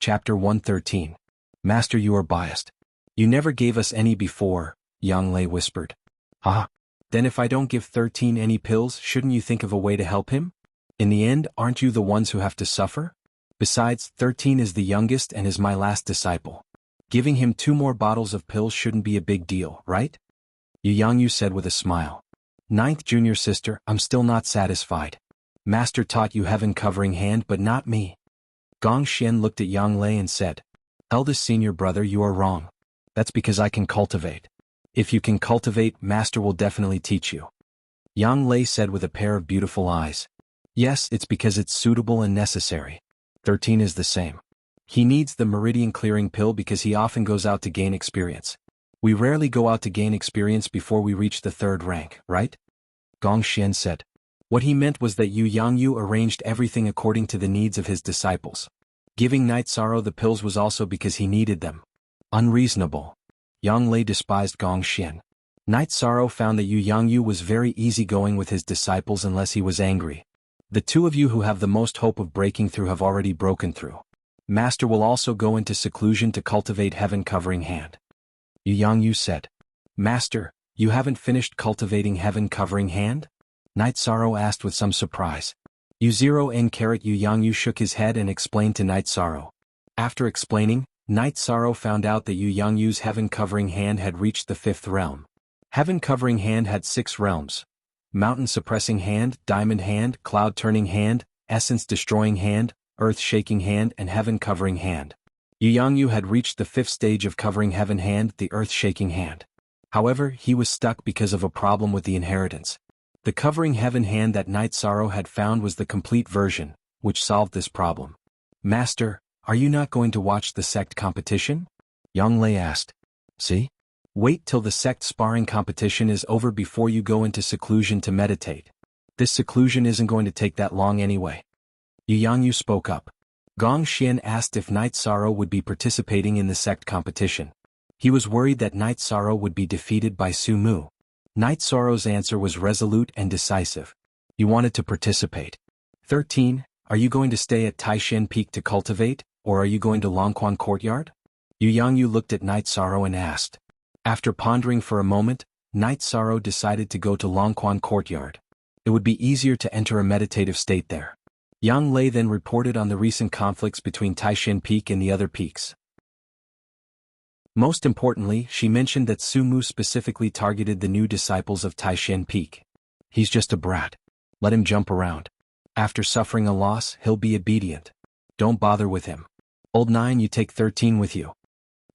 Chapter 113. Master, you are biased. You never gave us any before, Yang Lei whispered. Ah. Then if I don't give 13 any pills, shouldn't you think of a way to help him? In the end, aren't you the ones who have to suffer? Besides, 13 is the youngest and is my last disciple. Giving him 2 more bottles of pills shouldn't be a big deal, right? Yu said with a smile. 9th junior sister, I'm still not satisfied. Master taught you heaven covering hand but not me. Gong Xian looked at Yang Lei and said, Eldest senior brother, you are wrong. That's because I can cultivate. If you can cultivate, Master will definitely teach you. Yang Lei said with a pair of beautiful eyes. Yes, it's because it's suitable and necessary. 13 is the same. He needs the meridian clearing pill because he often goes out to gain experience. We rarely go out to gain experience before we reach the 3rd rank, right? Gong Xian said. What he meant was that Yu arranged everything according to the needs of his disciples. Giving Night Sorrow the pills was also because he needed them. Unreasonable. Yang Lei despised Gong Xian. Night Sorrow found that Yu was very easygoing with his disciples unless he was angry. The 2 of you who have the most hope of breaking through have already broken through. Master will also go into seclusion to cultivate heaven covering hand. Yu said. Master, you haven't finished cultivating heaven covering hand? Night Sorrow asked with some surprise. Yu shook his head and explained to Night Sorrow. After explaining, Night Sorrow found out that Yu's heaven covering hand had reached the 5th realm. Heaven covering hand had 6 realms. Mountain suppressing hand, diamond hand, cloud turning hand, essence destroying hand, earth shaking hand and heaven covering hand. Yu had reached the 5th stage of covering heaven hand, the earth shaking hand. However, he was stuck because of a problem with the inheritance. The covering heaven hand that Night Sorrow had found was the complete version, which solved this problem. Master, are you not going to watch the sect competition? Yang Lei asked. See? Wait till the sect sparring competition is over before you go into seclusion to meditate. This seclusion isn't going to take that long anyway. Yu spoke up. Gong Xian asked if Night Sorrow would be participating in the sect competition. He was worried that Night Sorrow would be defeated by Su Mu. Night Sorrow's answer was resolute and decisive. You wanted to participate. 13. Are you going to stay at Taishan Peak to cultivate, or are you going to Longquan Courtyard? Yu looked at Night Sorrow and asked. After pondering for a moment, Night Sorrow decided to go to Longquan Courtyard. It would be easier to enter a meditative state there. Yang Lei then reported on the recent conflicts between Taishan Peak and the other peaks. Most importantly, she mentioned that Su Mu specifically targeted the new disciples of Taishan Peak. He's just a brat. Let him jump around. After suffering a loss, he'll be obedient. Don't bother with him. Old 9, you take 13 with you.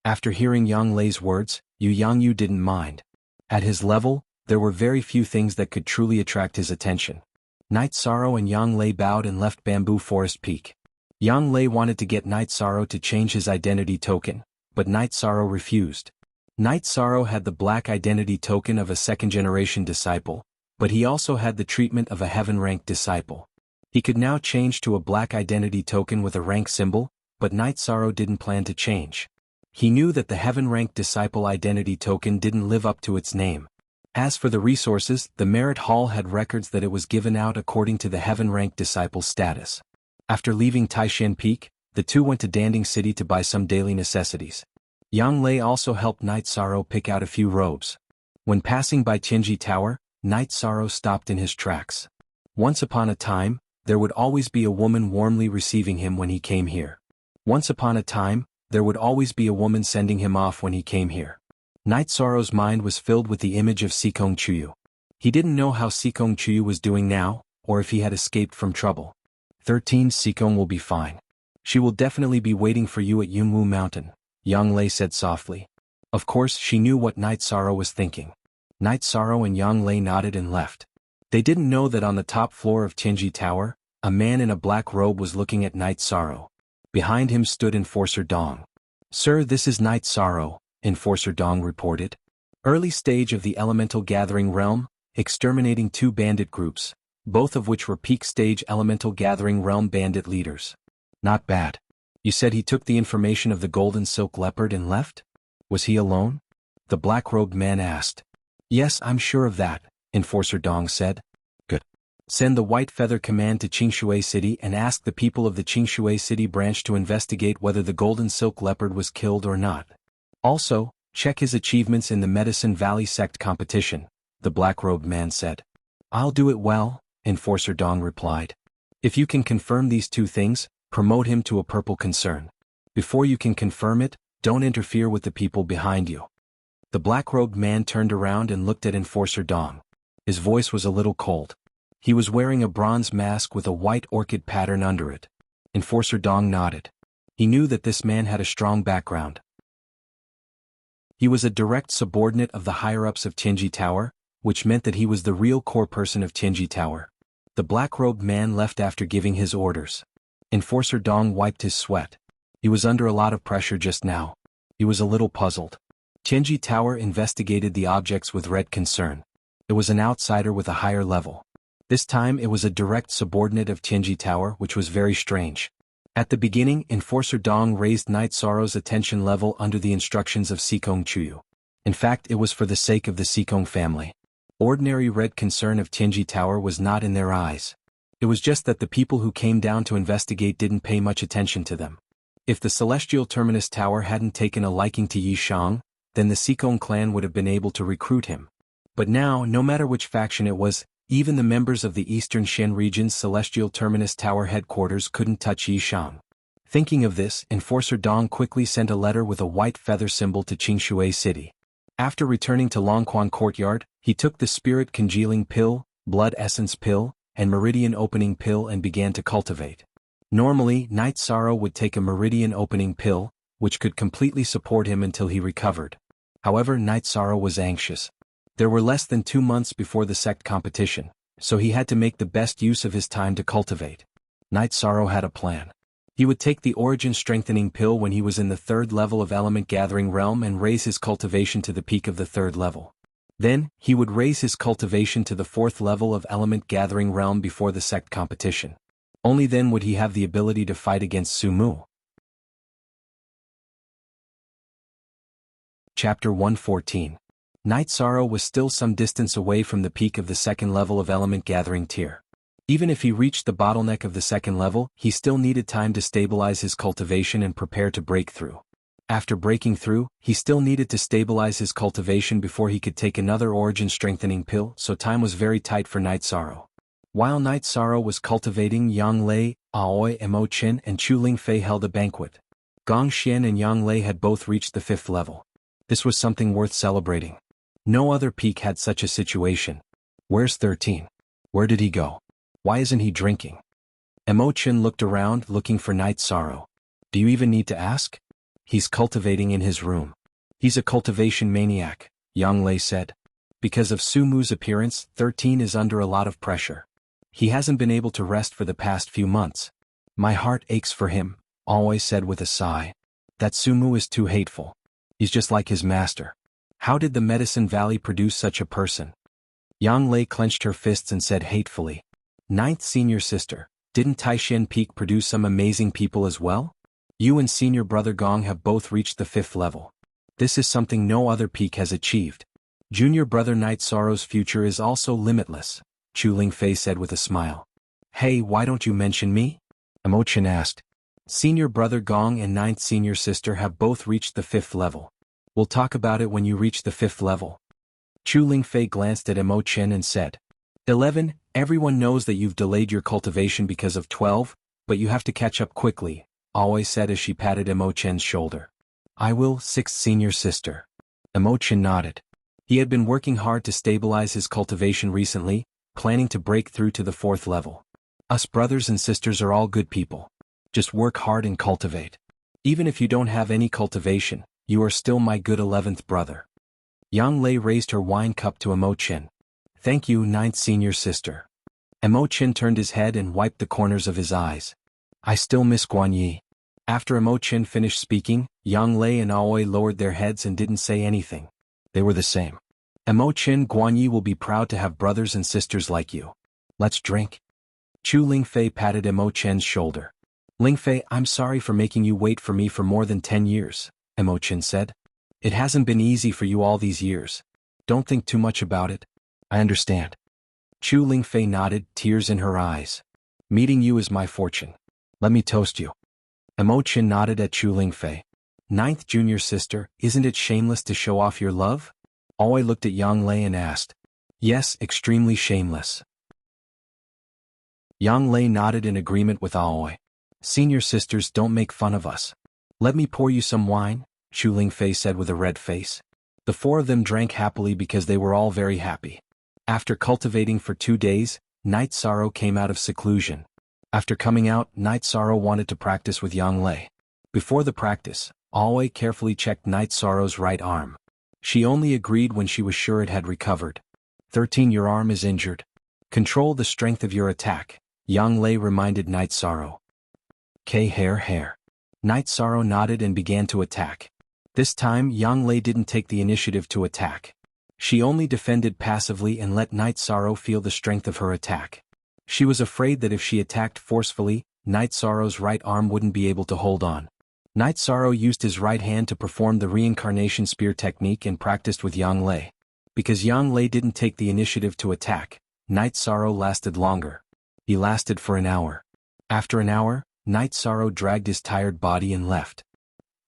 After hearing Yang Lei's words, Yu didn't mind. At his level, there were very few things that could truly attract his attention. Night Sorrow and Yang Lei bowed and left Bamboo Forest Peak. Yang Lei wanted to get Night Sorrow to change his identity token, but Night Sorrow refused. Night Sorrow had the black identity token of a 2nd-generation disciple, but he also had the treatment of a heaven-ranked disciple. He could now change to a black identity token with a rank symbol, but Night Sorrow didn't plan to change. He knew that the heaven-ranked disciple identity token didn't live up to its name. As for the resources, the Merit Hall had records that it was given out according to the heaven-ranked disciple status. After leaving Taishan Peak, the 2 went to Danding City to buy some daily necessities. Yang Lei also helped Night Sorrow pick out a few robes. When passing by Tianji Tower, Night Sorrow stopped in his tracks. Once upon a time, there would always be a woman warmly receiving him when he came here. Once upon a time, there would always be a woman sending him off when he came here. Night Sorrow's mind was filled with the image of Sikong Chuyu. He didn't know how Sikong Chuyu was doing now, or if he had escaped from trouble. 13. Sikong will be fine. She will definitely be waiting for you at Yunwu Mountain, Yang Lei said softly. Of course, she knew what Night Sorrow was thinking. Night Sorrow and Yang Lei nodded and left. They didn't know that on the top floor of Tianji Tower, a man in a black robe was looking at Night Sorrow. Behind him stood Enforcer Dong. Sir, this is Night Sorrow, Enforcer Dong reported. Early stage of the elemental gathering realm, exterminating 2 bandit groups, both of which were peak stage elemental gathering realm bandit leaders. Not bad. You said he took the information of the golden silk leopard and left? Was he alone? The black-robed man asked. Yes, I'm sure of that, Enforcer Dong said. Good. Send the White Feather Command to Qingshui City and ask the people of the Qingshui City branch to investigate whether the Golden Silk Leopard was killed or not. Also, check his achievements in the Medicine Valley Sect competition, the black-robed man said. I'll do it well, Enforcer Dong replied. If you can confirm these two things, promote him to a purple concern. Before you can confirm it, don't interfere with the people behind you. The black-robed man turned around and looked at Enforcer Dong. His voice was a little cold. He was wearing a bronze mask with a white orchid pattern under it. Enforcer Dong nodded. He knew that this man had a strong background. He was a direct subordinate of the higher-ups of Tianji Tower, which meant that he was the real core person of Tianji Tower. The black-robed man left after giving his orders. Enforcer Dong wiped his sweat. He was under a lot of pressure just now. He was a little puzzled. Tianji Tower investigated the objects with red concern. It was an outsider with a higher level. This time it was a direct subordinate of Tianji Tower, which was very strange. At the beginning, Enforcer Dong raised Night Sorrow's attention level under the instructions of Sikong Chuyu. In fact, it was for the sake of the Sikong family. Ordinary red concern of Tianji Tower was not in their eyes. It was just that the people who came down to investigate didn't pay much attention to them. If the Celestial Terminus Tower hadn't taken a liking to Yi Shang, then the Sikong clan would have been able to recruit him. But now, no matter which faction it was, even the members of the Eastern Shen region's Celestial Terminus Tower headquarters couldn't touch Yi Shang. Thinking of this, Enforcer Dong quickly sent a letter with a white feather symbol to Qingshui City. After returning to Longquan Courtyard, he took the Spirit Congealing Pill, Blood Essence Pill, and Meridian Opening Pill and began to cultivate. Normally, Night Sorrow would take a Meridian Opening Pill, which could completely support him until he recovered. However, Night Sorrow was anxious. There were less than 2 months before the sect competition, so he had to make the best use of his time to cultivate. Night Sorrow had a plan. He would take the Origin Strengthening Pill when he was in the 3rd level of Element Gathering Realm and raise his cultivation to the peak of the 3rd level. Then, he would raise his cultivation to the 4th level of Element Gathering Realm before the sect competition. Only then would he have the ability to fight against Sumu. Chapter 114. Night Sorrow was still some distance away from the peak of the 2nd level of Element Gathering Tier. Even if he reached the bottleneck of the 2nd level, he still needed time to stabilize his cultivation and prepare to break through. After breaking through, he still needed to stabilize his cultivation before he could take another Origin Strengthening Pill, so time was very tight for Night Sorrow. While Night Sorrow was cultivating, Yang Lei, Aoi Mo Chen and Chu Lingfei held a banquet. Gong Xian and Yang Lei had both reached the 5th level. This was something worth celebrating. No other peak had such a situation. Where's 13? Where did he go? Why isn't he drinking? Mo Chen looked around looking for Night Sorrow. Do you even need to ask? He's cultivating in his room. He's a cultivation maniac, Yang Lei said. Because of Sumu's appearance, 13 is under a lot of pressure. He hasn't been able to rest for the past few months. My heart aches for him, always said with a sigh. That Sumu is too hateful. He's just like his master. How did the Medicine Valley produce such a person? Yang Lei clenched her fists and said hatefully. 9th senior sister, didn't Taishan Peak produce some amazing people as well? You and senior brother Gong have both reached the 5th level. This is something no other peak has achieved. Junior brother Night Sorrow's future is also limitless, Chu Lingfei said with a smile. Hey, why don't you mention me? Mo Chen asked. Senior brother Gong and 9th senior sister have both reached the 5th level. We'll talk about it when you reach the 5th level. Chu Lingfei glanced at Mo Chen and said. 11, everyone knows that you've delayed your cultivation because of 12, but you have to catch up quickly, always said as she patted Mo Chen's shoulder. I will, 6th senior sister. Mo Chen nodded. He had been working hard to stabilize his cultivation recently, planning to break through to the 4th level. Us brothers and sisters are all good people. Just work hard and cultivate. Even if you don't have any cultivation, you are still my good 11th brother. Yang Lei raised her wine cup to Mo Chen. Thank you, 9th senior sister. Mo Chen turned his head and wiped the corners of his eyes. I still miss Guan Yi. After Mo Chen finished speaking, Yang Lei and Aoi lowered their heads and didn't say anything. They were the same. Mo Chen, Guan Yi will be proud to have brothers and sisters like you. Let's drink. Chu Lingfei patted Mo Chen's shoulder. Lingfei, I'm sorry for making you wait for me for more than 10 years, Mo Chen said. It hasn't been easy for you all these years. Don't think too much about it. I understand. Chu Lingfei nodded, tears in her eyes. Meeting you is my fortune. Let me toast you. Emo Chin nodded at Chu Lingfei. Ninth junior sister, isn't it shameless to show off your love? Aoi looked at Yang Lei and asked. Yes, extremely shameless. Yang Lei nodded in agreement with Aoi. Senior sisters, don't make fun of us. Let me pour you some wine, Chu Lingfei said with a red face. The four of them drank happily because they were all very happy. After cultivating for 2 days, Night Sorrow came out of seclusion. After coming out, Night Sorrow wanted to practice with Yang Lei. Before the practice, Aoi carefully checked Night Sorrow's right arm. She only agreed when she was sure it had recovered. 13. Your arm is injured. Control the strength of your attack, Yang Lei reminded Night Sorrow. Hair. Night Sorrow nodded and began to attack. This time Yang Lei didn't take the initiative to attack. She only defended passively and let Night Sorrow feel the strength of her attack. She was afraid that if she attacked forcefully, Night Sorrow's right arm wouldn't be able to hold on. Night Sorrow used his right hand to perform the reincarnation spear technique and practiced with Yang Lei. Because Yang Lei didn't take the initiative to attack, Night Sorrow lasted longer. He lasted for an hour. After an hour, Night Sorrow dragged his tired body and left.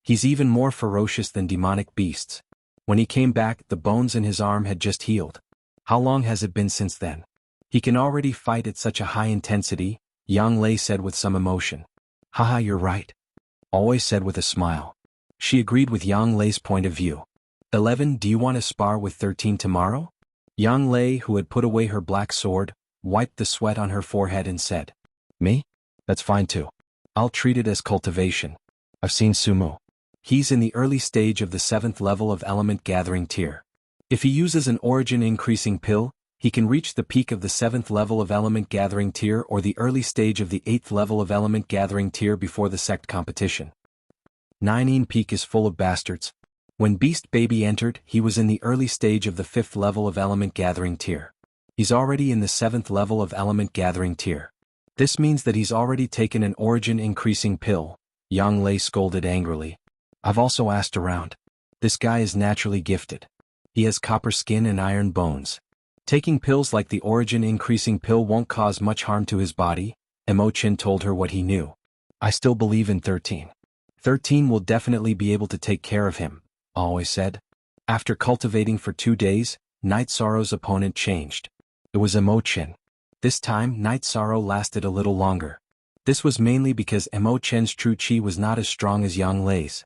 He's even more ferocious than demonic beasts. When he came back, the bones in his arm had just healed. How long has it been since then? He can already fight at such a high intensity, Yang Lei said with some emotion. Haha, you're right. Aoi said with a smile. She agreed with Yang Lei's point of view. 11. Do you want to spar with 13 tomorrow? Yang Lei, who had put away her black sword, wiped the sweat on her forehead and said. Me? That's fine too. I'll treat it as cultivation. I've seen Sumo. He's in the early stage of the 7th level of element gathering tier. If he uses an origin increasing pill, he can reach the peak of the 7th level of element gathering tier or the early stage of the 8th level of element gathering tier before the sect competition. 9. Peak is full of bastards. When Beast Baby entered, he was in the early stage of the 5th level of element gathering tier. He's already in the 7th level of element gathering tier. This means that he's already taken an origin increasing pill, Yang Lei scolded angrily. I've also asked around. This guy is naturally gifted. He has copper skin and iron bones. Taking pills like the origin increasing pill won't cause much harm to his body, Emo Chin told her what he knew. I still believe in 13. 13 will definitely be able to take care of him, Aoi said. After cultivating for 2 days, Night Sorrow's opponent changed. It was Emo Chin. This time Night Sorrow lasted a little longer. This was mainly because Emo Chin's true chi was not as strong as Yang Lei's.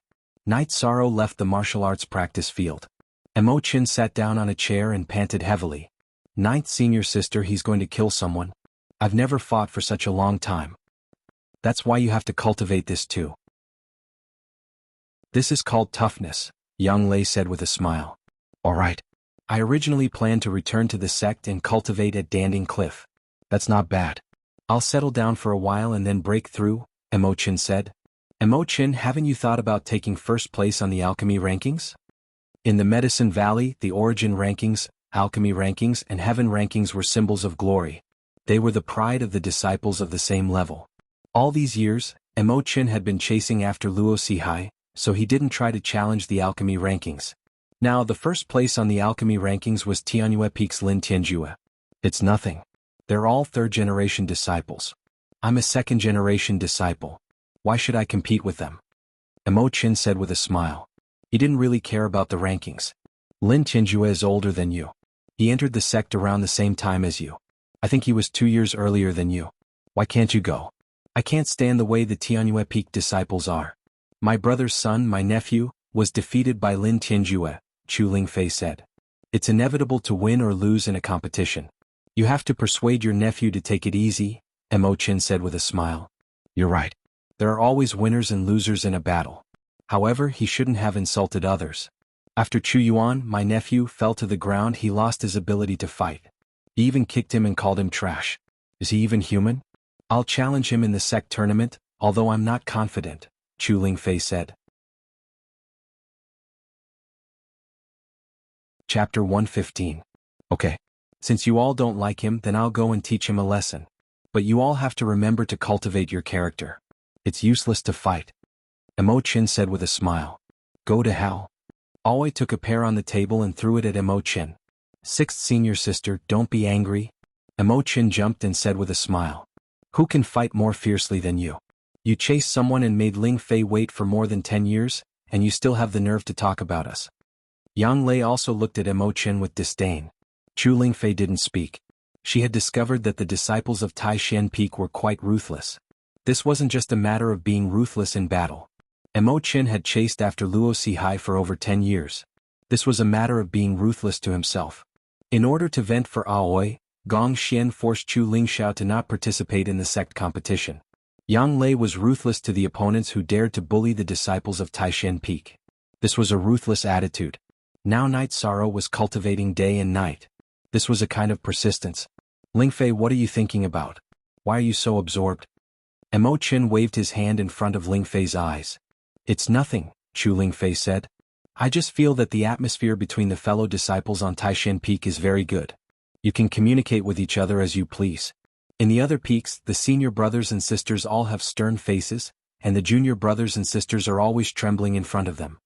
Night Sorrow left the martial arts practice field. Emo Chin sat down on a chair and panted heavily. 9th senior sister, he's going to kill someone. I've never fought for such a long time. That's why you have to cultivate this too. This is called toughness, Yang Lei said with a smile. Alright. I originally planned to return to the sect and cultivate at Danding Cliff. That's not bad. I'll settle down for a while and then break through, Emo Chin said. Emo Chin, haven't you thought about taking first place on the alchemy rankings? In the Medicine Valley, the origin rankings, alchemy rankings, and heaven rankings were symbols of glory. They were the pride of the disciples of the same level. All these years, Emo Chin had been chasing after Luo Sihai, so he didn't try to challenge the alchemy rankings. Now the first place on the alchemy rankings was Tianyue Peak's Lin Tianjue. It's nothing. They're all 3rd-generation disciples. I'm a 2nd-generation disciple. Why should I compete with them? Emo Chin said with a smile. He didn't really care about the rankings. Lin Tianjue is older than you. He entered the sect around the same time as you. I think he was 2 years earlier than you. Why can't you go? I can't stand the way the Tianyue Peak disciples are. My brother's son, my nephew, was defeated by Lin Tianjue, Chu Lingfei said. It's inevitable to win or lose in a competition. You have to persuade your nephew to take it easy, Emo Chin said with a smile. You're right. There are always winners and losers in a battle. However, he shouldn't have insulted others. After Chu Yuan, my nephew, fell to the ground, he lost his ability to fight. He even kicked him and called him trash. Is he even human? I'll challenge him in the sect tournament, although I'm not confident, Chu Lingfei said. Chapter 115. Okay. Since you all don't like him, then I'll go and teach him a lesson. But you all have to remember to cultivate your character. It's useless to fight. Emo Chin said with a smile. Go to hell. Aoi took a pear on the table and threw it at Emo Chin. 6th senior sister, don't be angry. Emo Chin jumped and said with a smile. Who can fight more fiercely than you? You chased someone and made Ling Fei wait for more than 10 years, and you still have the nerve to talk about us. Yang Lei also looked at Emo Chin with disdain. Chu Lingfei didn't speak. She had discovered that the disciples of Tai Shan Peak were quite ruthless. This wasn't just a matter of being ruthless in battle. Emo Chin had chased after Luo Sihai for over 10 years. This was a matter of being ruthless to himself. In order to vent for Aoi, Gong Xian forced Chu Lingxiao to not participate in the sect competition. Yang Lei was ruthless to the opponents who dared to bully the disciples of Tai Shan Peak. This was a ruthless attitude. Now Night Sorrow was cultivating day and night. This was a kind of persistence. Lingfei, what are you thinking about? Why are you so absorbed? Emo Chin waved his hand in front of Lingfei's eyes. It's nothing, Chu Lingfei said. I just feel that the atmosphere between the fellow disciples on Taishan Peak is very good. You can communicate with each other as you please. In the other peaks, the senior brothers and sisters all have stern faces, and the junior brothers and sisters are always trembling in front of them.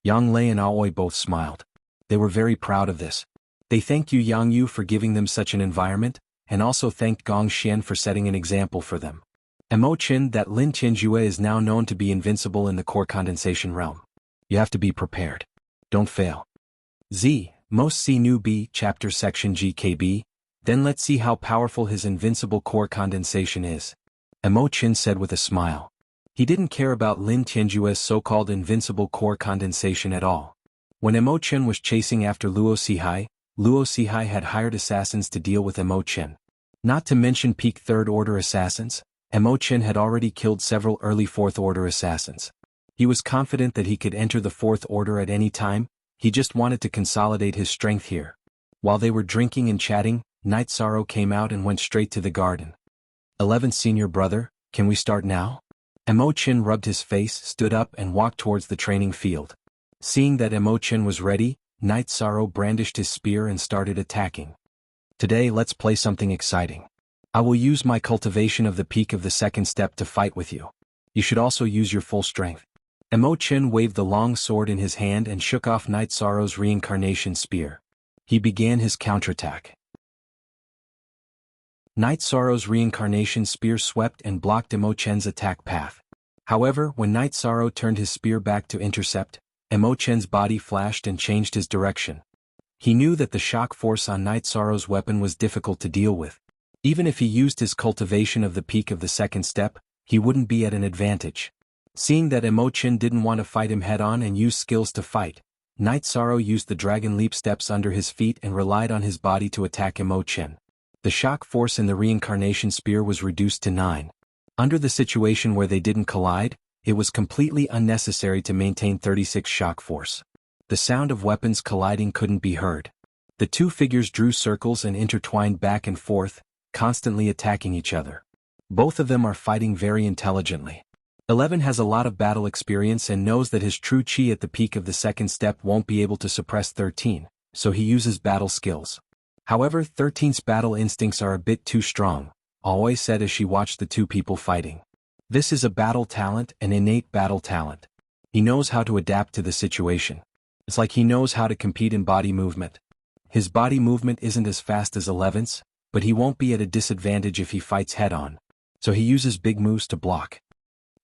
Yang Lei and Aoi both smiled. They were very proud of this. They thanked Yang Yu for giving them such an environment, and also thanked Gong Xian for setting an example for them. Emo Chin, that Lin Tianjue is now known to be invincible in the core condensation realm. You have to be prepared. Don't fail. Z. Most see new B chapter section GKB, then let's see how powerful his invincible core condensation is. Emo Chin said with a smile. He didn't care about Lin Tianjue's so-called invincible core condensation at all. When Emo Chin was chasing after Luo Sihai had hired assassins to deal with Emo Chin. Not to mention peak 3rd order assassins, Emo Chin had already killed several early 4th order assassins. He was confident that he could enter the 4th order at any time, he just wanted to consolidate his strength here. While they were drinking and chatting, Night Sorrow came out and went straight to the garden. 11th senior brother, can we start now? Emo Chin rubbed his face, stood up and walked towards the training field. Seeing that Emo Chin was ready, Night Sorrow brandished his spear and started attacking. Today let's play something exciting. I will use my cultivation of the peak of the 2nd step to fight with you. You should also use your full strength. Emo Chin waved the long sword in his hand and shook off Night Sorrow's reincarnation spear. He began his counterattack. Night Sorrow's reincarnation spear swept and blocked Emo Chin's attack path. However, when Night Sorrow turned his spear back to intercept, Emo Chin's body flashed and changed his direction. He knew that the shock force on Night Sorrow's weapon was difficult to deal with. Even if he used his cultivation of the peak of the 2nd step, he wouldn't be at an advantage. Seeing that Emo Chin didn't want to fight him head-on and use skills to fight, Night Sorrow used the dragon leap steps under his feet and relied on his body to attack Emo Chin. The shock force in the reincarnation spear was reduced to 9. Under the situation where they didn't collide, it was completely unnecessary to maintain 36 shock force. The sound of weapons colliding couldn't be heard. The two figures drew circles and intertwined back and forth, constantly attacking each other. Both of them are fighting very intelligently. 11 has a lot of battle experience and knows that his true chi at the peak of the 2nd step won't be able to suppress 13, so he uses battle skills. However, 13's battle instincts are a bit too strong, Aoi said as she watched the two people fighting. This is a battle talent, an innate battle talent. He knows how to adapt to the situation. It's like he knows how to compete in body movement. His body movement isn't as fast as 11's, but he won't be at a disadvantage if he fights head-on, so he uses big moves to block.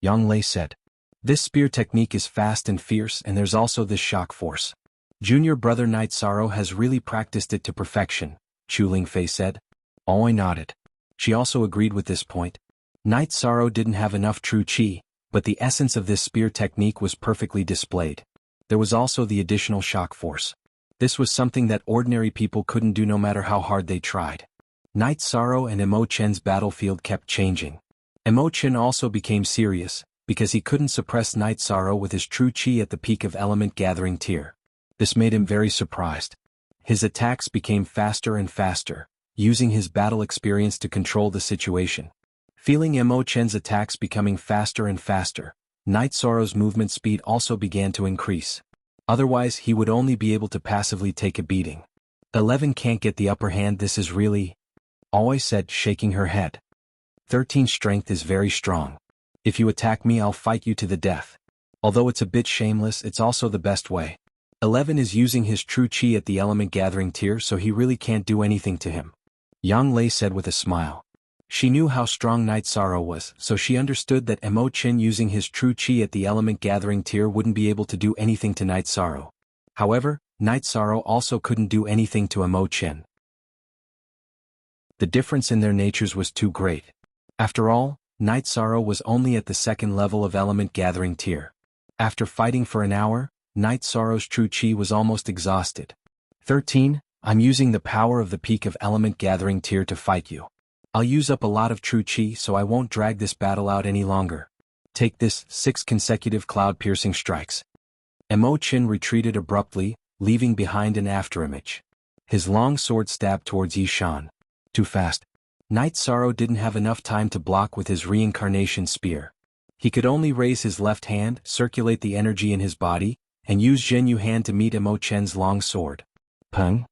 Yang Lei said. This spear technique is fast and fierce and there's also this shock force. Junior brother Night Sorrow has really practiced it to perfection, Chu Lingfei said. Aoi nodded. She also agreed with this point. Night Sorrow didn't have enough true chi, but the essence of this spear technique was perfectly displayed. There was also the additional shock force. This was something that ordinary people couldn't do no matter how hard they tried. Night Sorrow and Emo Chin's battlefield kept changing. Emo Chin also became serious, because he couldn't suppress Night Sorrow with his true chi at the peak of element gathering tier. This made him very surprised. His attacks became faster and faster, using his battle experience to control the situation. Feeling Emo Chin's attacks becoming faster and faster, Night Sorrow's movement speed also began to increase. Otherwise he would only be able to passively take a beating. 11 can't get the upper hand, this is really... Aoi said, shaking her head. 13's strength is very strong. If you attack me I'll fight you to the death. Although it's a bit shameless, it's also the best way. 11 is using his true chi at the element gathering tier so he really can't do anything to him. Yang Lei said with a smile. She knew how strong Night Sorrow was, so she understood that Mo Qin using his true chi at the element gathering tier wouldn't be able to do anything to Night Sorrow. However, Night Sorrow also couldn't do anything to Mo Qin. The difference in their natures was too great. After all, Night Sorrow was only at the second level of element gathering tier. After fighting for an hour, Night Sorrow's true chi was almost exhausted. 13. I'm using the power of the peak of element gathering tier to fight you. I'll use up a lot of true chi so I won't drag this battle out any longer. Take this, 6 consecutive cloud-piercing strikes. Mo Qin retreated abruptly, leaving behind an afterimage. His long sword stabbed towards Yishan. Too fast. Night Sorrow didn't have enough time to block with his reincarnation spear. He could only raise his left hand, circulate the energy in his body, and use Zhenyu hand to meet Mo Qin's long sword. Peng!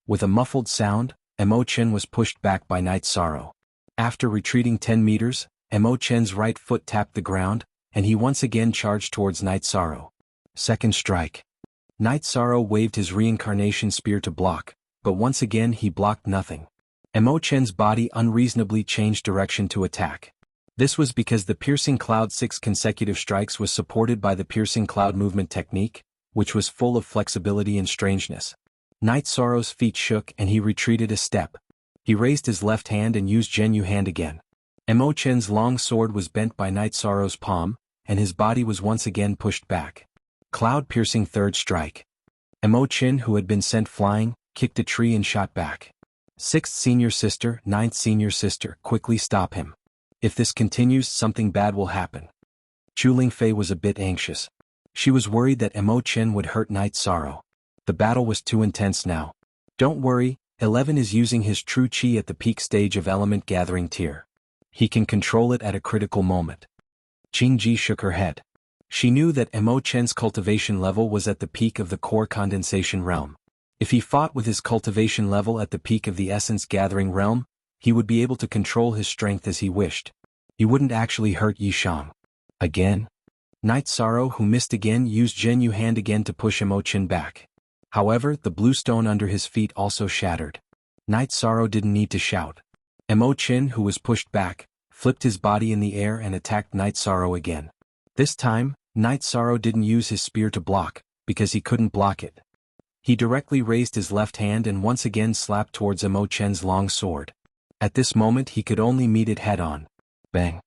With a muffled sound, Mo Qin was pushed back by Night Sorrow. After retreating 10 meters, Mo Qin's right foot tapped the ground, and he once again charged towards Night Sorrow. Second strike. Night Sorrow waved his reincarnation spear to block, but once again he blocked nothing. Mo Qin's body unreasonably changed direction to attack. This was because the Piercing Cloud 6 consecutive strikes was supported by the Piercing Cloud movement technique, which was full of flexibility and strangeness. Night Sorrow's feet shook and he retreated a step. He raised his left hand and used Zhenyu hand again. Mo Qin's long sword was bent by Night Sorrow's palm, and his body was once again pushed back. Cloud-piercing third strike. Mo Qin, who had been sent flying, kicked a tree and shot back. 6th senior sister, 9th senior sister, quickly stop him. If this continues, something bad will happen. Chu Lingfei was a bit anxious. She was worried that Mo Qin would hurt Night Sorrow. The battle was too intense now. Don't worry, 11 is using his true chi at the peak stage of element gathering tier. He can control it at a critical moment. Qingji shook her head. She knew that Mo Qin's cultivation level was at the peak of the core condensation realm. If he fought with his cultivation level at the peak of the essence gathering realm, he would be able to control his strength as he wished. He wouldn't actually hurt Yishang. Again? Night Sorrow, who missed again, used Zhenyu hand again to push Mo Qin back. However, the blue stone under his feet also shattered. Night Sorrow didn't need to shout. Mo Qin, who was pushed back, flipped his body in the air and attacked Night Sorrow again. This time, Night Sorrow didn't use his spear to block, because he couldn't block it. He directly raised his left hand and once again slapped towards Mo Qin's long sword. At this moment he could only meet it head-on. Bang.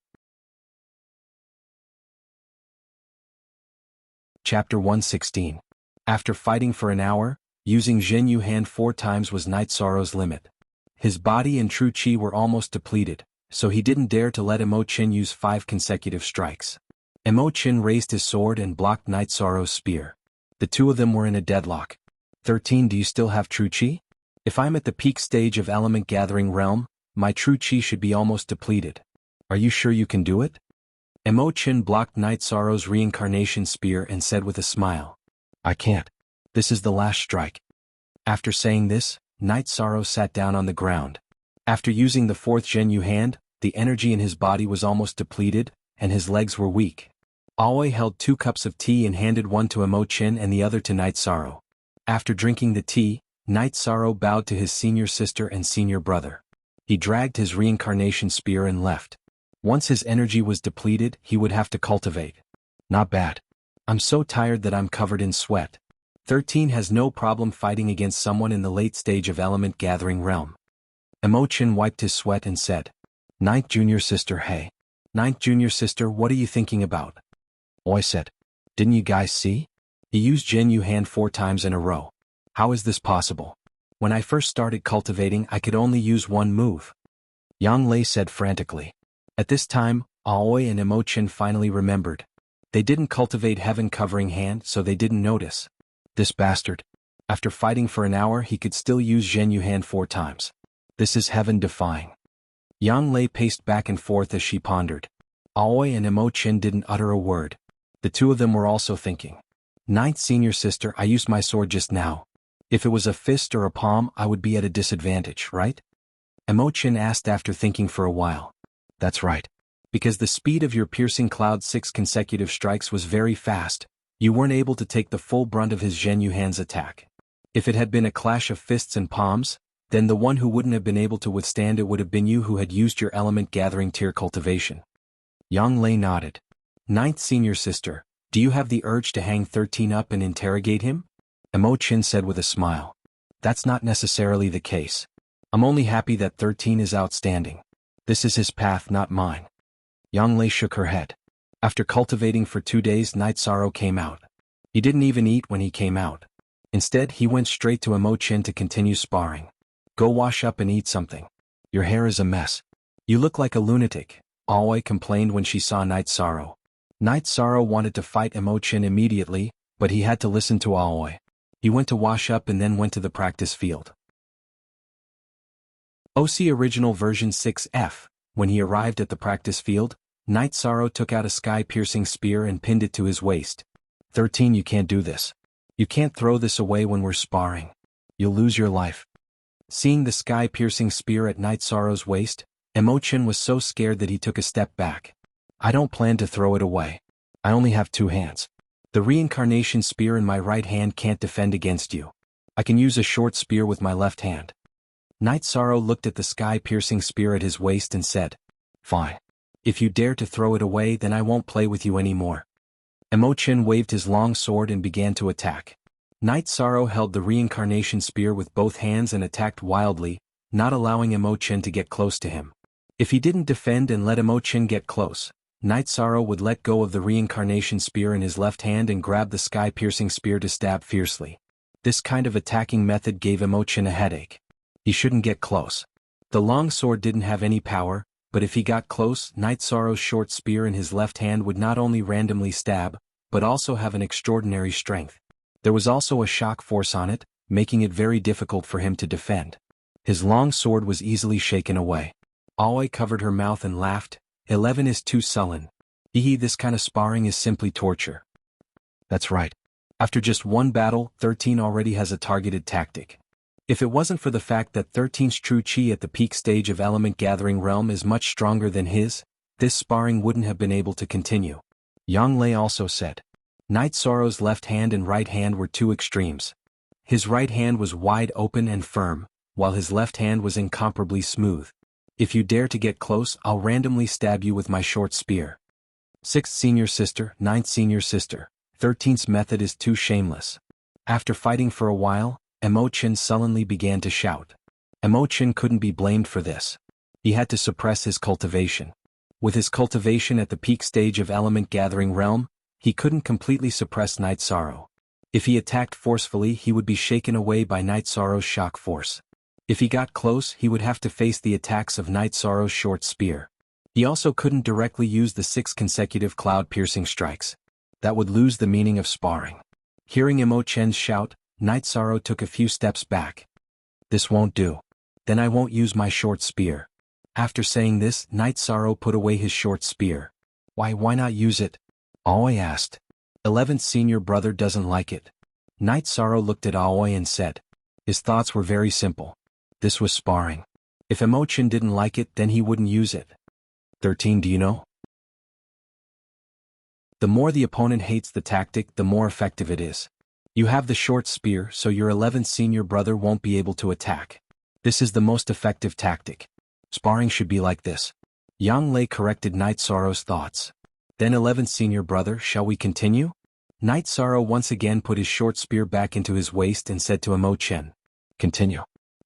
Chapter 116. After fighting for an hour, using Zhenyu hand 4 times was Night Sorrow's limit. His body and true chi were almost depleted, so he didn't dare to let Mo Qin use 5 consecutive strikes. Mo Qin raised his sword and blocked Night Sorrow's spear. The two of them were in a deadlock. 13. Do you still have true chi? If I'm at the peak stage of element gathering realm, my true chi should be almost depleted. Are you sure you can do it? Mo Qin blocked Night Sorrow's reincarnation spear and said with a smile. I can't. This is the last strike. After saying this, Night Sorrow sat down on the ground. After using the 4th Zhenyu hand, the energy in his body was almost depleted, and his legs were weak. Aoi held 2 cups of tea and handed one to Mo Qin and the other to Night Sorrow. After drinking the tea, Night Sorrow bowed to his senior sister and senior brother. He dragged his reincarnation spear and left. Once his energy was depleted, he would have to cultivate. Not bad. I'm so tired that I'm covered in sweat. 13 has no problem fighting against someone in the late stage of element gathering realm. Mo Qin wiped his sweat and said, 9th junior sister, hey. 9th junior sister, what are you thinking about? Oi said, didn't you guys see? He used Zhenyu hand 4 times in a row. How is this possible? When I first started cultivating, I could only use one move. Yang Lei said frantically. At this time, Aoi and Mo Qin finally remembered. They didn't cultivate heaven covering hand, so they didn't notice. This bastard. After fighting for an hour, he could still use Zhenyu hand 4 times. This is heaven defying. Yang Lei paced back and forth as she pondered. Aoi and Mo Qin didn't utter a word. The two of them were also thinking. 9th senior sister, I used my sword just now. If it was a fist or a palm, I would be at a disadvantage, right? Mo Qin asked after thinking for a while. That's right. Because the speed of your Piercing Cloud 6 consecutive strikes was very fast, you weren't able to take the full brunt of his Zhenyu hand's attack. If it had been a clash of fists and palms, then the one who wouldn't have been able to withstand it would have been you who had used your element-gathering tier cultivation. Yang Lei nodded. Ninth senior sister, do you have the urge to hang 13 up and interrogate him? Emo Chin said with a smile. That's not necessarily the case. I'm only happy that 13 is outstanding. This is his path, not mine. Yang Lei shook her head. After cultivating for 2 days, Night Sorrow came out. He didn't even eat when he came out. Instead, he went straight to Emo Chin to continue sparring. Go wash up and eat something. Your hair is a mess. You look like a lunatic, Aoi complained when she saw Night Sorrow. Night Sorrow wanted to fight Emo Chin immediately, but he had to listen to Aoi. He went to wash up and then went to the practice field. OC Original Version 6F. When he arrived at the practice field, Night Sorrow took out a sky-piercing spear and pinned it to his waist. 13, you can't do this. You can't throw this away when we're sparring. You'll lose your life. Seeing the sky-piercing spear at Night Sorrow's waist, Emo Chin was so scared that he took a step back. I don't plan to throw it away. I only have 2 hands. The reincarnation spear in my right hand can't defend against you. I can use a short spear with my left hand. Night Sorrow looked at the sky-piercing spear at his waist and said, Fine. If you dare to throw it away, then I won't play with you anymore. Emo Chin waved his long sword and began to attack. Night Sorrow held the reincarnation spear with both hands and attacked wildly, not allowing Emo Chin to get close to him. If he didn't defend and let Emo Chin get close, Night Sorrow would let go of the reincarnation spear in his left hand and grab the sky-piercing spear to stab fiercely. This kind of attacking method gave Emo Chin a headache. He shouldn't get close. The long sword didn't have any power, but if he got close, Night Sorrow's short spear in his left hand would not only randomly stab, but also have an extraordinary strength. There was also a shock force on it, making it very difficult for him to defend. His long sword was easily shaken away. Aoi covered her mouth and laughed. 11 is too sullen. This kind of sparring is simply torture. That's right. After just one battle, 13 already has a targeted tactic. If it wasn't for the fact that 13's true chi at the peak stage of element gathering realm is much stronger than his, this sparring wouldn't have been able to continue. Yang Lei also said. Night Sorrow's left hand and right hand were 2 extremes. His right hand was wide open and firm, while his left hand was incomparably smooth. If you dare to get close, I'll randomly stab you with my short spear. 6th senior sister, 9th senior sister, 13's method is too shameless. After fighting for a while, Emo Chin sullenly began to shout. Emo Chin couldn't be blamed for this. He had to suppress his cultivation. With his cultivation at the peak stage of element gathering realm, he couldn't completely suppress Night Sorrow. If he attacked forcefully, he would be shaken away by Night Sorrow's shock force. If he got close, he would have to face the attacks of Night Sorrow's short spear. He also couldn't directly use the 6 consecutive cloud-piercing strikes. That would lose the meaning of sparring. Hearing Emo Chin's shout, Night Sorrow took a few steps back. This won't do. Then I won't use my short spear. After saying this, Night Sorrow put away his short spear. Why not use it? Aoi asked. 11th senior brother doesn't like it. Night Sorrow looked at Aoi and said. His thoughts were very simple. This was sparring. If Emo Chin didn't like it, then he wouldn't use it. 13, do you know? The more the opponent hates the tactic, the more effective it is. You have the short spear, so your 11th senior brother won't be able to attack. This is the most effective tactic. Sparring should be like this. Yang Lei corrected Night Sorrow's thoughts. Then 11th senior brother, shall we continue? Night Sorrow once again put his short spear back into his waist and said to Emo Chin. Continue.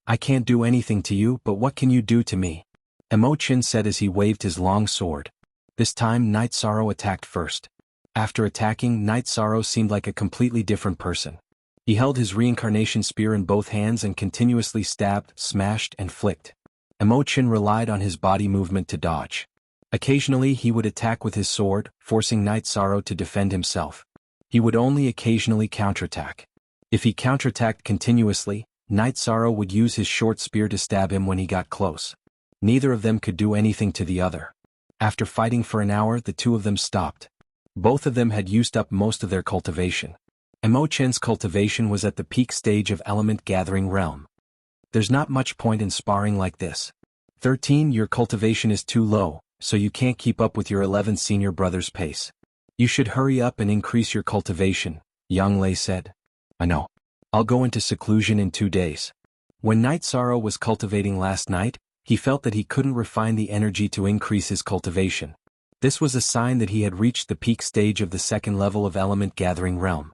I can't do anything to you, but what can you do to me? Emo Chin said as he waved his long sword. This time Night Sorrow attacked first. After attacking, Night Sorrow seemed like a completely different person. He held his reincarnation spear in both hands and continuously stabbed, smashed, and flicked. Emo Chin relied on his body movement to dodge. Occasionally he would attack with his sword, forcing Night Sorrow to defend himself. He would only occasionally counterattack. If he counterattacked continuously, Night Sorrow would use his short spear to stab him when he got close. Neither of them could do anything to the other. After fighting for an hour, the 2 of them stopped. Both of them had used up most of their cultivation. Emo Chin's cultivation was at the peak stage of element gathering realm. There's not much point in sparring like this. 13, your cultivation is too low, so you can't keep up with your 11th senior brother's pace. You should hurry up and increase your cultivation, Yang Lei said. I know. I'll go into seclusion in 2 days. When Night Sorrow was cultivating last night, he felt that he couldn't refine the energy to increase his cultivation. This was a sign that he had reached the peak stage of the second level of element gathering realm.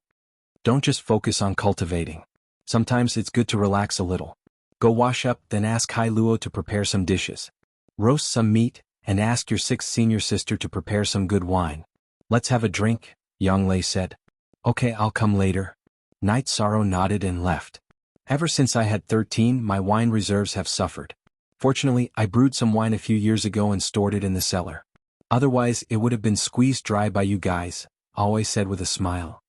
Don't just focus on cultivating. Sometimes it's good to relax a little. Go wash up, then ask Hai Luo to prepare some dishes. Roast some meat, and ask your 6th senior sister to prepare some good wine. Let's have a drink, Yang Lei said. Okay, I'll come later. Night Sorrow nodded and left. Ever since I had 13, my wine reserves have suffered. Fortunately, I brewed some wine a few years ago and stored it in the cellar. Otherwise, it would have been squeezed dry by you guys, Aoi said with a smile.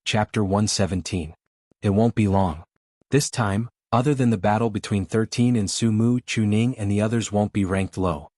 Chapter 117. It won't be long. This time, other than the battle between 13 and Su Mu, Chu Ning and the others won't be ranked low.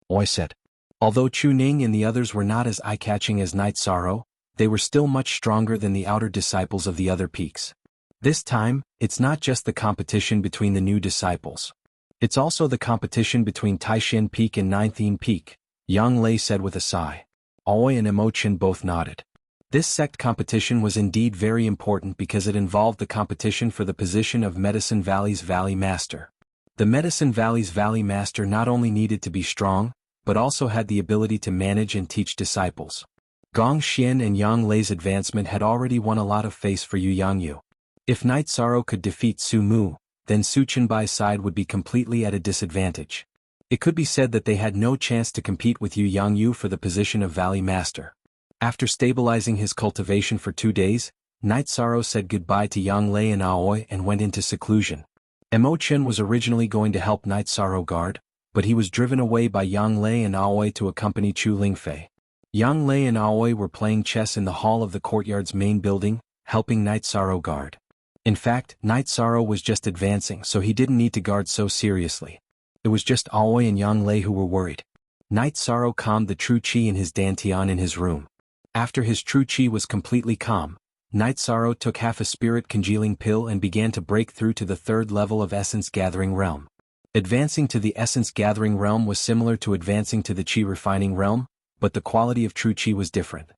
Aoi said. Although Chu Ning and the others were not as eye-catching as Night Sorrow, they were still much stronger than the outer disciples of the other peaks. This time, it's not just the competition between the new disciples. It's also the competition between Taishan Peak and Ninth Yin Peak, Yang Lei said with a sigh. Aoi and Emochin both nodded. This sect competition was indeed very important because it involved the competition for the position of Medicine Valley's Valley Master. The Medicine Valley's Valley Master not only needed to be strong, but also had the ability to manage and teach disciples. Gong Xian and Yang Lei's advancement had already won a lot of face for Yu Yangyu. If Night Sorrow could defeat Su Mu, then Su Chenbai's side would be completely at a disadvantage. It could be said that they had no chance to compete with Yu Yangyu for the position of Valley Master. After stabilizing his cultivation for 2 days, Night Sorrow said goodbye to Yang Lei and Aoi and went into seclusion. Emochin was originally going to help Night Sorrow guard, but he was driven away by Yang Lei and Aoi to accompany Chu Lingfei. Yang Lei and Aoi were playing chess in the hall of the courtyard's main building, helping Night Sorrow guard. In fact, Night Sorrow was just advancing, so he didn't need to guard so seriously. It was just Aoi and Yang Lei who were worried. Night Sorrow calmed the true chi in his dantian in his room. After his true chi was completely calm, Night Sorrow took half a spirit congealing pill and began to break through to the 3rd level of essence gathering realm. Advancing to the essence gathering realm was similar to advancing to the chi refining realm, but the quality of true chi was different.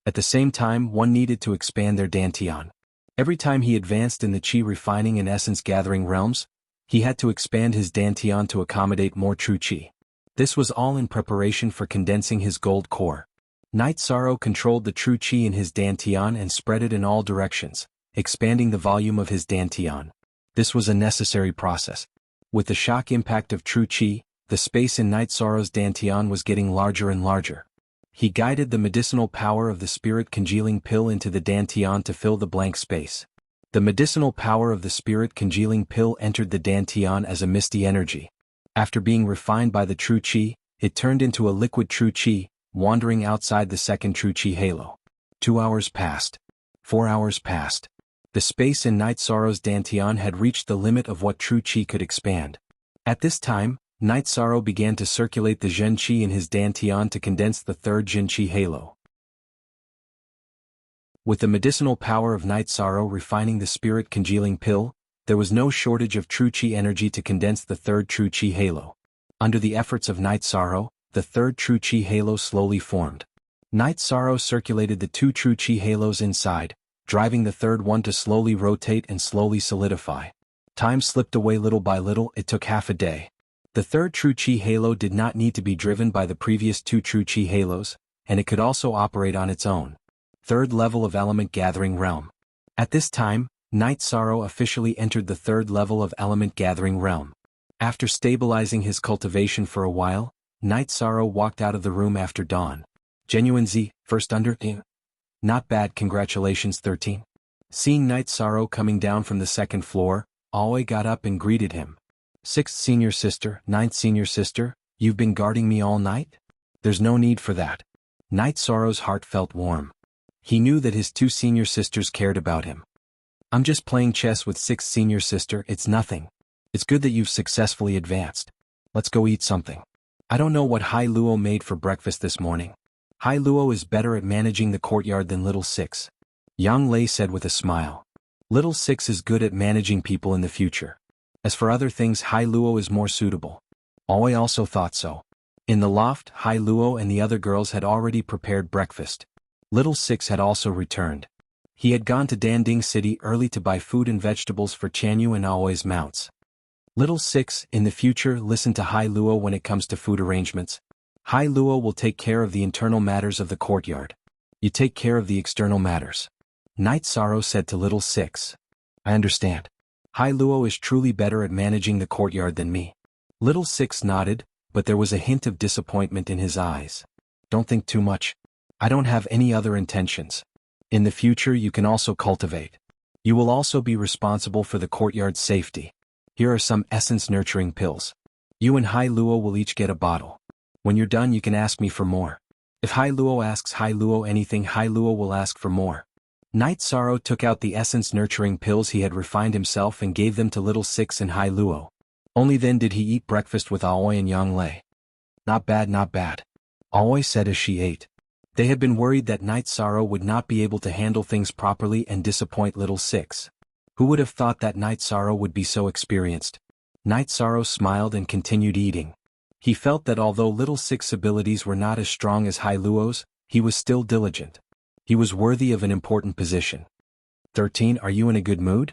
At the same time, one needed to expand their dantian. Every time he advanced in the chi refining and essence gathering realms, he had to expand his dantian to accommodate more true chi. This was all in preparation for condensing his gold core. Night Sorrow controlled the true chi in his dantian and spread it in all directions, expanding the volume of his dantian. This was a necessary process. With the shock impact of true chi, the space in Night Sorrow's dantian was getting larger and larger. He guided the medicinal power of the spirit congealing pill into the dantian to fill the blank space. The medicinal power of the spirit congealing pill entered the dantian as a misty energy. After being refined by the true chi, it turned into a liquid true chi, wandering outside the second true chi halo. 2 hours passed. 4 hours passed. The space in Night Sorrow's dantian had reached the limit of what true chi could expand. At this time, Night Sorrow began to circulate the Zhen Qi in his dantian to condense the 3rd Jin Qi halo. With the medicinal power of Night Sorrow refining the spirit congealing pill, there was no shortage of true Qi energy to condense the 3rd true Qi halo. Under the efforts of Night Sorrow, the 3rd true Qi halo slowly formed. Night Sorrow circulated the 2 true Qi halos inside, driving the 3rd one to slowly rotate and slowly solidify. Time slipped away little by little. It took half a day. The 3rd true chi halo did not need to be driven by the previous 2 true chi halos, and it could also operate on its own. 3rd level of element gathering realm. At this time, Night Sorrow officially entered the 3rd level of element gathering realm. After stabilizing his cultivation for a while, Night Sorrow walked out of the room after dawn. Genuine Z, first under. Not bad, congratulations 13. Seeing Night Sorrow coming down from the 2nd floor, Aoi got up and greeted him. 6th senior sister, 9th senior sister, you've been guarding me all night? There's no need for that. Night Sorrow's heart felt warm. He knew that his 2 senior sisters cared about him. I'm just playing chess with 6th senior sister, it's nothing. It's good that you've successfully advanced. Let's go eat something. I don't know what Hai Luo made for breakfast this morning. Hai Luo is better at managing the courtyard than Little 6. Yang Lei said with a smile. Little 6 is good at managing people in the future. As for other things, Hai Luo is more suitable. Aoi also thought so. In the loft, Hai Luo and the other girls had already prepared breakfast. Little 6 had also returned. He had gone to Danding City early to buy food and vegetables for Chanyu and Aoi's mounts. Little 6, in the future listen to Hai Luo when it comes to food arrangements. Hai Luo will take care of the internal matters of the courtyard. You take care of the external matters. Night Sorrow said to Little 6. I understand. Hai Luo is truly better at managing the courtyard than me. Little 6 nodded, but there was a hint of disappointment in his eyes. Don't think too much. I don't have any other intentions. In the future you can also cultivate. You will also be responsible for the courtyard's safety. Here are some essence-nurturing pills. You and Hai Luo will each get a bottle. When you're done you can ask me for more. If Hai Luo asks Hai Luo anything, Hai Luo will ask for more. Night Sorrow took out the essence-nurturing pills he had refined himself and gave them to Little 6 and Hai Luo. Only then did he eat breakfast with Aoi and Yang Lei. Not bad, not bad. Aoi said as she ate. They had been worried that Night Sorrow would not be able to handle things properly and disappoint Little 6. Who would have thought that Night Sorrow would be so experienced? Night Sorrow smiled and continued eating. He felt that although Little 6's abilities were not as strong as Hai Luo's, he was still diligent. He was worthy of an important position. 13. Are you in a good mood?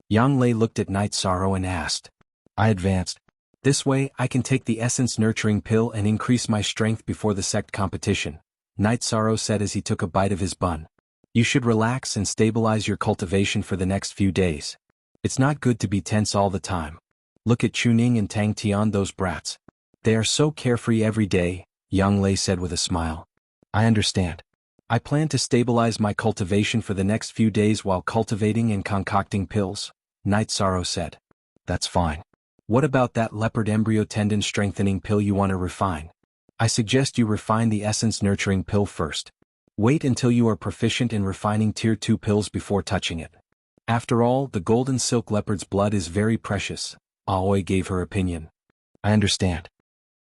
Yang Lei looked at Night Sorrow and asked. I advanced. This way I can take the essence-nurturing pill and increase my strength before the sect competition, Night Sorrow said as he took a bite of his bun. You should relax and stabilize your cultivation for the next few days. It's not good to be tense all the time. Look at Chuning and Tang Tian, those brats. They are so carefree every day, Yang Lei said with a smile. I understand. I plan to stabilize my cultivation for the next few days while cultivating and concocting pills, Night Sorrow said. That's fine. What about that leopard embryo tendon strengthening pill you want to refine? I suggest you refine the essence nurturing pill first. Wait until you are proficient in refining tier 2 pills before touching it. After all, the golden silk leopard's blood is very precious, Aoi gave her opinion. I understand.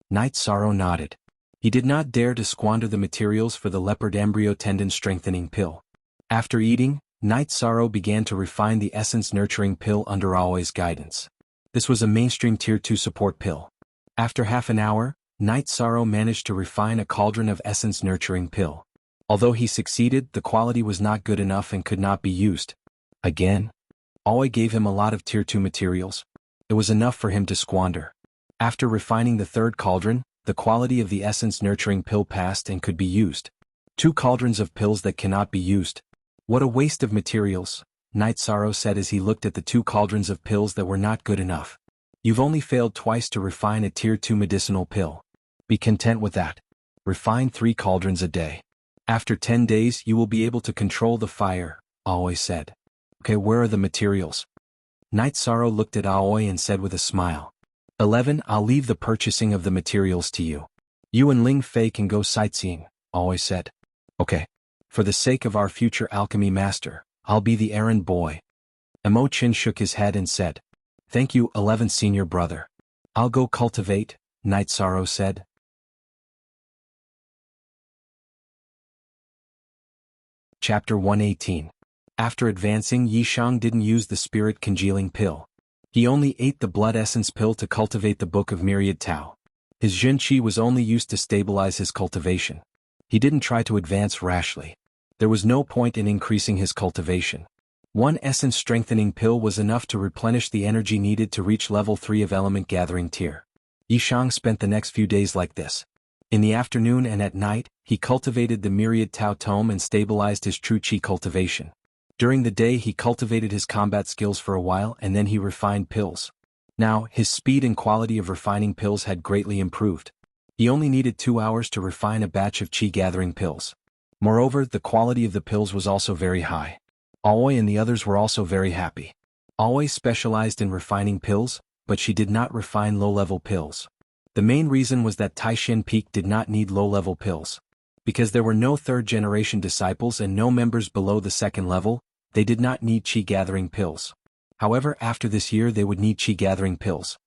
Night Sorrow nodded. He did not dare to squander the materials for the leopard embryo tendon strengthening pill. After eating, Night Sorrow began to refine the essence nurturing pill under Aoi's guidance. This was a mainstream tier 2 support pill. After half an hour, Night Sorrow managed to refine a cauldron of essence nurturing pill. Although he succeeded, the quality was not good enough and could not be used. Again? Aoi gave him a lot of tier 2 materials. It was enough for him to squander. After refining the third cauldron, the quality of the essence nurturing pill passed and could be used. 2 cauldrons of pills that cannot be used. What a waste of materials, Night Sorrow said as he looked at the 2 cauldrons of pills that were not good enough. You've only failed twice to refine a tier 2 medicinal pill. Be content with that. Refine 3 cauldrons a day. After 10 days you will be able to control the fire, Aoi said. Okay, where are the materials? Night Sorrow looked at Aoi and said with a smile. 11. I'll leave the purchasing of the materials to you. You and Ling Fei can go sightseeing, Aoi said. Okay. For the sake of our future alchemy master, I'll be the errand boy. Emo Chin shook his head and said. Thank you, 11th senior brother. I'll go cultivate, Night Sorrow said. Chapter 118. After advancing, Yishang didn't use the spirit congealing pill. He only ate the blood essence pill to cultivate the Book of Myriad Tao. His Zhenqi was only used to stabilize his cultivation. He didn't try to advance rashly. There was no point in increasing his cultivation. 1 essence strengthening pill was enough to replenish the energy needed to reach level 3 of element gathering tier. Yishang spent the next few days like this. In the afternoon and at night, he cultivated the Myriad Tao Tome and stabilized his true Qi cultivation. During the day he cultivated his combat skills for a while and then he refined pills. Now, his speed and quality of refining pills had greatly improved. He only needed 2 hours to refine a batch of Qi gathering pills. Moreover, the quality of the pills was also very high. Aoi and the others were also very happy. Aoi specialized in refining pills, but she did not refine low-level pills. The main reason was that Taishan Peak did not need low-level pills. Because there were no third-generation disciples and no members below the 2nd level, they did not need Qi-gathering pills. However, after this year they would need Qi-gathering pills.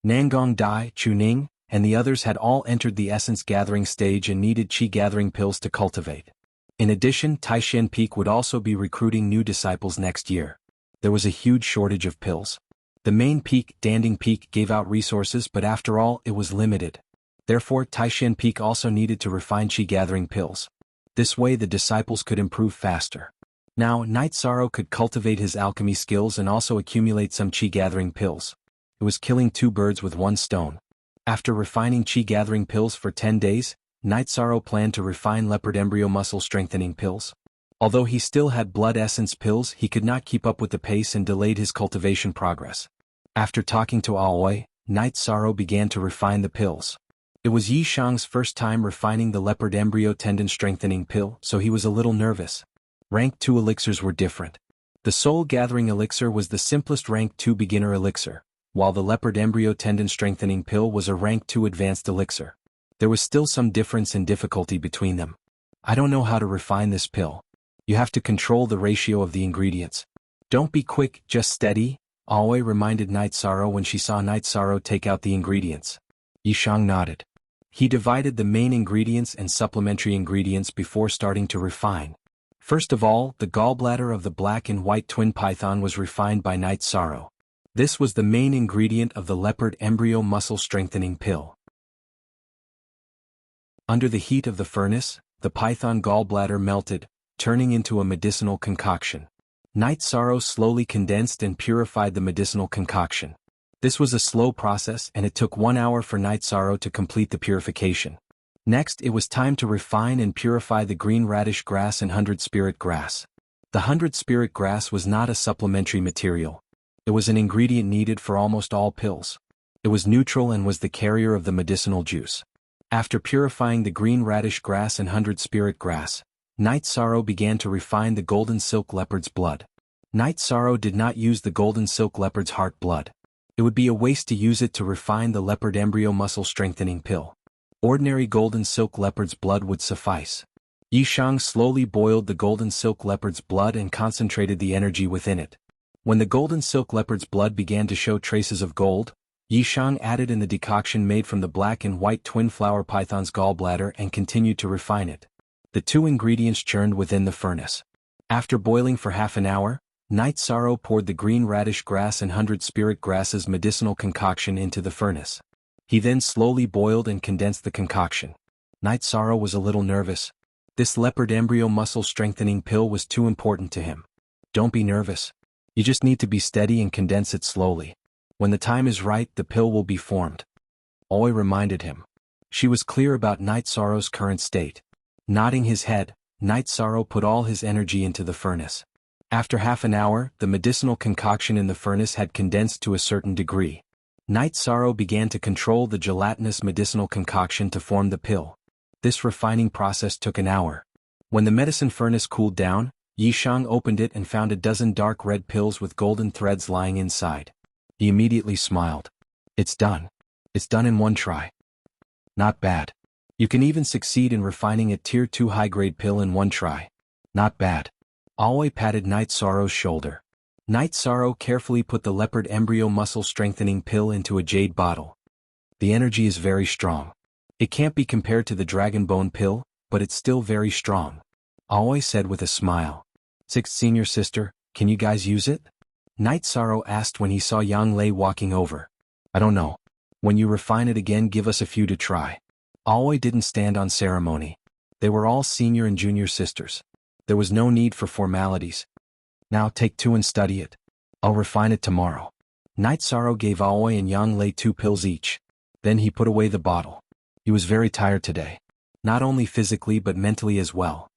Nangong Dai, Chuning, and the others had all entered the essence-gathering stage and needed Qi-gathering pills to cultivate. In addition, Taishan Peak would also be recruiting new disciples next year. There was a huge shortage of pills. The main peak, Danding Peak, gave out resources but after all, it was limited. Therefore, Taishan Peak also needed to refine Qi-gathering pills. This way the disciples could improve faster. Now, Night Sorrow could cultivate his alchemy skills and also accumulate some chi-gathering pills. It was killing two birds with one stone. After refining chi-gathering pills for 10 days, Night Sorrow planned to refine leopard embryo muscle strengthening pills. Although he still had blood essence pills, he could not keep up with the pace and delayed his cultivation progress. After talking to Aoi, Night Sorrow began to refine the pills. It was Yi Shang's first time refining the leopard embryo tendon strengthening pill, so he was a little nervous. Rank 2 elixirs were different. The soul gathering elixir was the simplest rank 2 beginner elixir, while the leopard embryo tendon strengthening pill was a rank 2 advanced elixir. There was still some difference in difficulty between them. I don't know how to refine this pill. You have to control the ratio of the ingredients. Don't be quick, just steady, Aoi reminded Night Sorrow when she saw Night Sorrow take out the ingredients. Yi Shang nodded. He divided the main ingredients and supplementary ingredients before starting to refine. First of all, the gallbladder of the black and white twin python was refined by Night Sorrow. This was the main ingredient of the leopard embryo muscle strengthening pill. Under the heat of the furnace, the python gallbladder melted, turning into a medicinal concoction. Night Sorrow slowly condensed and purified the medicinal concoction. This was a slow process and it took 1 hour for Night Sorrow to complete the purification. Next, it was time to refine and purify the green radish grass and 100 spirit grass. The 100 spirit grass was not a supplementary material. It was an ingredient needed for almost all pills. It was neutral and was the carrier of the medicinal juice. After purifying the green radish grass and 100 spirit grass, Night Sorrow began to refine the golden silk leopard's blood. Night Sorrow did not use the golden silk leopard's heart blood. It would be a waste to use it to refine the leopard embryo muscle strengthening pill. Ordinary golden silk leopard's blood would suffice. Yi Shang slowly boiled the golden silk leopard's blood and concentrated the energy within it. When the golden silk leopard's blood began to show traces of gold, Yi Shang added in the decoction made from the black and white twin flower python's gallbladder and continued to refine it. The two ingredients churned within the furnace. After boiling for half an hour, Night Sorrow poured the green radish grass and 100 spirit grasses medicinal concoction into the furnace. He then slowly boiled and condensed the concoction. Night Sorrow was a little nervous. This leopard embryo muscle strengthening pill was too important to him. Don't be nervous. You just need to be steady and condense it slowly. When the time is right, the pill will be formed. Aoi reminded him. She was clear about Night Sorrow's current state. Nodding his head, Night Sorrow put all his energy into the furnace. After half an hour, the medicinal concoction in the furnace had condensed to a certain degree. Night Sorrow began to control the gelatinous medicinal concoction to form the pill. This refining process took an hour. When the medicine furnace cooled down, Yi Shang opened it and found a dozen dark red pills with golden threads lying inside. He immediately smiled. It's done. It's done in one try. Not bad. You can even succeed in refining a tier 2 high-grade pill in one try. Not bad. Aoi patted Night Sorrow's shoulder. Night Sorrow carefully put the leopard embryo muscle strengthening pill into a jade bottle. The energy is very strong. It can't be compared to the dragon bone pill, but it's still very strong. Aoi said with a smile. Sixth senior sister, can you guys use it? Night Sorrow asked when he saw Yang Lei walking over. I don't know. When you refine it again, give us a few to try. Aoi didn't stand on ceremony. They were all senior and junior sisters. There was no need for formalities. Now take 2 and study it. I'll refine it tomorrow. Night Sorrow gave Aoi and Yang Lei 2 pills each. Then he put away the bottle. He was very tired today. Not only physically but mentally as well.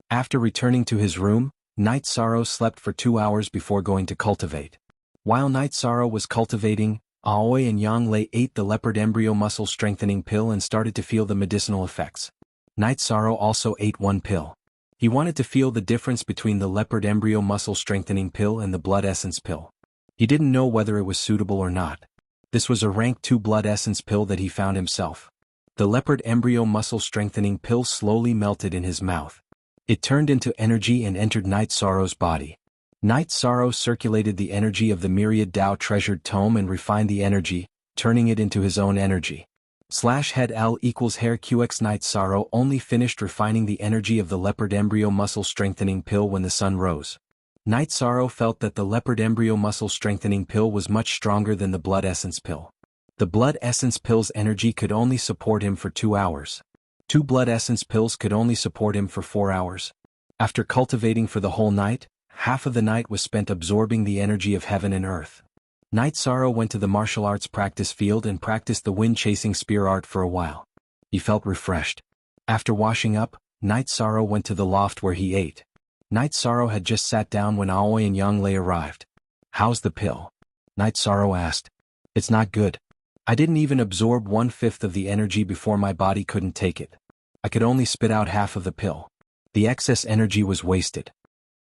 After returning to his room, Night Sorrow slept for 2 hours before going to cultivate. While Night Sorrow was cultivating, Aoi and Yang Lei ate the leopard embryo muscle strengthening pill and started to feel the medicinal effects. Night Sorrow also ate 1 pill. He wanted to feel the difference between the leopard embryo muscle strengthening pill and the blood essence pill. He didn't know whether it was suitable or not. This was a rank 2 blood essence pill that he found himself. The leopard embryo muscle strengthening pill slowly melted in his mouth. It turned into energy and entered Night Sorrow's body. Night Sorrow circulated the energy of the myriad Tao treasured tome and refined the energy, turning it into his own energy. /head L equals hair QX. Night Sorrow only finished refining the energy of the leopard embryo muscle strengthening pill when the sun rose. Night Sorrow felt that the leopard embryo muscle strengthening pill was much stronger than the blood essence pill. The blood essence pill's energy could only support him for 2 hours. 2 blood essence pills could only support him for 4 hours. After cultivating for the whole night, half of the night was spent absorbing the energy of heaven and earth. Night Sorrow went to the martial arts practice field and practiced the wind-chasing spear art for a while. He felt refreshed. After washing up, Night Sorrow went to the loft where he ate. Night Sorrow had just sat down when Aoi and Young Lei arrived. "How's the pill?" Night Sorrow asked. "It's not good. I didn't even absorb 1/5 of the energy before my body couldn't take it. I could only spit out half of the pill. The excess energy was wasted."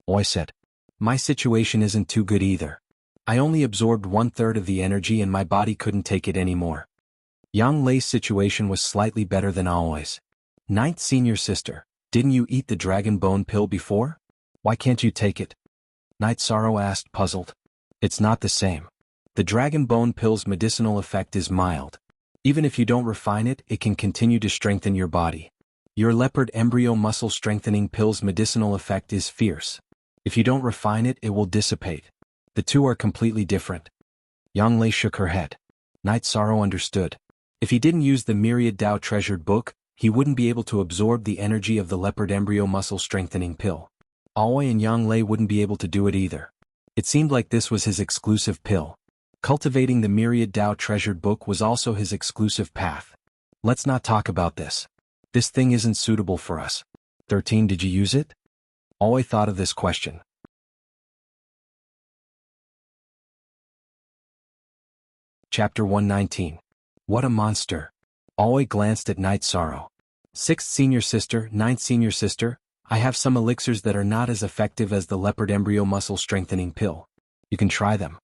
Aoi said. "My situation isn't too good either. I only absorbed 1/3 of the energy and my body couldn't take it anymore." Yang Lei's situation was slightly better than Aoi's. "Ninth senior sister, didn't you eat the dragon bone pill before? Why can't you take it?" Night Sorrow asked, puzzled. "It's not the same. The dragon bone pill's medicinal effect is mild. Even if you don't refine it, it can continue to strengthen your body. Your leopard embryo muscle strengthening pill's medicinal effect is fierce. If you don't refine it, it will dissipate. The two are completely different." Yang Lei shook her head. Night Sorrow understood. If he didn't use the Myriad Tao treasured book, he wouldn't be able to absorb the energy of the leopard embryo muscle strengthening pill. Aoi and Yang Lei wouldn't be able to do it either. It seemed like this was his exclusive pill. Cultivating the Myriad Tao treasured book was also his exclusive path. "Let's not talk about this. This thing isn't suitable for us." 13. Did you use it? Aoi thought of this question. Chapter 119. What a monster. Aoi glanced at Night Sorrow. "6th senior sister, 9th senior sister, I have some elixirs that are not as effective as the leopard embryo muscle strengthening pill. You can try them."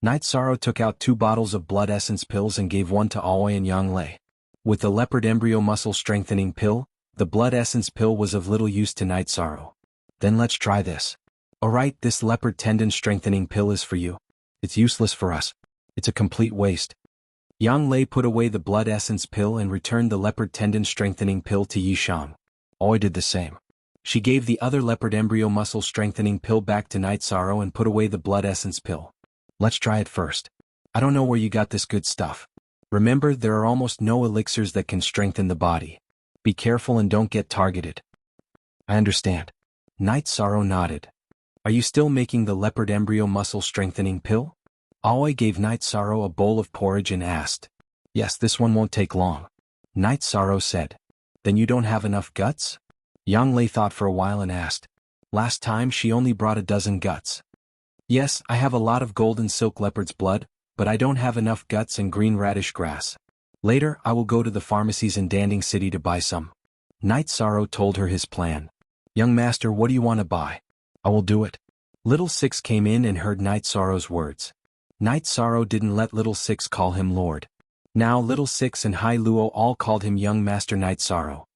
Night Sorrow took out 2 bottles of blood essence pills and gave one to Aoi and Yang Lei. With the leopard embryo muscle strengthening pill, the blood essence pill was of little use to Night Sorrow. "Then let's try this." "Alright, this leopard tendon strengthening pill is for you. It's useless for us. It's a complete waste." Yang Lei put away the blood essence pill and returned the leopard tendon strengthening pill to Yishang. Aoi did the same. She gave the other leopard embryo muscle strengthening pill back to Night Sorrow and put away the blood essence pill. "Let's try it first. I don't know where you got this good stuff. Remember, there are almost no elixirs that can strengthen the body. Be careful and don't get targeted." "I understand." Night Sorrow nodded. "Are you still making the leopard embryo muscle strengthening pill?" Aoi gave Night Sorrow a bowl of porridge and asked. "Yes, this one won't take long." Night Sorrow said. "Then you don't have enough guts?" Yang Lei thought for a while and asked. "Last time she only brought a dozen guts." "Yes, I have a lot of golden silk leopard's blood, but I don't have enough guts and green radish grass. Later, I will go to the pharmacies in Danding City to buy some." Night Sorrow told her his plan. "Young master, what do you want to buy?" "I will do it." Little Six came in and heard Night Sorrow's words. Night Sorrow didn't let Little Six call him Lord. Now Little Six and Hai Luo all called him Young Master Night Sorrow.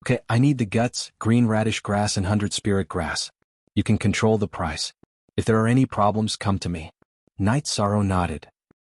"Okay, I need the guts, green radish grass and 100 spirit grass. You can control the price. If there are any problems, come to me." Night Sorrow nodded.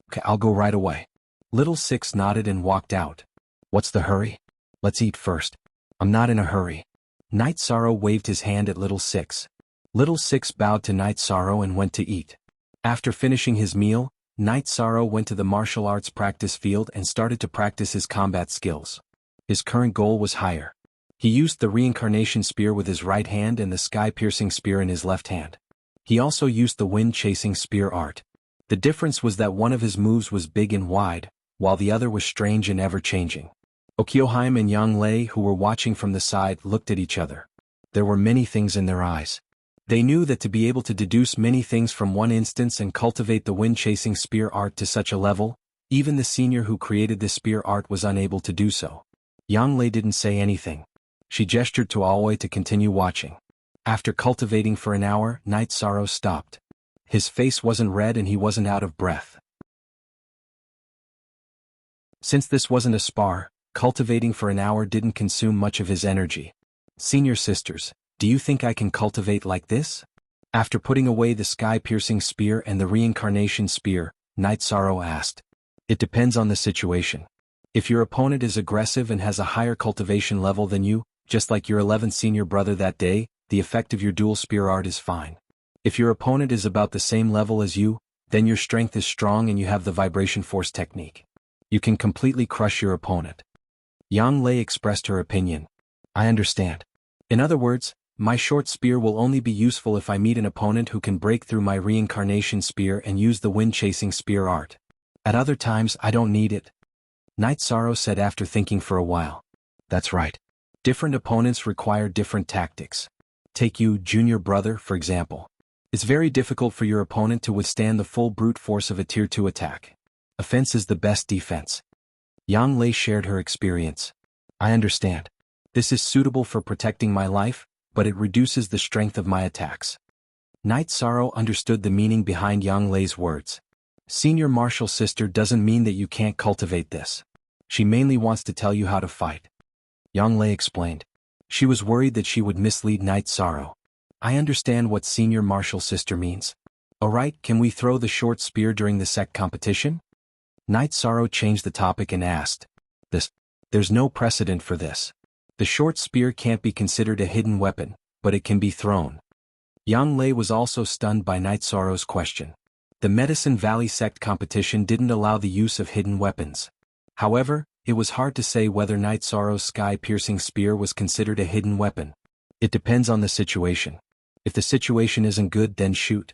"Okay, I'll go right away." Little Six nodded and walked out. "What's the hurry? Let's eat first." "I'm not in a hurry." Night Sorrow waved his hand at Little Six. Little Six bowed to Night Sorrow and went to eat. After finishing his meal, Night Sorrow went to the martial arts practice field and started to practice his combat skills. His current goal was higher. He used the reincarnation spear with his right hand and the sky-piercing spear in his left hand. He also used the wind-chasing spear art. The difference was that one of his moves was big and wide, while the other was strange and ever-changing. Okioheim and Yang Lei, who were watching from the side, looked at each other. There were many things in their eyes. They knew that to be able to deduce many things from one instance and cultivate the wind-chasing spear art to such a level, even the senior who created the spear art was unable to do so. Yang Lei didn't say anything. She gestured to Aoi to continue watching. After cultivating for an hour, Night Sorrow stopped. His face wasn't red and he wasn't out of breath. Since this wasn't a spar, cultivating for an hour didn't consume much of his energy. "Senior sisters, do you think I can cultivate like this?" After putting away the sky-piercing spear and the reincarnation spear, Night Sorrow asked. "It depends on the situation. If your opponent is aggressive and has a higher cultivation level than you, just like your 11th senior brother that day, the effect of your dual spear art is fine. If your opponent is about the same level as you, then your strength is strong and you have the vibration force technique. You can completely crush your opponent." Yang Lei expressed her opinion. I understand. In other words, my short spear will only be useful if I meet an opponent who can break through my reincarnation spear and use the wind-chasing spear art. At other times I don't need it. Night Sorrow said after thinking for a while. That's right. Different opponents require different tactics. Take you, junior brother, for example. It's very difficult for your opponent to withstand the full brute force of a Tier 2 attack. Offense is the best defense. Yang Lei shared her experience. I understand. This is suitable for protecting my life, but it reduces the strength of my attacks. Night Sorrow understood the meaning behind Yang Lei's words. Senior martial sister doesn't mean that you can't cultivate this. She mainly wants to tell you how to fight. Yang Lei explained. She was worried that she would mislead Night Sorrow. I understand what senior martial sister means. Alright, can we throw the short spear during the sect competition? Night Sorrow changed the topic and asked. There's no precedent for this. The short spear can't be considered a hidden weapon, but it can be thrown. Yang Lei was also stunned by Night Sorrow's question. The Medicine Valley sect competition didn't allow the use of hidden weapons. However, it was hard to say whether Night Sorrow's sky-piercing spear was considered a hidden weapon. It depends on the situation. If the situation isn't good, then shoot.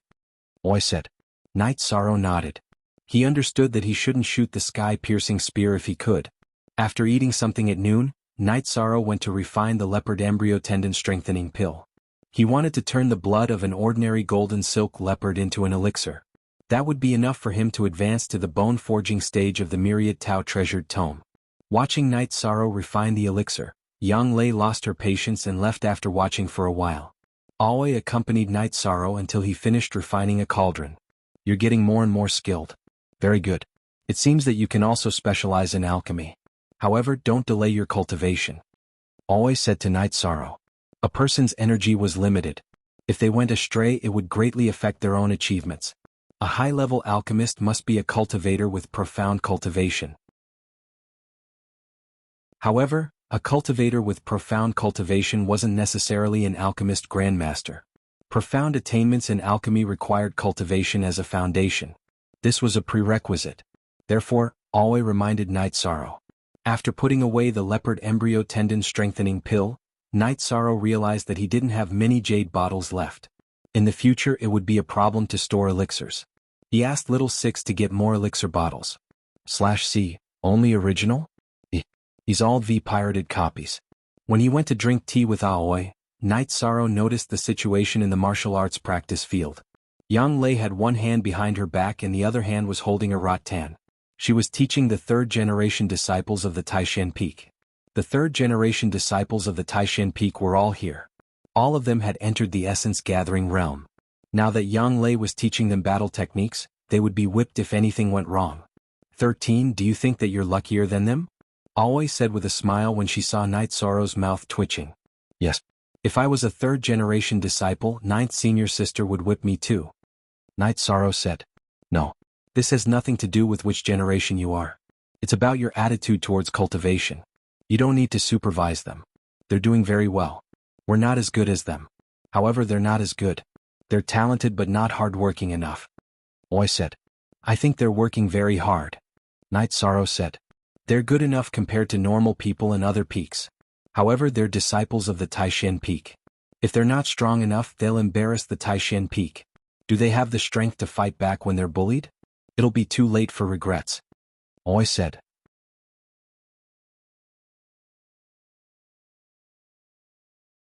Oi said. Night Sorrow nodded. He understood that he shouldn't shoot the sky-piercing spear if he could. After eating something at noon, Night Sorrow went to refine the leopard embryo tendon strengthening pill. He wanted to turn the blood of an ordinary golden silk leopard into an elixir. That would be enough for him to advance to the bone-forging stage of the Myriad Tao treasured tome. Watching Night Sorrow refine the elixir, Yang Lei lost her patience and left after watching for a while. Aoi accompanied Night Sorrow until he finished refining a cauldron. You're getting more and more skilled. Very good. It seems that you can also specialize in alchemy. However, don't delay your cultivation. Aoi said to Night Sorrow. A person's energy was limited. If they went astray, it would greatly affect their own achievements. A high-level alchemist must be a cultivator with profound cultivation. However, a cultivator with profound cultivation wasn't necessarily an alchemist grandmaster. Profound attainments in alchemy required cultivation as a foundation. This was a prerequisite. Therefore, Aoi reminded Night Sorrow. After putting away the leopard embryo tendon strengthening pill, Night Sorrow realized that he didn't have many jade bottles left. In the future it would be a problem to store elixirs. He asked Little Six to get more elixir bottles. /C, only original? He's all V pirated copies. When he went to drink tea with Aoi, Night Sorrow noticed the situation in the martial arts practice field. Yang Lei had one hand behind her back and the other hand was holding a rattan. She was teaching the third-generation disciples of the Taishan Peak. The third-generation disciples of the Taishan Peak were all here. All of them had entered the essence-gathering realm. Now that Yang Lei was teaching them battle techniques, they would be whipped if anything went wrong. 13. Do you think that you're luckier than them? Aoi said with a smile when she saw Night Sorrow's mouth twitching. Yes. If I was a third-generation disciple, ninth senior sister would whip me too. Night Sorrow said. No. This has nothing to do with which generation you are. It's about your attitude towards cultivation. You don't need to supervise them. They're doing very well. We're not as good as them. However, they're not as good. They're talented but not hard-working enough. Oi said. I think they're working very hard. Night Sorrow said. They're good enough compared to normal people and other peaks. However, they're disciples of the Taishan Peak. If they're not strong enough, they'll embarrass the Taishan Peak. Do they have the strength to fight back when they're bullied? It'll be too late for regrets. Oi said.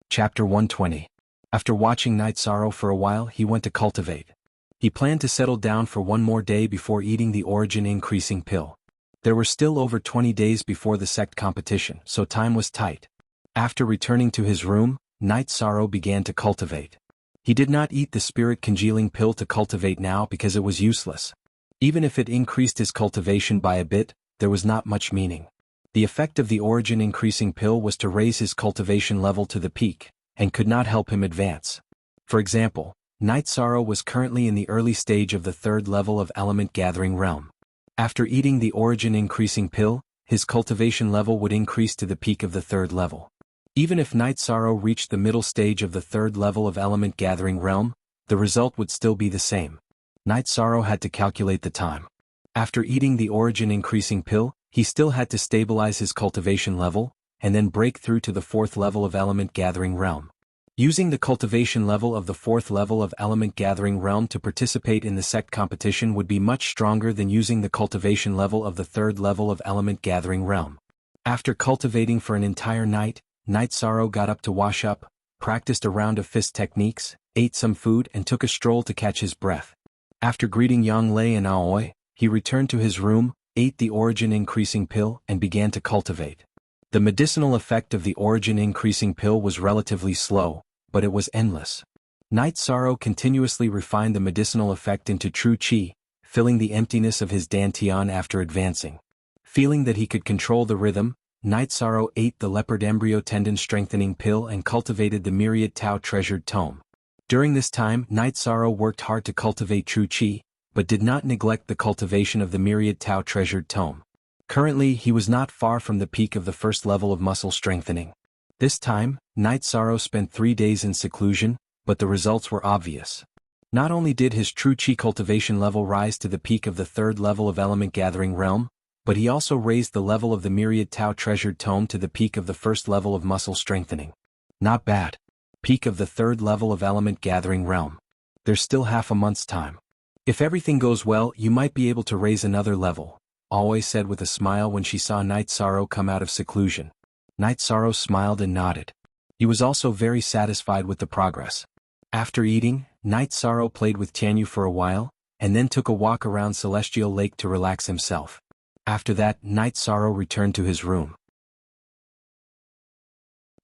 Chapter 120. After watching Night Sorrow for a while, he went to cultivate. He planned to settle down for one more day before eating the origin increasing pill. There were still over 20 days before the sect competition, so time was tight. After returning to his room, Night Sorrow began to cultivate. He did not eat the spirit congealing pill to cultivate now because it was useless. Even if it increased his cultivation by a bit, there was not much meaning. The effect of the origin increasing pill was to raise his cultivation level to the peak, and could not help him advance. For example, Night Sorrow was currently in the early stage of the third level of element gathering realm. After eating the origin increasing pill, his cultivation level would increase to the peak of the third level. Even if Night Sorrow reached the middle stage of the third level of element gathering realm, the result would still be the same. Night Sorrow had to calculate the time. After eating the origin increasing pill, he still had to stabilize his cultivation level, and then break through to the 4th level of Element Gathering Realm. Using the cultivation level of the 4th level of Element Gathering Realm to participate in the sect competition would be much stronger than using the cultivation level of the 3rd level of Element Gathering Realm. After cultivating for an entire night, Night Sorrow got up to wash up, practiced a round of fist techniques, ate some food and took a stroll to catch his breath. After greeting Yang Lei and Aoi, he returned to his room, ate the Origin Increasing Pill and began to cultivate. The medicinal effect of the Origin Increasing Pill was relatively slow, but it was endless. Night Sorrow continuously refined the medicinal effect into true qi, filling the emptiness of his dantian after advancing. Feeling that he could control the rhythm, Night Sorrow ate the Leopard Embryo Tendon Strengthening Pill and cultivated the Myriad Tao Treasured Tome. During this time, Night Sorrow worked hard to cultivate true qi, but did not neglect the cultivation of the Myriad Tao Treasured Tome. Currently, he was not far from the peak of the 1st level of muscle strengthening. This time, Night Sorrow spent 3 days in seclusion, but the results were obvious. Not only did his true qi cultivation level rise to the peak of the 3rd level of Element Gathering Realm, but he also raised the level of the Myriad Tao Treasured Tome to the peak of the 1st level of muscle strengthening. Not bad. Peak of the 3rd level of Element Gathering Realm. There's still half a month's time. If everything goes well, you might be able to raise another level, Aoi said with a smile when she saw Night Sorrow come out of seclusion. Night Sorrow smiled and nodded. He was also very satisfied with the progress. After eating, Night Sorrow played with Tianyu for a while, and then took a walk around Celestial Lake to relax himself. After that, Night Sorrow returned to his room.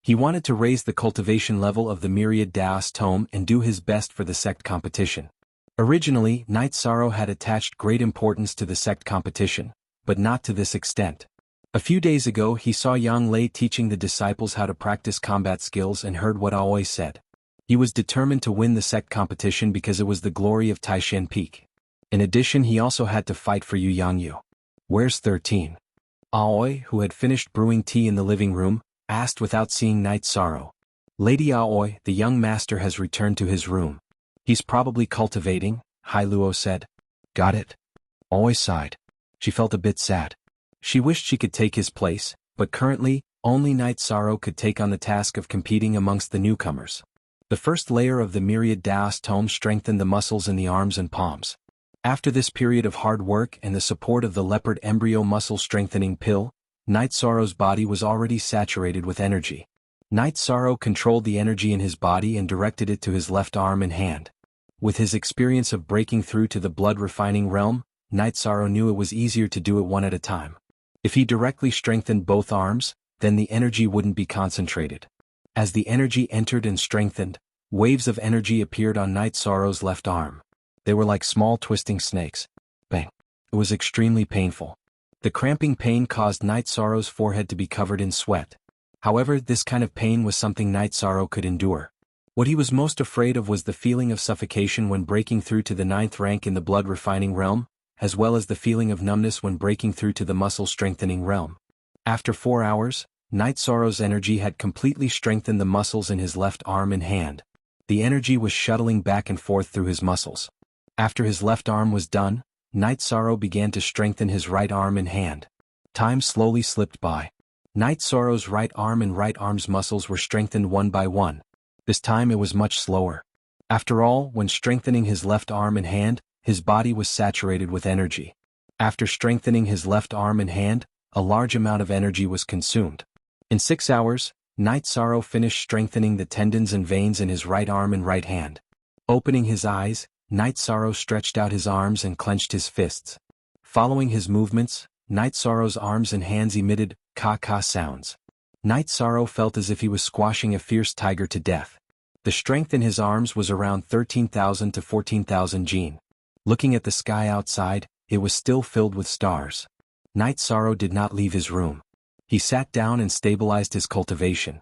He wanted to raise the cultivation level of the Myriad Daos Tome and do his best for the sect competition. Originally, Night Sorrow had attached great importance to the sect competition, but not to this extent. A few days ago he saw Yang Lei teaching the disciples how to practice combat skills and heard what Aoi said. He was determined to win the sect competition because it was the glory of Taishan Peak. In addition, he also had to fight for Yu Yangyu. Where's 13? Aoi, who had finished brewing tea in the living room, asked without seeing Night Sorrow. Lady Aoi, the young master has returned to his room. He's probably cultivating, Hailuo said. Got it? Aoi sighed. She felt a bit sad. She wished she could take his place, but currently, only Night Sorrow could take on the task of competing amongst the newcomers. The first layer of the Myriad Daos Tome strengthened the muscles in the arms and palms. After this period of hard work and the support of the Leopard Embryo Muscle Strengthening Pill, Night Sorrow's body was already saturated with energy. Night Sorrow controlled the energy in his body and directed it to his left arm and hand. With his experience of breaking through to the blood-refining realm, Night Sorrow knew it was easier to do it one at a time. If he directly strengthened both arms, then the energy wouldn't be concentrated. As the energy entered and strengthened, waves of energy appeared on Night Sorrow's left arm. They were like small twisting snakes. Bang. It was extremely painful. The cramping pain caused Night Sorrow's forehead to be covered in sweat. However, this kind of pain was something Night Sorrow could endure. What he was most afraid of was the feeling of suffocation when breaking through to the 9th rank in the blood-refining realm, as well as the feeling of numbness when breaking through to the muscle-strengthening realm. After 4 hours, Night Sorrow's energy had completely strengthened the muscles in his left arm and hand. The energy was shuttling back and forth through his muscles. After his left arm was done, Night Sorrow began to strengthen his right arm and hand. Time slowly slipped by. Night Sorrow's right arm and right arm's muscles were strengthened one by one. This time it was much slower. After all, when strengthening his left arm and hand, his body was saturated with energy. After strengthening his left arm and hand, a large amount of energy was consumed. In 6 hours, Night Sorrow finished strengthening the tendons and veins in his right arm and right hand. Opening his eyes, Night Sorrow stretched out his arms and clenched his fists. Following his movements, Night Sorrow's arms and hands emitted ka-ka sounds. Night Sorrow felt as if he was squashing a fierce tiger to death. The strength in his arms was around 13,000 to 14,000 jin. Looking at the sky outside, it was still filled with stars. Night Sorrow did not leave his room. He sat down and stabilized his cultivation.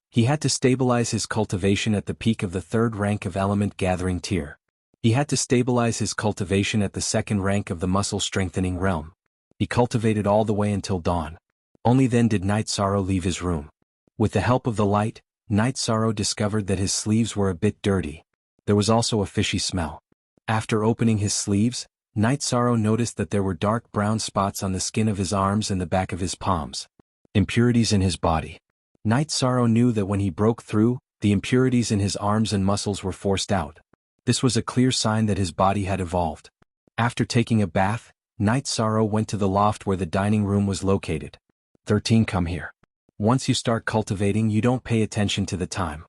He had to stabilize his cultivation at the peak of the 3rd rank of Element Gathering Tier. He had to stabilize his cultivation at the 2nd rank of the Muscle Strengthening Realm. He cultivated all the way until dawn. Only then did Night Sorrow leave his room. With the help of the light, Night Sorrow discovered that his sleeves were a bit dirty. There was also a fishy smell. After opening his sleeves, Night Sorrow noticed that there were dark brown spots on the skin of his arms and the back of his palms. Impurities in his body. Night Sorrow knew that when he broke through, the impurities in his arms and muscles were forced out. This was a clear sign that his body had evolved. After taking a bath, Night Sorrow went to the loft where the dining room was located. 13 Come here. Once you start cultivating, you don't pay attention to the time.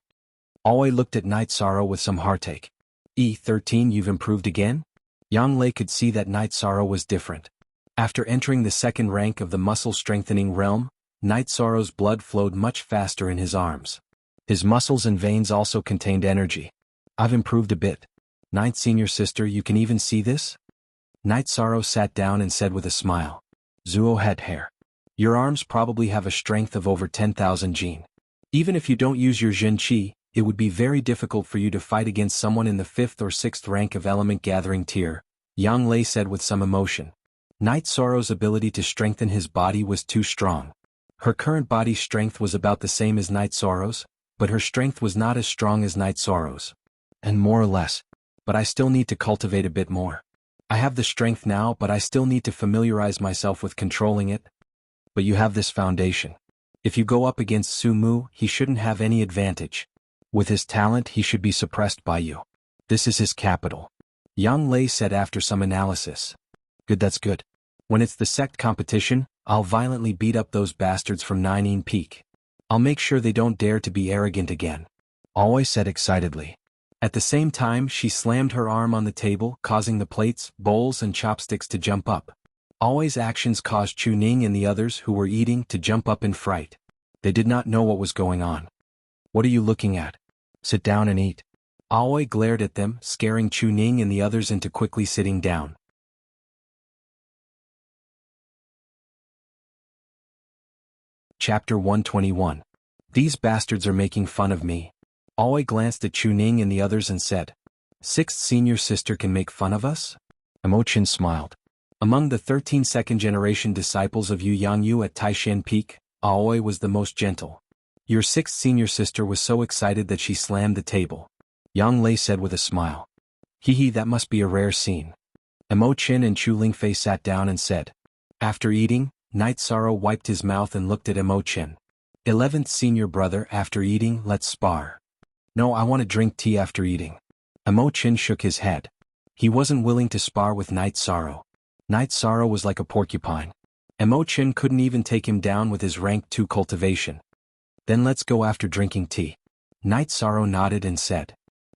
Aoi looked at Night Sorrow with some heartache. 13 You've improved again? Yang Lei could see that Night Sorrow was different. After entering the second rank of the muscle-strengthening realm, Night Sorrow's blood flowed much faster in his arms. His muscles and veins also contained energy. I've improved a bit. Ninth Senior Sister, you can even see this? Night Sorrow sat down and said with a smile. Zuo had hair. Your arms probably have a strength of over 10,000 jin. Even if you don't use your Jin Qi, it would be very difficult for you to fight against someone in the 5th or 6th rank of element gathering tier, Yang Lei said with some emotion. Night Sorrow's ability to strengthen his body was too strong. Her current body strength was about the same as Night Sorrow's, but her strength was not as strong as Night Sorrow's. And more or less. But I still need to cultivate a bit more. I have the strength now, but I still need to familiarize myself with controlling it. But you have this foundation. If you go up against Su Mu, he shouldn't have any advantage. With his talent, he should be suppressed by you. This is his capital. Yang Lei said after some analysis. Good, that's good. When it's the sect competition, I'll violently beat up those bastards from Nineteen Peak. I'll make sure they don't dare to be arrogant again. Aoi said excitedly. At the same time, she slammed her arm on the table, causing the plates, bowls and chopsticks to jump up. Aoi's actions caused Chu Ning and the others who were eating to jump up in fright. They did not know what was going on. What are you looking at? Sit down and eat. Aoi glared at them, scaring Chu Ning and the others into quickly sitting down. Chapter 121. These bastards are making fun of me. Aoi glanced at Chu Ning and the others and said, 6th Senior Sister can make fun of us? Emochin smiled. Among the 13 second-generation disciples of Yu Yangyu at Taishan Peak, Aoi was the most gentle. Your 6th Senior Sister was so excited that she slammed the table. Yang Lei said with a smile. Hee, that must be a rare scene. Emochin and Chu Lingfei sat down and said. After eating, Night Sorrow wiped his mouth and looked at Emochin. 11th Senior Brother, after eating, let's spar. No, I want to drink tea after eating. Emochin shook his head. He wasn't willing to spar with Night Sorrow. Night Sorrow was like a porcupine. Emochin couldn't even take him down with his rank 2 cultivation. Then let's go after drinking tea. Night Sorrow nodded and said.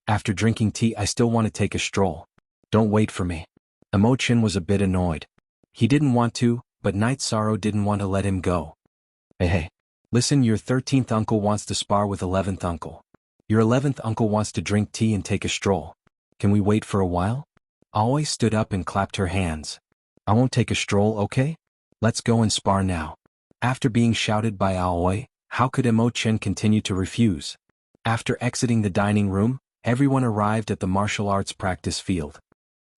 After drinking tea, I still want to take a stroll. Don't wait for me. Emochin was a bit annoyed. He didn't want to, but Night Sorrow didn't want to let him go. Hey, listen, your 13th uncle wants to spar with 11th uncle. Your 11th uncle wants to drink tea and take a stroll. Can we wait for a while? Aoi stood up and clapped her hands. I won't take a stroll, okay? Let's go and spar now. After being shouted by Aoi, how could Emochin continue to refuse? After exiting the dining room, everyone arrived at the martial arts practice field.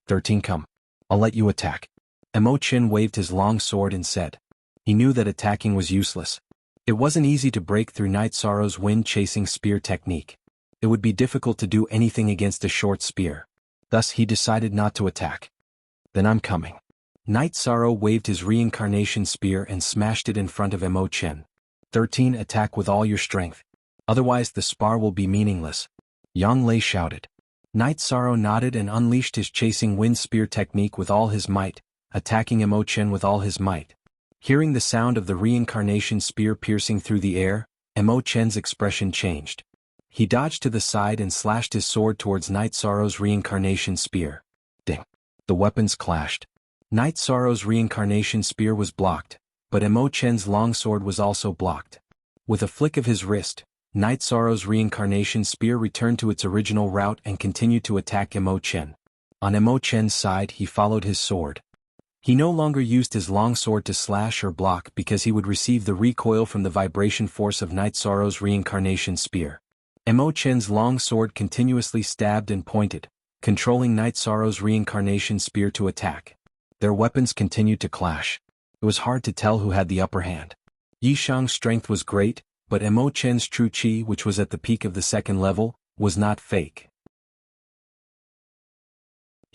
13 Come. I'll let you attack. Emochin waved his long sword and said. He knew that attacking was useless. It wasn't easy to break through Night Sorrow's wind-chasing spear technique. It would be difficult to do anything against a short spear. Thus he decided not to attack. Then I'm coming. Night Sorrow waved his reincarnation spear and smashed it in front of Emochin. 13 Attack with all your strength. Otherwise the spar will be meaningless. Yang Lei shouted. Night Sorrow nodded and unleashed his chasing wind spear technique with all his might, attacking Emochin with all his might. Hearing the sound of the reincarnation spear piercing through the air, Emochin's expression changed. He dodged to the side and slashed his sword towards Night Sorrow's reincarnation spear. Ding! The weapons clashed. Night Sorrow's reincarnation spear was blocked, but Emochin's longsword was also blocked. With a flick of his wrist, Night Sorrow's reincarnation spear returned to its original route and continued to attack Emochin. On Emochin's side, he followed his sword. He no longer used his longsword to slash or block because he would receive the recoil from the vibration force of Night Sorrow's reincarnation spear. Emochin's longsword continuously stabbed and pointed, controlling Night Sorrow's reincarnation spear to attack. Their weapons continued to clash. It was hard to tell who had the upper hand. Yishang's strength was great, but Emochin's true chi, which was at the peak of the 2nd level, was not fake.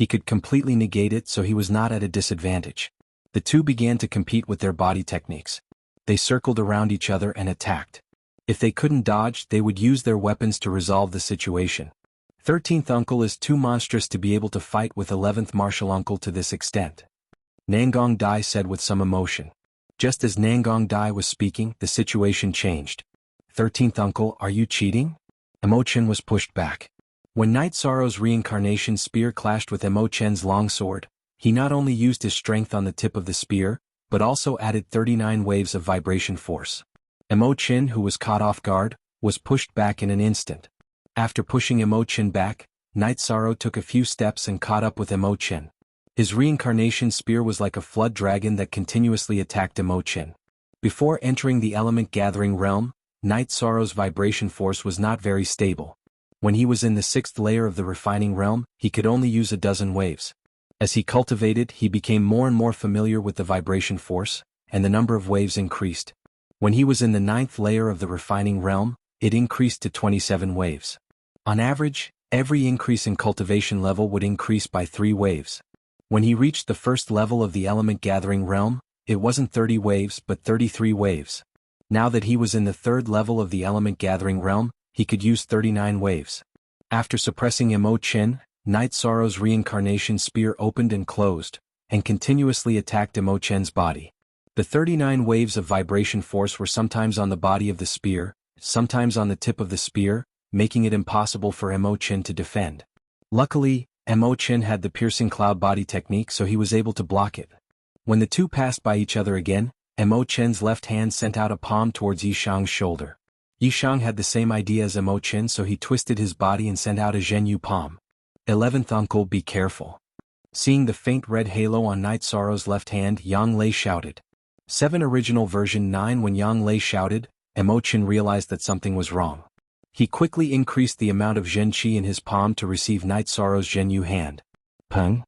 He could completely negate it, so he was not at a disadvantage. The two began to compete with their body techniques. They circled around each other and attacked. If they couldn't dodge, they would use their weapons to resolve the situation. 13th uncle is too monstrous to be able to fight with 11th martial uncle to this extent, Nangong Dai said with some emotion. Just as Nangong Dai was speaking, the situation changed. 13th uncle, are you cheating? Emo Chen was pushed back. When Night Sorrow's reincarnation spear clashed with Emo Chen's longsword, he not only used his strength on the tip of the spear, but also added 39 waves of vibration force. Emo Chen, who was caught off guard, was pushed back in an instant. After pushing Emo Chen back, Night Sorrow took a few steps and caught up with Emo Chen. His reincarnation spear was like a flood dragon that continuously attacked Emo Chen. Before entering the element gathering realm, Night Sorrow's vibration force was not very stable. When he was in the 6th layer of the refining realm, he could only use a dozen waves. As he cultivated, he became more and more familiar with the vibration force, and the number of waves increased. When he was in the 9th layer of the refining realm, it increased to 27 waves. On average, every increase in cultivation level would increase by 3 waves. When he reached the 1st level of the element gathering realm, it wasn't 30 waves but 33 waves. Now that he was in the 3rd level of the element gathering realm, he could use 39 waves. After suppressing Emo Chen, Night Sorrow's reincarnation spear opened and closed, and continuously attacked Emo Chen's body. The 39 waves of vibration force were sometimes on the body of the spear, sometimes on the tip of the spear, making it impossible for Emo Chen to defend. Luckily, Emo Chen had the piercing cloud body technique, so he was able to block it. When the two passed by each other again, Emo Chen's left hand sent out a palm towards Yishang's shoulder. Yishang had the same idea as Emo Chen, so he twisted his body and sent out a Zhenyu palm. 11th uncle, be careful. Seeing the faint red halo on Night Sorrow's left hand, Yang Lei shouted. 7 Original Version 9. When Yang Lei shouted, Emo Chen realized that something was wrong. He quickly increased the amount of Zhen Qi in his palm to receive Night Sorrow's Zhenyu hand. Peng!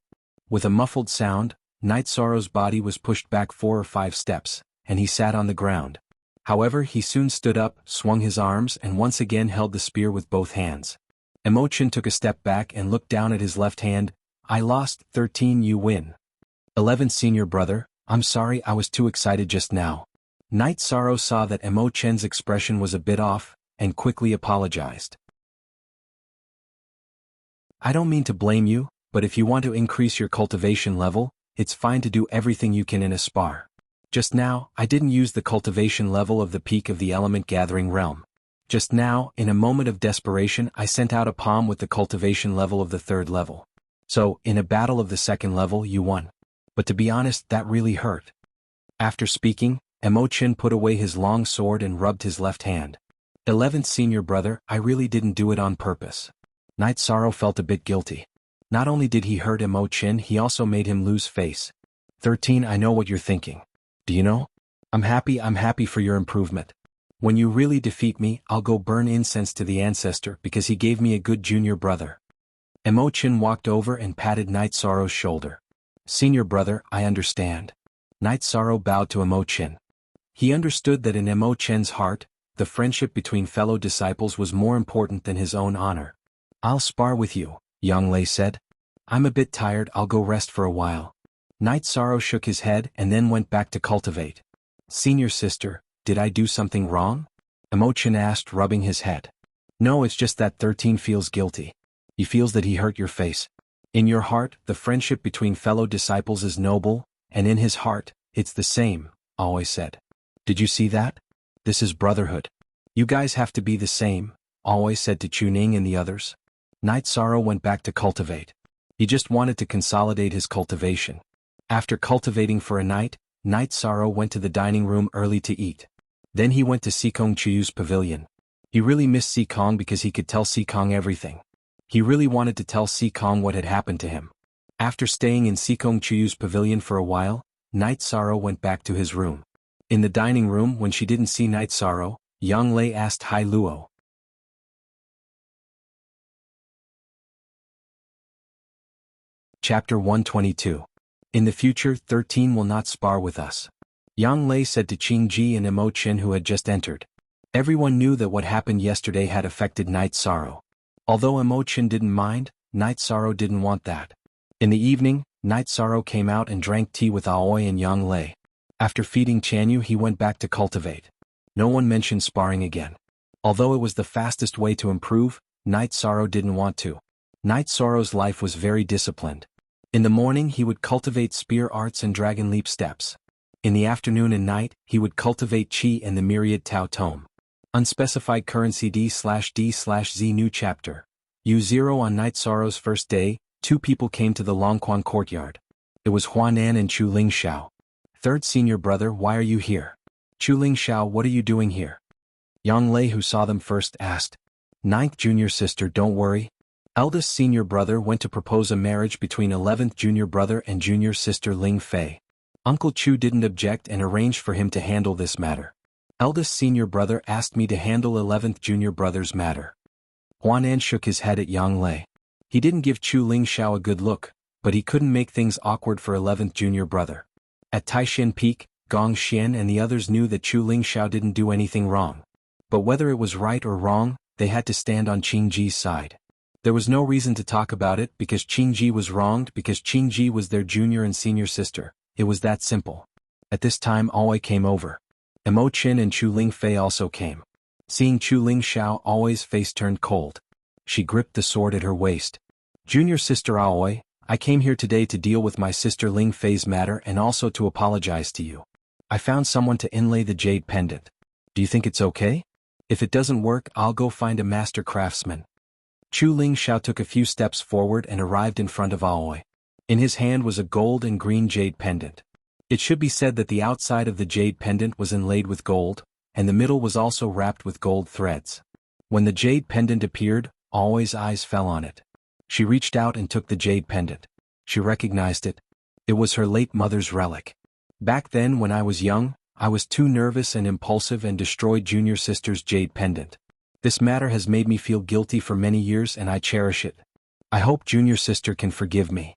With a muffled sound, Night Sorrow's body was pushed back 4 or 5 steps, and he sat on the ground. However, he soon stood up, swung his arms, and once again held the spear with both hands. Emo Chen took a step back and looked down at his left hand. I lost. 13. You win. 11th senior brother, I'm sorry, I was too excited just now. Night Sorrow saw that Emo Chen's expression was a bit off, and quickly apologized. I don't mean to blame you, but if you want to increase your cultivation level, it's fine to do everything you can in a spar. Just now, I didn't use the cultivation level of the peak of the element gathering realm. Just now, in a moment of desperation, I sent out a palm with the cultivation level of the 3rd level. So, in a battle of the 2nd level, you won. But to be honest, that really hurt. After speaking, Emo Chen put away his long sword and rubbed his left hand. 11th senior brother, I really didn't do it on purpose. Night Sorrow felt a bit guilty. Not only did he hurt Emo Chen, he also made him lose face. 13. I know what you're thinking. Do you know? I'm happy for your improvement. When you really defeat me, I'll go burn incense to the ancestor because he gave me a good junior brother. Emo Chen walked over and patted Night Sorrow's shoulder. Senior brother, I understand. Night Sorrow bowed to Emo Chen. He understood that in Emo Chen's heart, the friendship between fellow disciples was more important than his own honor. I'll spar with you, Yang Lei said. I'm a bit tired, I'll go rest for a while. Night Sorrow shook his head and then went back to cultivate. Senior sister, did I do something wrong? Emo Chen asked, rubbing his head. No, it's just that 13 feels guilty. He feels that he hurt your face. In your heart, the friendship between fellow disciples is noble, and in his heart, it's the same, always said. Did you see that? This is brotherhood. You guys have to be the same, always said to Chuning and the others. Night Sorrow went back to cultivate. He just wanted to consolidate his cultivation. After cultivating for a night, Night Sorrow went to the dining room early to eat. Then he went to Sikong Chuyu's pavilion. He really missed Sikong because he could tell Sikong everything. He really wanted to tell Sikong what had happened to him. After staying in Sikong Chuyu's pavilion for a while, Night Sorrow went back to his room. In the dining room, when she didn't see Night Sorrow, Yang Lei asked Hai Luo. Chapter 122. In the future, 13 will not spar with us. Yang Lei said to Qing Ji and Emo Chen, who had just entered. Everyone knew that what happened yesterday had affected Night Sorrow. Although Emo Chen didn't mind, Night Sorrow didn't want that. In the evening, Night Sorrow came out and drank tea with Aoi and Yang Lei. After feeding Chanyu, he went back to cultivate. No one mentioned sparring again. Although it was the fastest way to improve, Night Sorrow didn't want to. Night Sorrow's life was very disciplined. In the morning he would cultivate spear arts and dragon leap steps. In the afternoon and night, he would cultivate Qi and the myriad Tao Tome. Unspecified currency D/D/Z new chapter. U0 On Night Sorrow's first day, two people came to the Longquan courtyard. It was Huanan and Chu Lingxiao. Third senior brother, why are you here? Chu Lingxiao, what are you doing here? Yang Lei, who saw them first, asked. Ninth junior sister, don't worry. Eldest senior brother went to propose a marriage between 11th junior brother and junior sister Ling Fei. Uncle Chu didn't object and arranged for him to handle this matter. Eldest senior brother asked me to handle 11th junior brother's matter. Huanan shook his head at Yang Lei. He didn't give Chu Lingxiao a good look, but he couldn't make things awkward for 11th junior brother. At Taishan Peak, Gong Xian and the others knew that Chu Lingxiao didn't do anything wrong. But whether it was right or wrong, they had to stand on Qingji's side. There was no reason to talk about it because Qingji was wronged because Qingji was their junior and senior sister. It was that simple. At this time Aoi came over. Emo Qin and Chu Lingfei also came. Seeing Chu Lingxiao, Aoi's face turned cold. She gripped the sword at her waist. Junior sister Aoi, I came here today to deal with my sister Ling Fei's matter and also to apologize to you. I found someone to inlay the jade pendant. Do you think it's okay? If it doesn't work, I'll go find a master craftsman. Chu Lingxiao took a few steps forward and arrived in front of Aoi. In his hand was a gold and green jade pendant. It should be said that the outside of the jade pendant was inlaid with gold, and the middle was also wrapped with gold threads. When the jade pendant appeared, Aoi's eyes fell on it. She reached out and took the jade pendant. She recognized it. It was her late mother's relic. Back then when I was young, I was too nervous and impulsive and destroyed junior sister's jade pendant. This matter has made me feel guilty for many years and I cherish it. I hope junior sister can forgive me.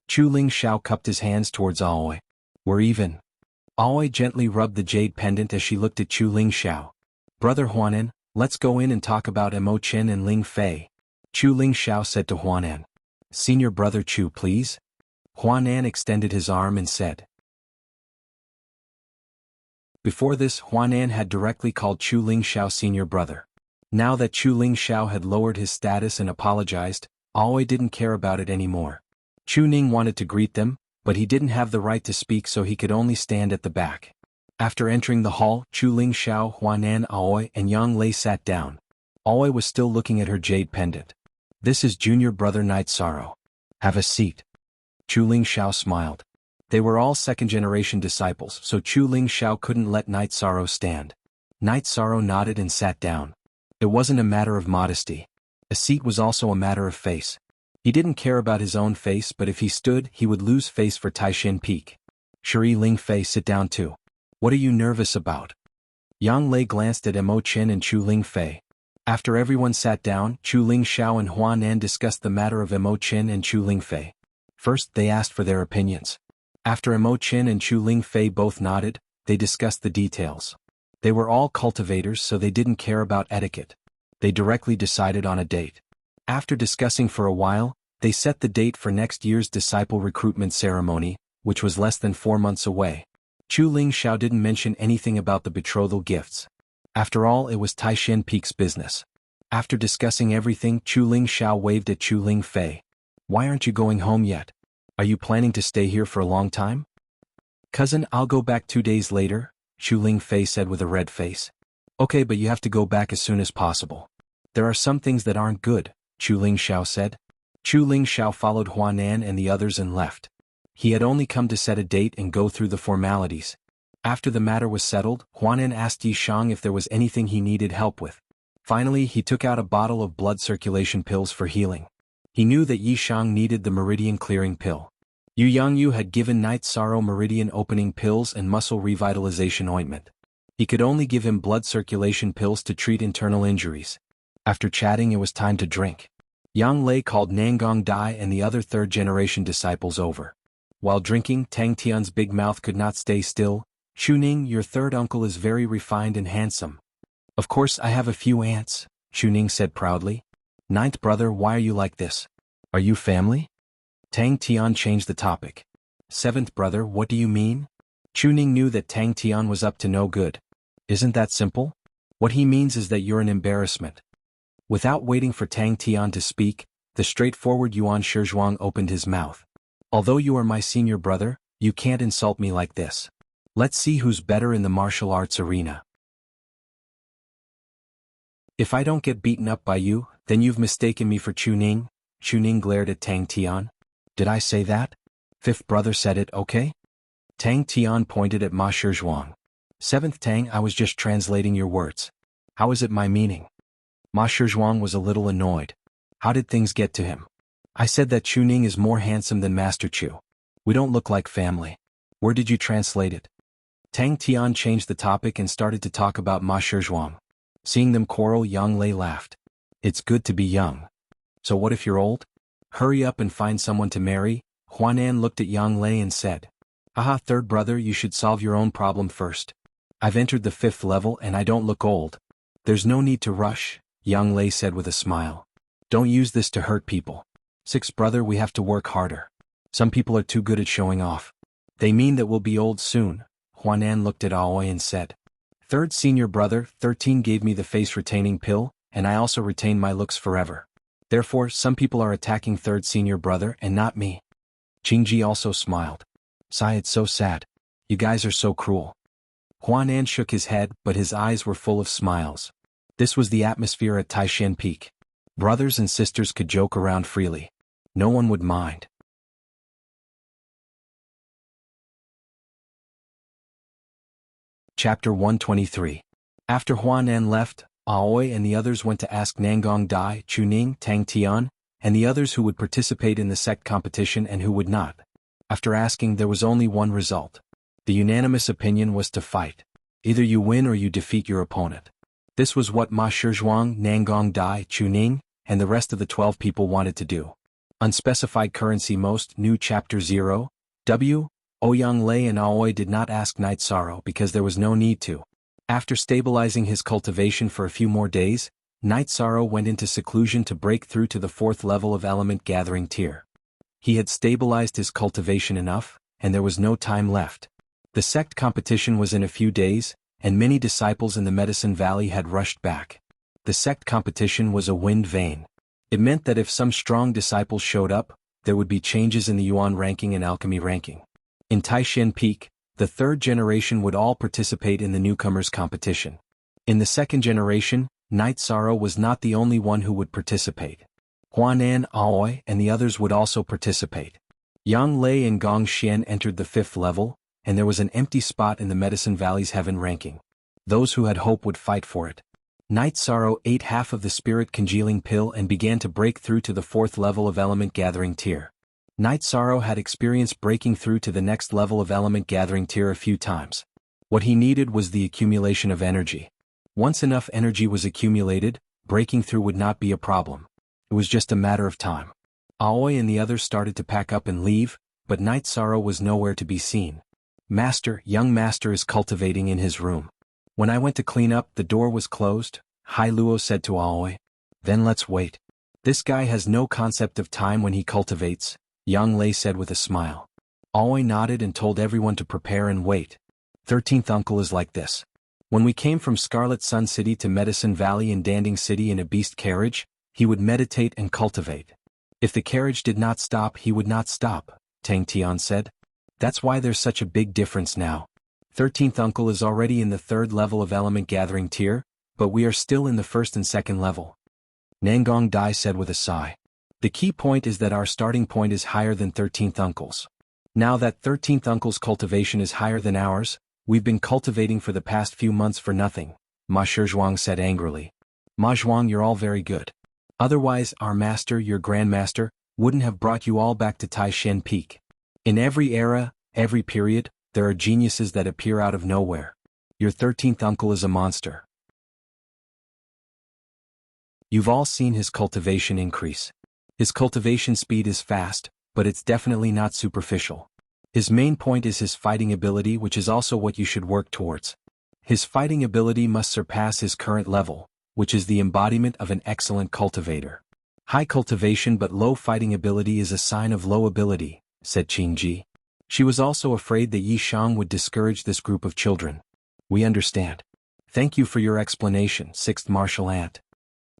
Chu Lingxiao cupped his hands towards Aoi. We're even. Aoi gently rubbed the jade pendant as she looked at Chu Lingxiao. Brother Huanan, let's go in and talk about Emo Chen and Ling Fei. Chu Lingxiao said to Huanan. Senior brother Chu, please. Huanan extended his arm and said. Before this, Huanan had directly called Chu Lingxiao senior brother. Now that Chu Lingxiao had lowered his status and apologized, Aoi didn't care about it anymore. Chu Ning wanted to greet them, but he didn't have the right to speak so he could only stand at the back. After entering the hall, Chu Lingxiao, Huanan, Aoi and Yang Lei sat down. Aoi was still looking at her jade pendant. This is junior brother Night Sorrow. Have a seat. Chu Lingxiao smiled. They were all second-generation disciples, so Chu Lingxiao couldn't let Night Sorrow stand. Night Sorrow nodded and sat down. It wasn't a matter of modesty. A seat was also a matter of face. He didn't care about his own face, but if he stood, he would lose face for Taishan Peak. Shuri Ling Fei, sit down too. What are you nervous about? Yang Lei glanced at Emo Chen and Chu Ling Fei. After everyone sat down, Chu Lingxiao and Huanan discussed the matter of Emo Chen and Chu Ling Fei. First, they asked for their opinions. After Emo Chen and Chu Ling Fei both nodded, they discussed the details. They were all cultivators, so they didn't care about etiquette. They directly decided on a date. After discussing for a while, they set the date for next year's disciple recruitment ceremony, which was less than 4 months away. Chu Lingxiao didn't mention anything about the betrothal gifts. After all, it was Taishan Peak's business. After discussing everything, Chu Lingxiao waved at Chu Ling Fei. Why aren't you going home yet? Are you planning to stay here for a long time? Cousin, I'll go back 2 days later, Chu Ling Fei said with a red face. Okay, but you have to go back as soon as possible. There are some things that aren't good, Chu Lingxiao said. Chu Lingxiao followed Huanan and the others and left. He had only come to set a date and go through the formalities. After the matter was settled, Huanan asked Yishang if there was anything he needed help with. Finally, he took out a bottle of blood circulation pills for healing. He knew that Yishang needed the meridian clearing pill. Yu Yangyu had given Night Sorrow meridian opening pills and muscle revitalization ointment. He could only give him blood circulation pills to treat internal injuries. After chatting, it was time to drink. Yang Lei called Nangong Dai and the other third-generation disciples over. While drinking, Tang Tian's big mouth could not stay still. Chu Ning, your third uncle is very refined and handsome. Of course I have a few aunts, Chu Ning said proudly. Ninth brother, why are you like this? Are you family? Tang Tian changed the topic. Seventh brother, what do you mean? Chu Ning knew that Tang Tian was up to no good. Isn't that simple? What he means is that you're an embarrassment. Without waiting for Tang Tian to speak, the straightforward Yuan Shizhuang opened his mouth. Although you are my senior brother, you can't insult me like this. Let's see who's better in the martial arts arena. If I don't get beaten up by you, then you've mistaken me for Chu Ning. Chu Ning glared at Tang Tian. Did I say that? Fifth brother said it, okay? Tang Tian pointed at Ma Shizhuang. Seventh Tang, I was just translating your words. How is it my meaning? Ma Shizhuang was a little annoyed. How did things get to him? I said that Chu Ning is more handsome than Master Chu. We don't look like family. Where did you translate it? Tang Tian changed the topic and started to talk about Ma Shizhuang. Seeing them quarrel, Yang Lei laughed. It's good to be young. So what if you're old? Hurry up and find someone to marry. Huanan looked at Yang Lei and said. Aha, third brother, you should solve your own problem first. I've entered the 5th level and I don't look old. There's no need to rush, Yang Lei said with a smile. Don't use this to hurt people. Sixth brother, we have to work harder. Some people are too good at showing off. They mean that we'll be old soon. Huanan looked at Aoi and said. Third senior brother, 13 gave me the face-retaining pill, and I also retain my looks forever. Therefore, some people are attacking third senior brother and not me. Qingji also smiled. Sigh, it's so sad. You guys are so cruel. Huanan shook his head, but his eyes were full of smiles. This was the atmosphere at Taishan Peak. Brothers and sisters could joke around freely. No one would mind. Chapter 123. After Huanan left, Aoi and the others went to ask Nangong Dai, Chu Ning, Tang Tian, and the others who would participate in the sect competition and who would not. After asking, there was only one result. The unanimous opinion was to fight. Either you win or you defeat your opponent. This was what Ma Shizhuang, Nangong Dai, Chu Ning, and the rest of the 12 people wanted to do. Unspecified currency most new Chapter 0, W. Ouyang Lei and Aoi did not ask Night Sorrow because there was no need to. After stabilizing his cultivation for a few more days, Night Sorrow went into seclusion to break through to the 4th level of element gathering tier. He had stabilized his cultivation enough, and there was no time left. The sect competition was in a few days, and many disciples in the Medicine Valley had rushed back. The sect competition was a wind vane. It meant that if some strong disciples showed up, there would be changes in the Yuan ranking and alchemy ranking. In Taishan Peak, the 3rd generation would all participate in the newcomers competition. In the 2nd generation, Night Sorrow was not the only one who would participate. Huanan, Aoi, and the others would also participate. Yang Lei and Gong Xian entered the 5th level, and there was an empty spot in the Medicine Valley's heaven ranking. Those who had hope would fight for it. Night Sorrow ate half of the spirit congealing pill and began to break through to the 4th level of element gathering tier. Night Sorrow had experienced breaking through to the next level of element gathering tier a few times. What he needed was the accumulation of energy. Once enough energy was accumulated, breaking through would not be a problem. It was just a matter of time. Aoi and the others started to pack up and leave, but Night Sorrow was nowhere to be seen. Master, young master is cultivating in his room. When I went to clean up, the door was closed, Hai Luo said to Aoi. Then let's wait. This guy has no concept of time when he cultivates, Yang Lei said with a smile. Aoi nodded and told everyone to prepare and wait. 13th uncle is like this. When we came from Scarlet Sun City to Medicine Valley and Danding City in a beast carriage, he would meditate and cultivate. If the carriage did not stop, he would not stop, Tang Tian said. That's why there's such a big difference now. 13th uncle is already in the 3rd level of element gathering tier, but we are still in the 1st and 2nd level. Nangong Dai said with a sigh. The key point is that our starting point is higher than 13th uncle's. Now that 13th uncle's cultivation is higher than ours, we've been cultivating for the past few months for nothing, Ma Shizhuang said angrily. Ma Zhuang, you're all very good. Otherwise, our master, your grandmaster, wouldn't have brought you all back to Taishan Peak. In every era, every period, there are geniuses that appear out of nowhere. Your 13th uncle is a monster. You've all seen his cultivation increase. His cultivation speed is fast, but it's definitely not superficial. His main point is his fighting ability, which is also what you should work towards. His fighting ability must surpass his current level, which is the embodiment of an excellent cultivator. High cultivation but low fighting ability is a sign of low ability, said Qingji. She was also afraid that Yi Shang would discourage this group of children. We understand. Thank you for your explanation, sixth martial ant.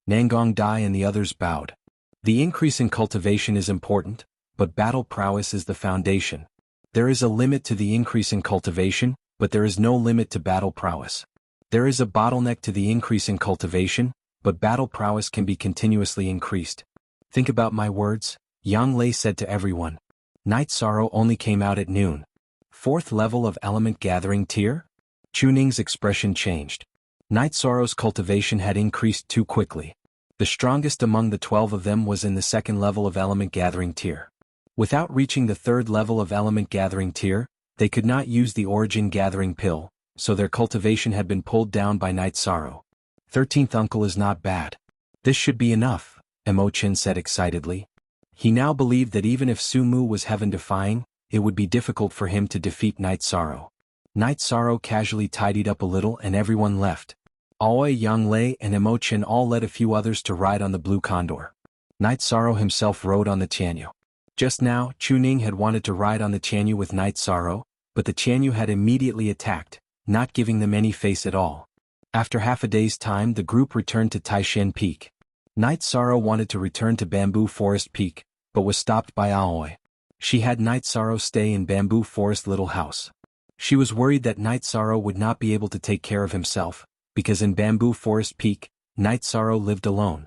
Nangong Dai and the others bowed. The increase in cultivation is important, but battle prowess is the foundation. There is a limit to the increase in cultivation, but there is no limit to battle prowess. There is a bottleneck to the increase in cultivation, but battle prowess can be continuously increased. Think about my words, Yang Lei said to everyone. Night Sorrow only came out at noon. 4th level of element gathering tier? Chuning's expression changed. Night Sorrow's cultivation had increased too quickly. The strongest among the 12 of them was in the 2nd level of element gathering tier. Without reaching the 3rd level of element gathering tier, they could not use the origin gathering pill, so their cultivation had been pulled down by Night Sorrow. 13th uncle is not bad. This should be enough, Emochin said excitedly. He now believed that even if Sumu was heaven-defying, it would be difficult for him to defeat Night Sorrow. Night Sorrow casually tidied up a little and everyone left. Aoi, Yang Lei and Emochin all led a few others to ride on the Blue Condor. Night Sorrow himself rode on the Tianyu. Just now, Chuning had wanted to ride on the Tianyu with Night Sorrow, but the Tianyu had immediately attacked, not giving them any face at all. After half a day's time the group returned to Taishan Peak. Night Sorrow wanted to return to Bamboo Forest Peak, but was stopped by Aoi. She had Night Sorrow stay in Bamboo Forest Little House. She was worried that Night Sorrow would not be able to take care of himself, because in Bamboo Forest Peak, Night Sorrow lived alone.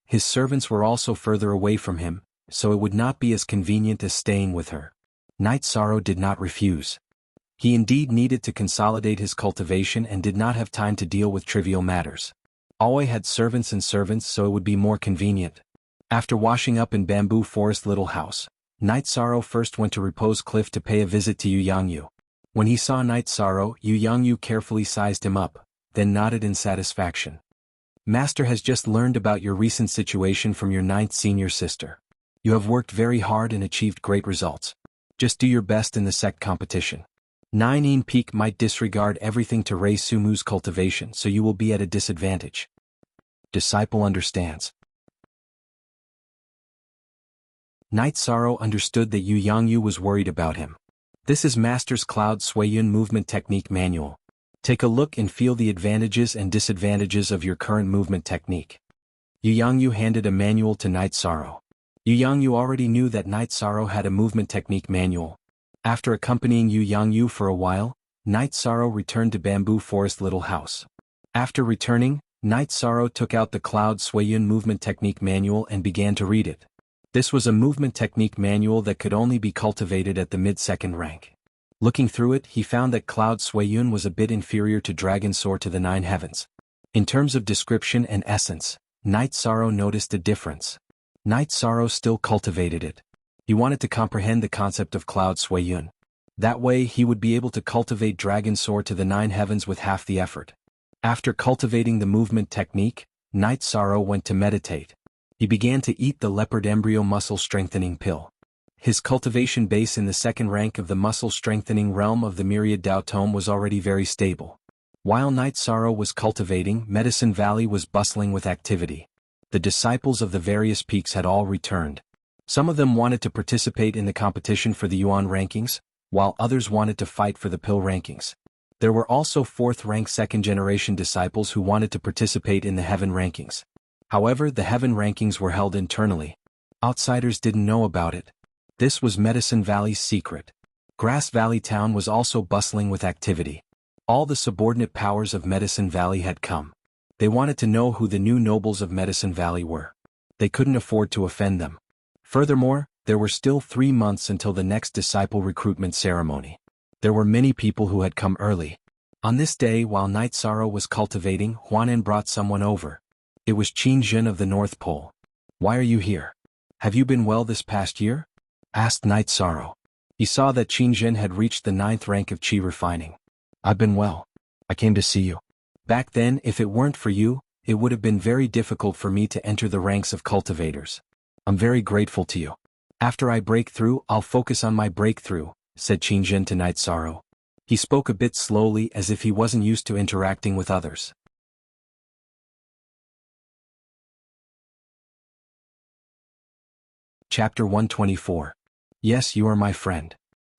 His servants were also further away from him, so it would not be as convenient as staying with her. Night Sorrow did not refuse. He indeed needed to consolidate his cultivation and did not have time to deal with trivial matters. Aoi had servants and servants so it would be more convenient. After washing up in Bamboo Forest Little House, Night Sorrow first went to Repose Cliff to pay a visit to Yu Yangyu. When he saw Night Sorrow, Yu Yangyu carefully sized him up, then nodded in satisfaction. Master has just learned about your recent situation from your 9th senior sister. You have worked very hard and achieved great results. Just do your best in the sect competition. 9 Peak might disregard everything to raise Sumu's cultivation, so you will be at a disadvantage. Disciple understands. Night Sorrow understood that Yu Yangyu was worried about him. This is Master's Cloud Suiyun Movement Technique Manual. Take a look and feel the advantages and disadvantages of your current movement technique. Yu Yangyu handed a manual to Night Sorrow. Yu Yangyu already knew that Night Sorrow had a movement technique manual. After accompanying Yu Yangyu for a while, Night Sorrow returned to Bamboo Forest Little House. After returning, Night Sorrow took out the Cloud Suiyun Movement Technique Manual and began to read it. This was a movement technique manual that could only be cultivated at the mid-2nd rank. Looking through it, he found that Cloud Suiyun was a bit inferior to Dragon Soar to the 9 Heavens. In terms of description and essence, Night Sorrow noticed a difference. Night Sorrow still cultivated it. He wanted to comprehend the concept of Cloud Suiyun. That way he would be able to cultivate Dragon Soar to the 9 Heavens with half the effort. After cultivating the movement technique, Night Sorrow went to meditate. He began to eat the leopard embryo muscle strengthening pill. His cultivation base in the 2nd rank of the muscle strengthening realm of the Myriad Dao Tome was already very stable. While Night Sorrow was cultivating, Medicine Valley was bustling with activity. The disciples of the various peaks had all returned. Some of them wanted to participate in the competition for the Yuan rankings, while others wanted to fight for the pill rankings. There were also 4th rank 2nd generation disciples who wanted to participate in the heaven rankings. However, the heaven rankings were held internally. Outsiders didn't know about it. This was Medicine Valley's secret. Grass Valley Town was also bustling with activity. All the subordinate powers of Medicine Valley had come. They wanted to know who the new nobles of Medicine Valley were. They couldn't afford to offend them. Furthermore, there were still 3 months until the next disciple recruitment ceremony. There were many people who had come early. On this day, while Night Sorrow was cultivating, Huanan brought someone over. It was Qin Jin of the North Pole. Why are you here? Have you been well this past year? Asked Night Sorrow. He saw that Qin Jin had reached the 9th rank of Qi refining. I've been well. I came to see you. Back then, if it weren't for you, it would have been very difficult for me to enter the ranks of cultivators. I'm very grateful to you. After I break through, I'll focus on my breakthrough, said Qin Jin to Night Sorrow. He spoke a bit slowly as if he wasn't used to interacting with others. Chapter 124. Yes, you are my friend.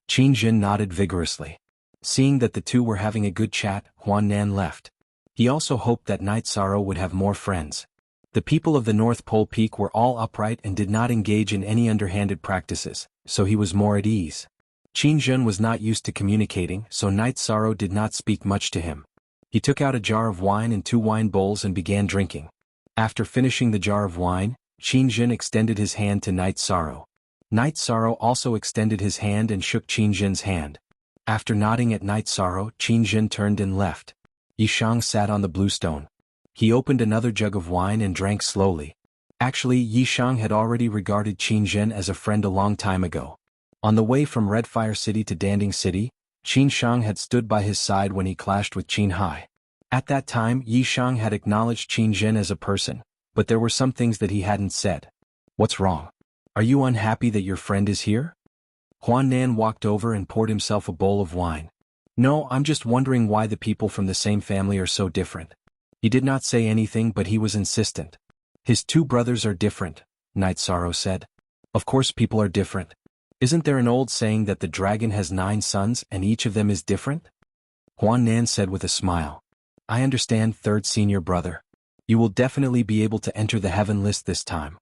Qin Jin nodded vigorously. Seeing that the two were having a good chat, Huan Nan left. He also hoped that Night Sorrow would have more friends. The people of the North Pole Peak were all upright and did not engage in any underhanded practices, so he was more at ease. Qin Jin was not used to communicating, so Night Sorrow did not speak much to him. He took out a jar of wine and 2 wine bowls and began drinking. After finishing the jar of wine, Qin Jin extended his hand to Night Sorrow. Night Sorrow also extended his hand and shook Qin Jin's hand. After nodding at Night Sorrow, Qin Jin turned and left. Yishang sat on the blue stone. He opened another jug of wine and drank slowly. Actually, Yishang had already regarded Qin Jin as a friend a long time ago. On the way from Redfire City to Danding City, Qin Shang had stood by his side when he clashed with Qin Hai. At that time, Yishang had acknowledged Qin Jin as a person, but there were some things that he hadn't said. What's wrong? Are you unhappy that your friend is here? Huan Nan walked over and poured himself a bowl of wine. No, I'm just wondering why the people from the same family are so different. He did not say anything, but he was insistent. His 2 brothers are different, Night Sorrow said. Of course people are different. Isn't there an old saying that the dragon has 9 sons and each of them is different? Huan Nan said with a smile. I understand, third senior brother. You will definitely be able to enter the heaven list this time.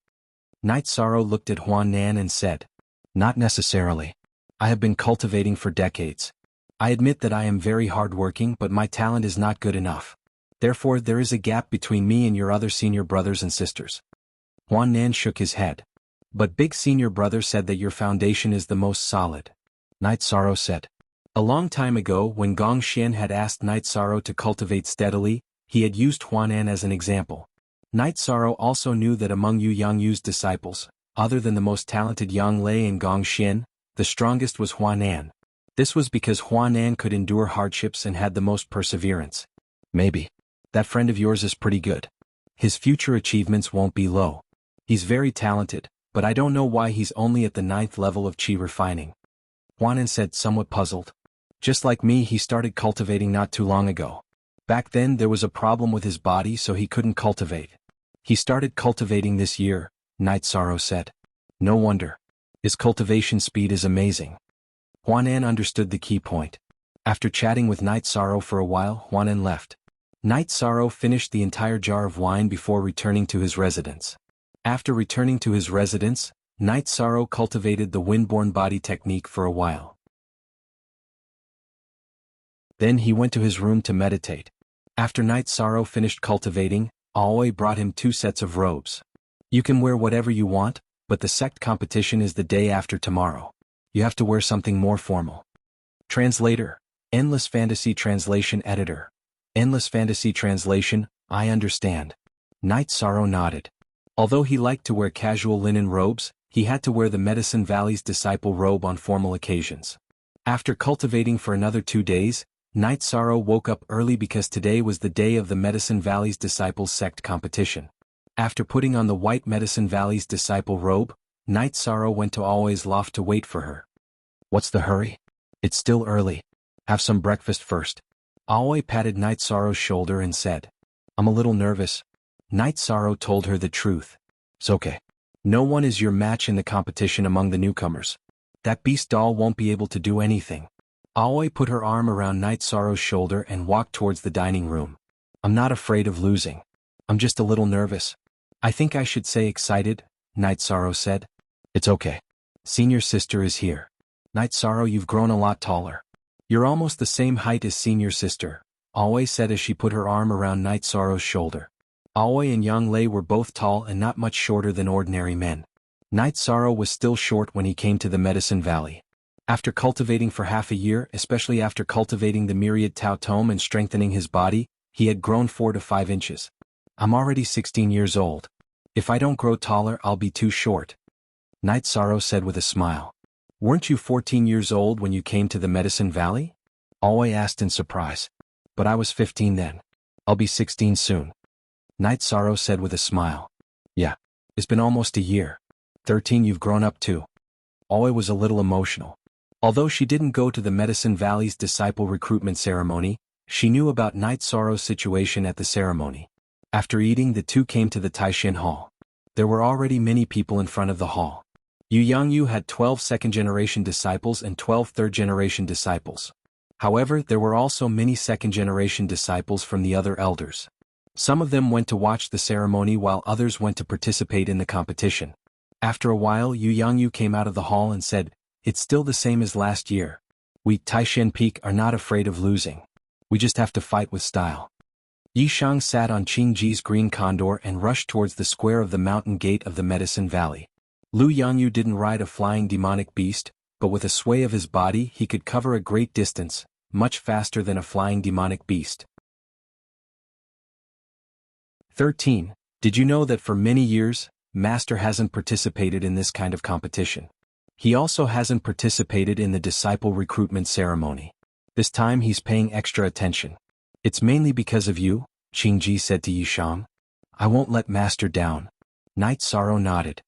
Night Sorrow looked at Huan Nan and said, Not necessarily. I have been cultivating for decades. I admit that I am very hardworking, but my talent is not good enough. Therefore there is a gap between me and your other senior brothers and sisters. Huan Nan shook his head. But big senior brother said that your foundation is the most solid. Night Sorrow said. A long time ago, when Gong Xian had asked Night Sorrow to cultivate steadily, he had used Huan Nan as an example. Night Sorrow also knew that among Yu Yangyu's disciples, other than the most talented Yang Lei and Gong Xian, the strongest was Huan Nan. This was because Huan Nan could endure hardships and had the most perseverance. Maybe. That friend of yours is pretty good. His future achievements won't be low. He's very talented, but I don't know why he's only at the 9th level of qi refining. Huan Nan said, somewhat puzzled. Just like me, he started cultivating not too long ago. Back then there was a problem with his body, so he couldn't cultivate. He started cultivating this year, Night Sorrow said. No wonder. His cultivation speed is amazing. Huan Nan understood the key point. After chatting with Night Sorrow for a while, Huan Nan left. Night Sorrow finished the entire jar of wine before returning to his residence. After returning to his residence, Night Sorrow cultivated the windborne body technique for a while. Then he went to his room to meditate. After Night Sorrow finished cultivating, Aoi brought him 2 sets of robes. You can wear whatever you want, but the sect competition is the day after tomorrow. You have to wear something more formal. Translator, Endless Fantasy Translation Editor. Endless Fantasy Translation, I understand. Night Sorrow nodded. Although he liked to wear casual linen robes, he had to wear the Medicine Valley's disciple robe on formal occasions. After cultivating for another 2 days, Night Sorrow woke up early because today was the day of the Medicine Valley's Disciples Sect competition. After putting on the white Medicine Valley's disciple robe, Night Sorrow went to Aoi's loft to wait for her. What's the hurry? It's still early. Have some breakfast first. Aoi patted Night Sorrow's shoulder and said, I'm a little nervous. Night Sorrow told her the truth. It's okay. No one is your match in the competition among the newcomers. That beast doll won't be able to do anything. Aoi put her arm around Night Sorrow's shoulder and walked towards the dining room. I'm not afraid of losing. I'm just a little nervous. I think I should say excited, Night Sorrow said. It's okay. Senior sister is here. Night Sorrow, you've grown a lot taller. You're almost the same height as senior sister, Aoi said as she put her arm around Night Sorrow's shoulder. Aoi and Yang Lei were both tall and not much shorter than ordinary men. Night Sorrow was still short when he came to the Medicine Valley. After cultivating for half a year, especially after cultivating the myriad Tao Tome and strengthening his body, he had grown 4 to 5 inches. I'm already 16 years old. If I don't grow taller, I'll be too short. Night Sorrow said with a smile. Weren't you 14 years old when you came to the Medicine Valley? Aoi asked in surprise. But I was 15 then. I'll be 16 soon. Night Sorrow said with a smile. Yeah. It's been almost a year. 13, you've grown up too. Aoi was a little emotional. Although she didn't go to the Medicine Valley's disciple recruitment ceremony, she knew about Night Sorrow's situation at the ceremony. After eating, the two came to the Taishin Hall. There were already many people in front of the hall. Yu Yangyu had 12 second-generation disciples and 12 third-generation disciples. However, there were also many second-generation disciples from the other elders. Some of them went to watch the ceremony while others went to participate in the competition. After a while, Yu Yangyu came out of the hall and said, "It's still the same as last year. We Taishan Peak are not afraid of losing. We just have to fight with style." Yishang sat on Qingji's green condor and rushed towards the square of the mountain gate of the Medicine Valley. Lu Yangyu didn't ride a flying demonic beast, but with a sway of his body he could cover a great distance, much faster than a flying demonic beast. 13. Did you know that for many years, Master hasn't participated in this kind of competition? He also hasn't participated in the disciple recruitment ceremony. This time he's paying extra attention. It's mainly because of you, Qingji said to Yishang. I won't let Master down. Night Sorrow nodded.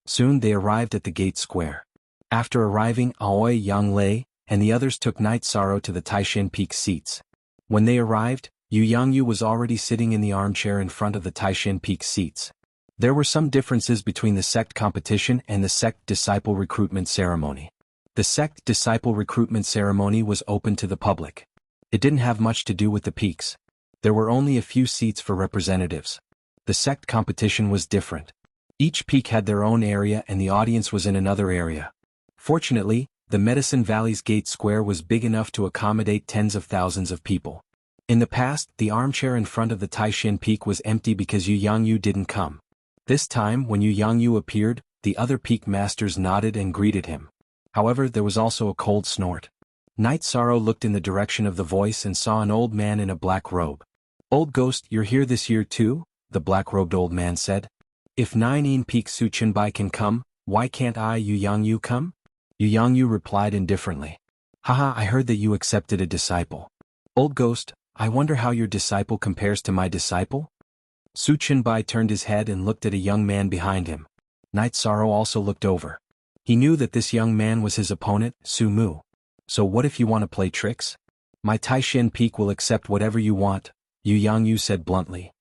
Soon they arrived at the gate square. After arriving, Aoi, Yanglei, and the others took Night Sorrow to the Taishan Peak seats. When they arrived, Yu Yangyu was already sitting in the armchair in front of the Taishan Peak seats. There were some differences between the sect competition and the sect disciple recruitment ceremony. The sect disciple recruitment ceremony was open to the public. It didn't have much to do with the peaks. There were only a few seats for representatives. The sect competition was different. Each peak had their own area and the audience was in another area. Fortunately, the Medicine Valley's gate square was big enough to accommodate tens of thousands of people. In the past, the armchair in front of the Taishan Peak was empty because Yu Yangyu didn't come. This time, when Yu Yangyu appeared, the other peak masters nodded and greeted him. However, there was also a cold snort. Night Sorrow looked in the direction of the voice and saw an old man in a black robe. Old Ghost, you're here this year too? The black-robed old man said. If 9 Peak Suchenbai can come, why can't I Yu Yangyu come? Yu Yangyu replied indifferently. Haha, I heard that you accepted a disciple. Old Ghost, I wonder how your disciple compares to my disciple? Suchenbai turned his head and looked at a young man behind him. Night Sorrow also looked over. He knew that this young man was his opponent, Su Mu. So what if you want to play tricks? My Taishan Peak will accept whatever you want, Yu Yangyu said bluntly.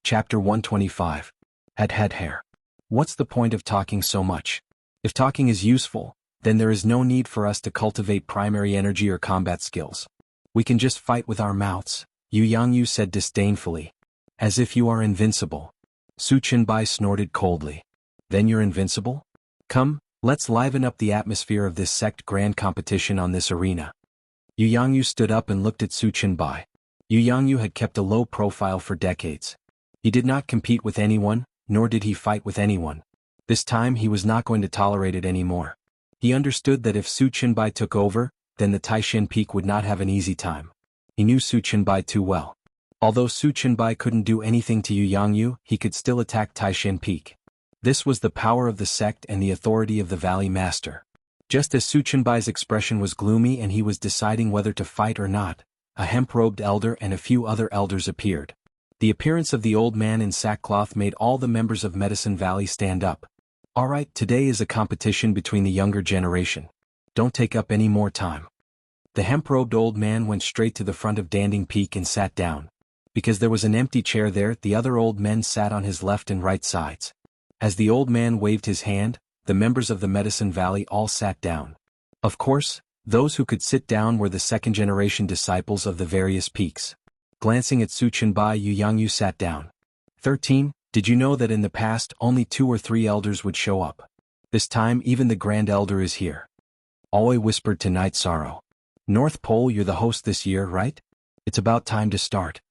Chapter 125. Had hair. What's the point of talking so much? If talking is useful, then there is no need for us to cultivate primary energy or combat skills. We can just fight with our mouths, Yu Yangyu said disdainfully. As if you are invincible. Suchenbai snorted coldly. Then you're invincible? Come, let's liven up the atmosphere of this sect grand competition on this arena. Yu Yangyu stood up and looked at Suchenbai. Yu Yangyu had kept a low profile for decades. He did not compete with anyone, nor did he fight with anyone. This time he was not going to tolerate it anymore. He understood that if Suchenbai took over, then the Taishan Peak would not have an easy time. He knew Suchenbai too well. Although Suchenbai couldn't do anything to Yu Yangyu, he could still attack Taishan Peak. This was the power of the sect and the authority of the Valley Master. Just as Suchenbai's expression was gloomy and he was deciding whether to fight or not, a hemp-robed elder and a few other elders appeared. The appearance of the old man in sackcloth made all the members of Medicine Valley stand up. Alright, today is a competition between the younger generation. Don't take up any more time. The hemp-robed old man went straight to the front of Danding Peak and sat down. Because there was an empty chair there, the other old men sat on his left and right sides. As the old man waved his hand, the members of the Medicine Valley all sat down. Of course, those who could sit down were the second-generation disciples of the various peaks. Glancing at Suchenbai, Yu Yangyu sat down. 13. Did you know that in the past only 2 or 3 elders would show up? This time even the Grand Elder is here. Aoi whispered to Night Sorrow. North Pole, you're the host this year, right? It's about time to start.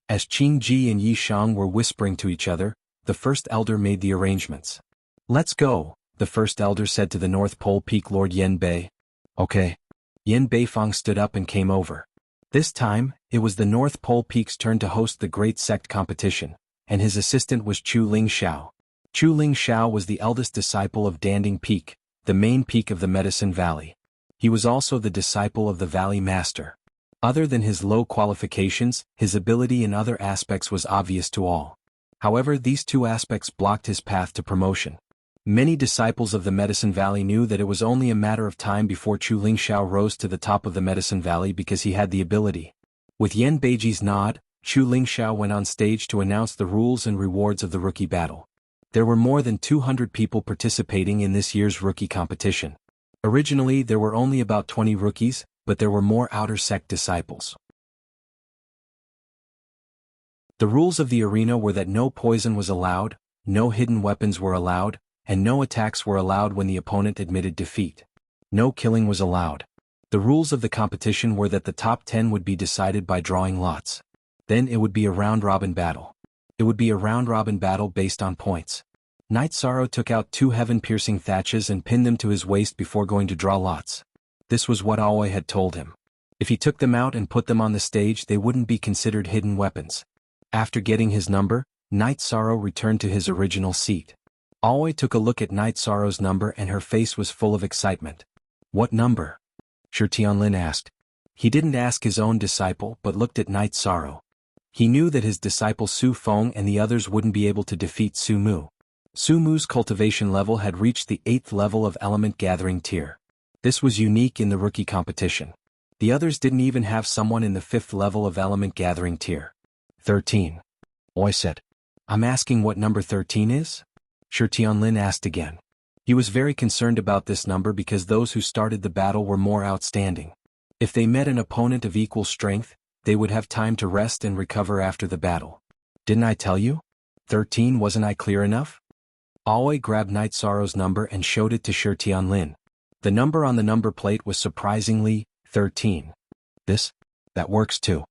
As Qingji and Yishang were whispering to each other, the first elder made the arrangements. Let's go, the first elder said to the North Pole Peak Lord Yen Bei. Okay. Yen Beifang stood up and came over. This time, it was the North Pole Peak's turn to host the great sect competition, and his assistant was Chu Ling Xiao. Chu Ling Xiao was the eldest disciple of Danding Peak, the main peak of the Medicine Valley. He was also the disciple of the Valley Master. Other than his low qualifications, his ability in other aspects was obvious to all. However, these 2 aspects blocked his path to promotion. Many disciples of the Medicine Valley knew that it was only a matter of time before Chu Ling Xiao rose to the top of the Medicine Valley because he had the ability. With Yen Beiji's nod, Chu Lingxiao went on stage to announce the rules and rewards of the rookie battle. There were more than 200 people participating in this year's rookie competition. Originally there were only about 20 rookies, but there were more outer sect disciples. The rules of the arena were that no poison was allowed, no hidden weapons were allowed, and no attacks were allowed when the opponent admitted defeat. No killing was allowed. The rules of the competition were that the top 10 would be decided by drawing lots. Then it would be a round-robin battle. It would be a round-robin battle based on points. Knight Sorrow took out 2 heaven-piercing thatches and pinned them to his waist before going to draw lots. This was what Aoi had told him. If he took them out and put them on the stage, they wouldn't be considered hidden weapons. After getting his number, Knight Sorrow returned to his original seat. Aoi took a look at Knight Sorrow's number and her face was full of excitement. What number? Shi Tianlin asked. He didn't ask his own disciple but looked at Knight Sorrow. He knew that his disciple Su Feng and the others wouldn't be able to defeat Su Mu. Su Mu's cultivation level had reached the 8th level of element gathering tier. This was unique in the rookie competition. The others didn't even have someone in the 5th level of element gathering tier. 13. Oi said. I'm asking what number 13 is? Shi Tianlin asked again. He was very concerned about this number because those who started the battle were more outstanding. If they met an opponent of equal strength, they would have time to rest and recover after the battle. Didn't I tell you? 13, wasn't I clear enough? Aoi grabbed Knight Sorrow's number and showed it to Shi Tianlin. The number on the number plate was surprisingly 13. That works too.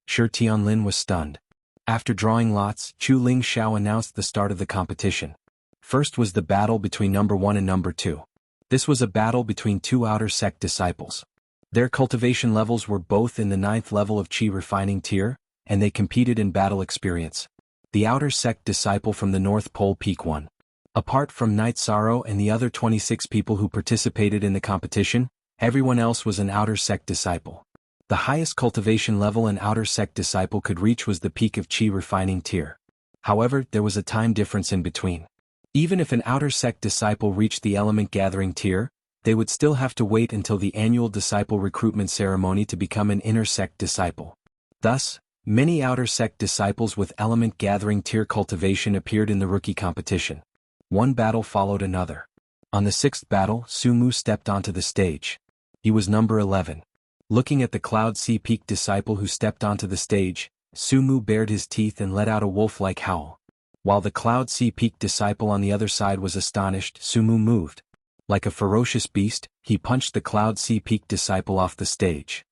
Shi Tianlin was stunned. After drawing lots, Chu Lingxiao announced the start of the competition. First was the battle between number 1 and number 2. This was a battle between 2 outer sect disciples. Their cultivation levels were both in the 9th level of Qi refining tier, and they competed in battle experience. The outer sect disciple from the North Pole Peak won. Apart from Knight Sorrow and the other 26 people who participated in the competition, everyone else was an outer sect disciple. The highest cultivation level an outer sect disciple could reach was the peak of Qi refining tier. However, there was a time difference in between. Even if an outer sect disciple reached the element gathering tier, they would still have to wait until the annual disciple recruitment ceremony to become an inner sect disciple. Thus, many outer sect disciples with element gathering tier cultivation appeared in the rookie competition. One battle followed another. On the 6th battle, Su Mu stepped onto the stage. He was number 11. Looking at the Cloud Sea Peak disciple who stepped onto the stage, Su Mu bared his teeth and let out a wolf-like howl. While the Cloud Sea Peak disciple on the other side was astonished, Su Mu moved. Like a ferocious beast, he punched the Cloud Sea Peak disciple off the stage.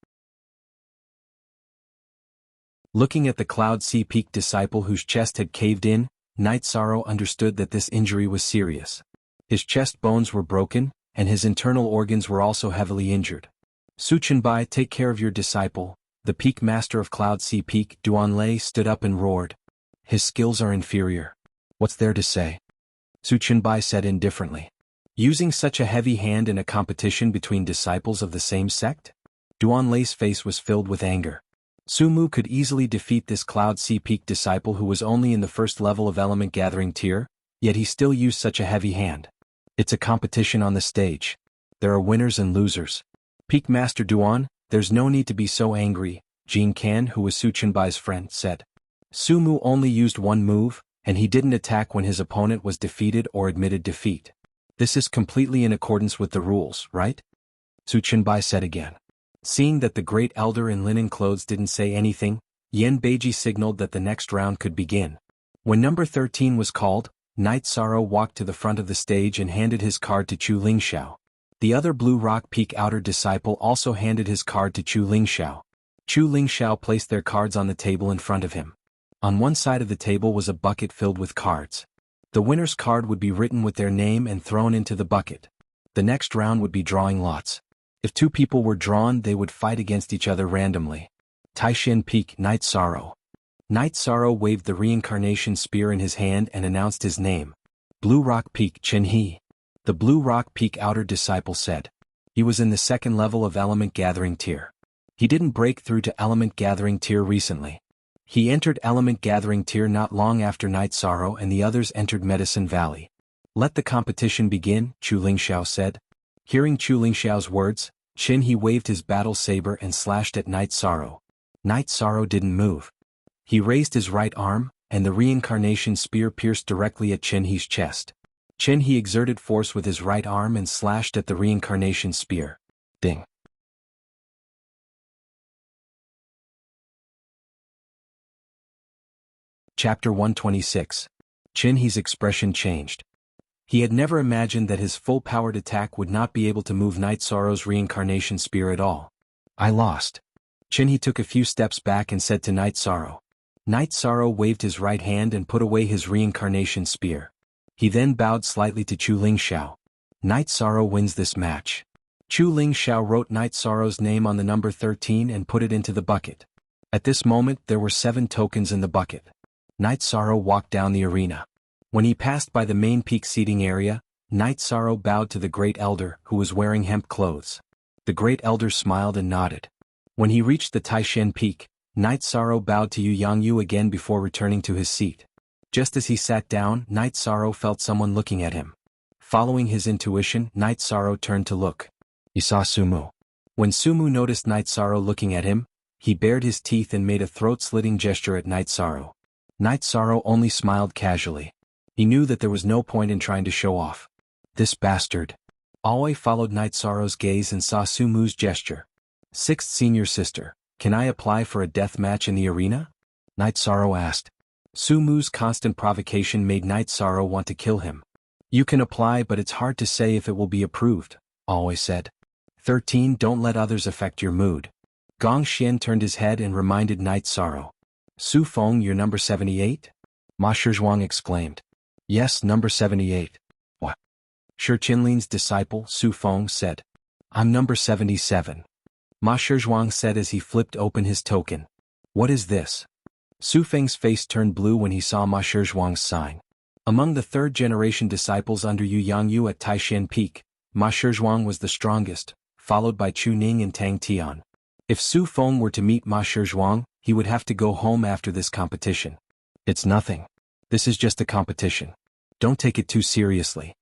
Looking at the Cloud Sea Peak disciple whose chest had caved in, Knight Sorrow understood that this injury was serious. His chest bones were broken, and his internal organs were also heavily injured. Su Chenbai, take care of your disciple. The Peak Master of Cloud Sea Peak, Duanlei, stood up and roared. His skills are inferior. What's there to say? Su Chenbai said indifferently. Using such a heavy hand in a competition between disciples of the same sect? Duanlei's face was filled with anger. Su Mu could easily defeat this Cloud Sea Peak disciple who was only in the 1st level of element gathering tier, yet he still used such a heavy hand. It's a competition on the stage. There are winners and losers. Peak Master Duan, there's no need to be so angry, Jin Kan, who was Su Chenbai's friend, said. Su Mu only used one move, and he didn't attack when his opponent was defeated or admitted defeat. This is completely in accordance with the rules, right? Su Chenbai said again. Seeing that the great elder in linen clothes didn't say anything, Yen Beiji signaled that the next round could begin. When number 13 was called, Knight Sorrow walked to the front of the stage and handed his card to Chu Lingxiao. The other Blue Rock Peak outer disciple also handed his card to Chu Lingxiao. Chu Lingxiao placed their cards on the table in front of him. On one side of the table was a bucket filled with cards. The winner's card would be written with their name and thrown into the bucket. The next round would be drawing lots. If 2 people were drawn, they would fight against each other randomly. Taishin Peak, Knight Sorrow. Knight Sorrow waved the reincarnation spear in his hand and announced his name. Blue Rock Peak, Chen He. The Blue Rock Peak outer disciple said. He was in the 2nd level of element gathering tier. He didn't break through to element gathering tier recently. He entered element gathering tier not long after Knight Sorrow and the others entered Medicine Valley. Let the competition begin, Chu Lingxiao said. Hearing Chu Lingxiao's words, Qin He waved his battle saber and slashed at Knight Sorrow. Knight Sorrow didn't move. He raised his right arm, and the reincarnation spear pierced directly at Chen He's chest. Chen He exerted force with his right arm and slashed at the reincarnation spear. Ding. Chapter 126. Chen He's expression changed. He had never imagined that his full-powered attack would not be able to move Night Sorrow's reincarnation spear at all. I lost. Chen He took a few steps back and said to Night Sorrow. Night Sorrow waved his right hand and put away his reincarnation spear. He then bowed slightly to Chu Lingxiao. Night Sorrow wins this match. Chu Lingxiao wrote Night Sorrow's name on the number 13 and put it into the bucket. At this moment there were 7 tokens in the bucket. Night Sorrow walked down the arena. When he passed by the main peak seating area, Night Sorrow bowed to the Great Elder, who was wearing hemp clothes. The Great Elder smiled and nodded. When he reached the Taishan Peak, Night Sorrow bowed to Yu Yangyu again before returning to his seat. Just as he sat down, Night Sorrow felt someone looking at him. Following his intuition, Night Sorrow turned to look. He saw Sumu. When Sumu noticed Night Sorrow looking at him, he bared his teeth and made a throat-slitting gesture at Night Sorrow. Night Sorrow only smiled casually. He knew that there was no point in trying to show off. This bastard. Aoi followed Night Sorrow's gaze and saw Sumu's gesture. 6th senior sister, can I apply for a death match in the arena? Night Sorrow asked. Sumu's constant provocation made Night Sorrow want to kill him. You can apply, but it's hard to say if it will be approved, Aoi said. 13 Don't let others affect your mood. Gong Xian turned his head and reminded Night Sorrow. Su Feng, you're number 78? Ma Shizhuang exclaimed. Yes, number 78. What? Shi Qinlin's disciple, Su Feng, said. I'm number 77. Ma Shizhuang said as he flipped open his token. What is this? Su Feng's face turned blue when he saw Ma Shizhuang's sign. Among the 3rd-generation disciples under Yu Yangyu at Taishan Peak, Ma Shizhuang was the strongest, followed by Chu Ning and Tang Tian. If Su Feng were to meet Ma Shizhuang, he would have to go home after this competition. It's nothing. This is just a competition. Don't take it too seriously.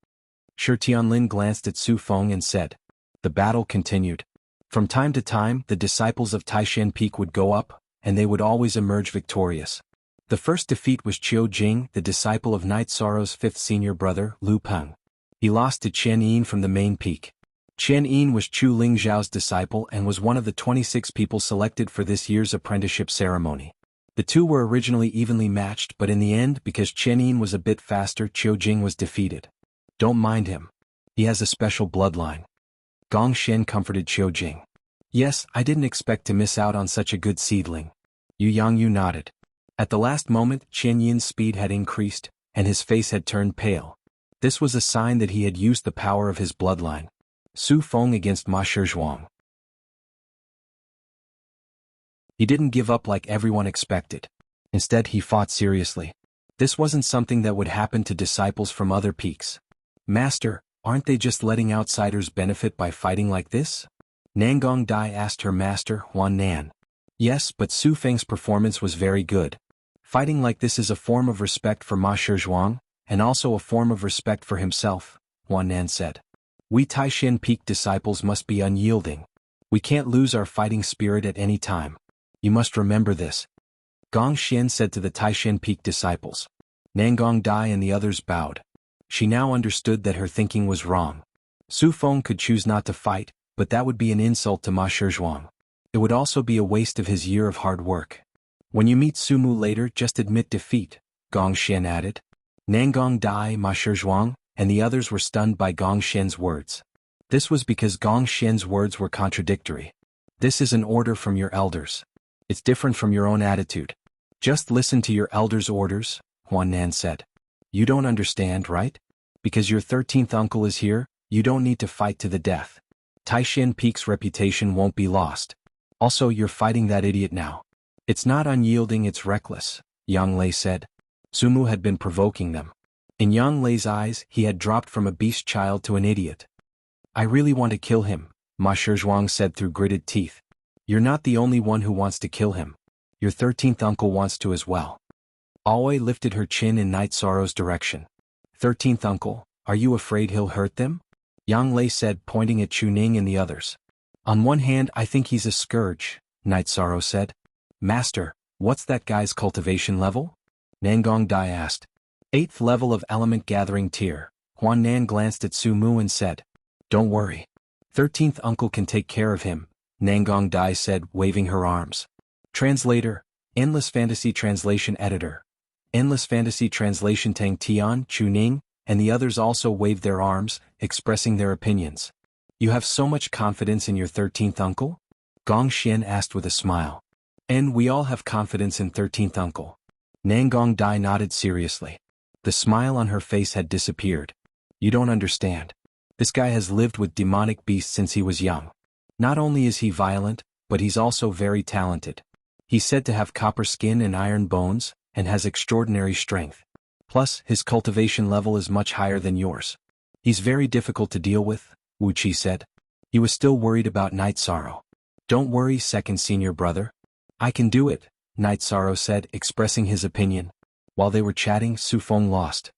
Shi Tianlin glanced at Su Feng and said. The battle continued. From time to time, the disciples of Taishan Peak would go up, and they would always emerge victorious. The first defeat was Qiu Jing, the disciple of Night Sorrow's 5th senior brother, Lu Peng. He lost to Chen Yin from the main peak. Chen Yin was Chu Lingxiao's disciple and was one of the 26 people selected for this year's apprenticeship ceremony. The two were originally evenly matched, but in the end, because Chen Yin was a bit faster, Qiu Jing was defeated. Don't mind him. He has a special bloodline. Gong Xian comforted Qiu Jing. Yes, I didn't expect to miss out on such a good seedling. Yu Yangyu nodded. At the last moment, Chen Yin's speed had increased, and his face had turned pale. This was a sign that he had used the power of his bloodline. Su Feng against Ma Shizhuang. He didn't give up like everyone expected. Instead, he fought seriously. This wasn't something that would happen to disciples from other peaks. Master, aren't they just letting outsiders benefit by fighting like this? Nangong Dai asked her master, Huan Nan. Yes, but Su Feng's performance was very good. Fighting like this is a form of respect for Ma Shizhuang, and also a form of respect for himself, Huan Nan said. We Taishan Peak disciples must be unyielding. We can't lose our fighting spirit at any time. You must remember this. Gong Xian said to the Taishan Peak disciples. Nangong Dai and the others bowed. She now understood that her thinking was wrong. Su Feng could choose not to fight, but that would be an insult to Ma Shizhuang. It would also be a waste of his year of hard work. When you meet Sumu later, just admit defeat, Gong Xian added. Nangong Dai, Ma Shizhuang, and the others were stunned by Gong Xian's words. This was because Gong Xian's words were contradictory. This is an order from your elders. It's different from your own attitude. Just listen to your elders' orders, Huan Nan said. You don't understand, right? Because your 13th uncle is here, you don't need to fight to the death. Taishan Peak's reputation won't be lost. Also, you're fighting that idiot now. It's not unyielding, it's reckless, Yang Lei said. Sumu had been provoking them. In Yang Lei's eyes, he had dropped from a beast child to an idiot. I really want to kill him, Ma Shizhuang said through gritted teeth. You're not the only one who wants to kill him. Your 13th uncle wants to as well. Aoi lifted her chin in Night Sorrow's direction. 13th uncle, are you afraid he'll hurt them? Yang Lei said, pointing at Chu Ning and the others. On one hand, I think he's a scourge, Night Sorrow said. Master, What's that guy's cultivation level? Nangong Dai asked. 8th level of element gathering tier. Huan Nan glanced at Su Mu and said. Don't worry. 13th uncle can take care of him, Nangong Dai said, waving her arms. Translator, Endless Fantasy Translation Editor. Endless Fantasy Translation Tang Tian, Chu Ning, and the others also waved their arms, expressing their opinions. You have so much confidence in your 13th uncle? Gong Xian asked with a smile. And we all have confidence in 13th uncle. Nangong Dai nodded seriously. The smile on her face had disappeared. You don't understand. This guy has lived with demonic beasts since he was young. Not only is he violent, but he's also very talented. He's said to have copper skin and iron bones, and has extraordinary strength. Plus, his cultivation level is much higher than yours. He's very difficult to deal with, Wu Qi said. He was still worried about Night Sorrow. Don't worry, second senior brother. I can do it, Night Sorrow said, expressing his opinion. While they were chatting, Su Feng lost.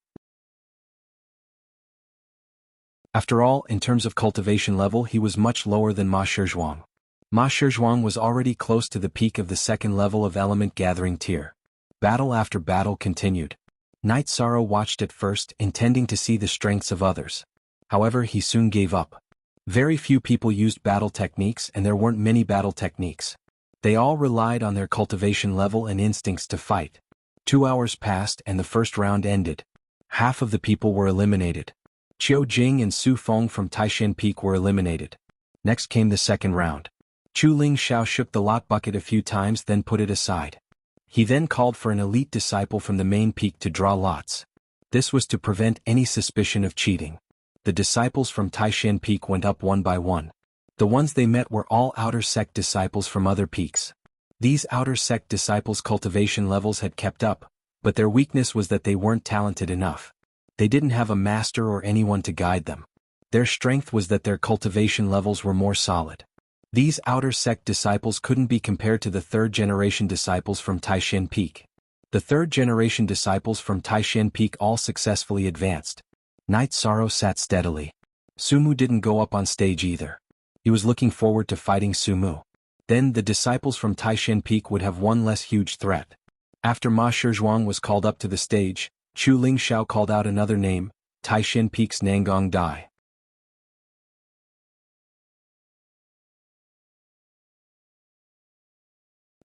After all, in terms of cultivation level, he was much lower than Ma Shizhuang. Ma Shizhuang was already close to the peak of the 2nd level of element gathering tier. Battle after battle continued. Night Sorrow watched at first, intending to see the strengths of others. However, he soon gave up. Very few people used battle techniques, and there weren't many battle techniques. They all relied on their cultivation level and instincts to fight. 2 hours passed and the first round ended. Half of the people were eliminated. Qiu Jing and Su Feng from Taishan Peak were eliminated. Next came the 2nd round. Chu Ling Xiao shook the lot bucket a few times, then put it aside. He then called for an elite disciple from the main peak to draw lots. This was to prevent any suspicion of cheating. The disciples from Taishan Peak went up one by one. The ones they met were all outer sect disciples from other peaks. These outer sect disciples' cultivation levels had kept up, but their weakness was that they weren't talented enough. They didn't have a master or anyone to guide them. Their strength was that their cultivation levels were more solid. These outer sect disciples couldn't be compared to the 3rd-generation disciples from Taishan Peak. The 3rd-generation disciples from Taishan Peak all successfully advanced. Night Sorrow sat steadily. Sumu didn't go up on stage either. He was looking forward to fighting Sumu. Then the disciples from Taishan Peak would have one less huge threat. After Ma Shizhuang was called up to the stage, Chu Ling Xiao called out another name, Taishan Peak's Nangong Dai.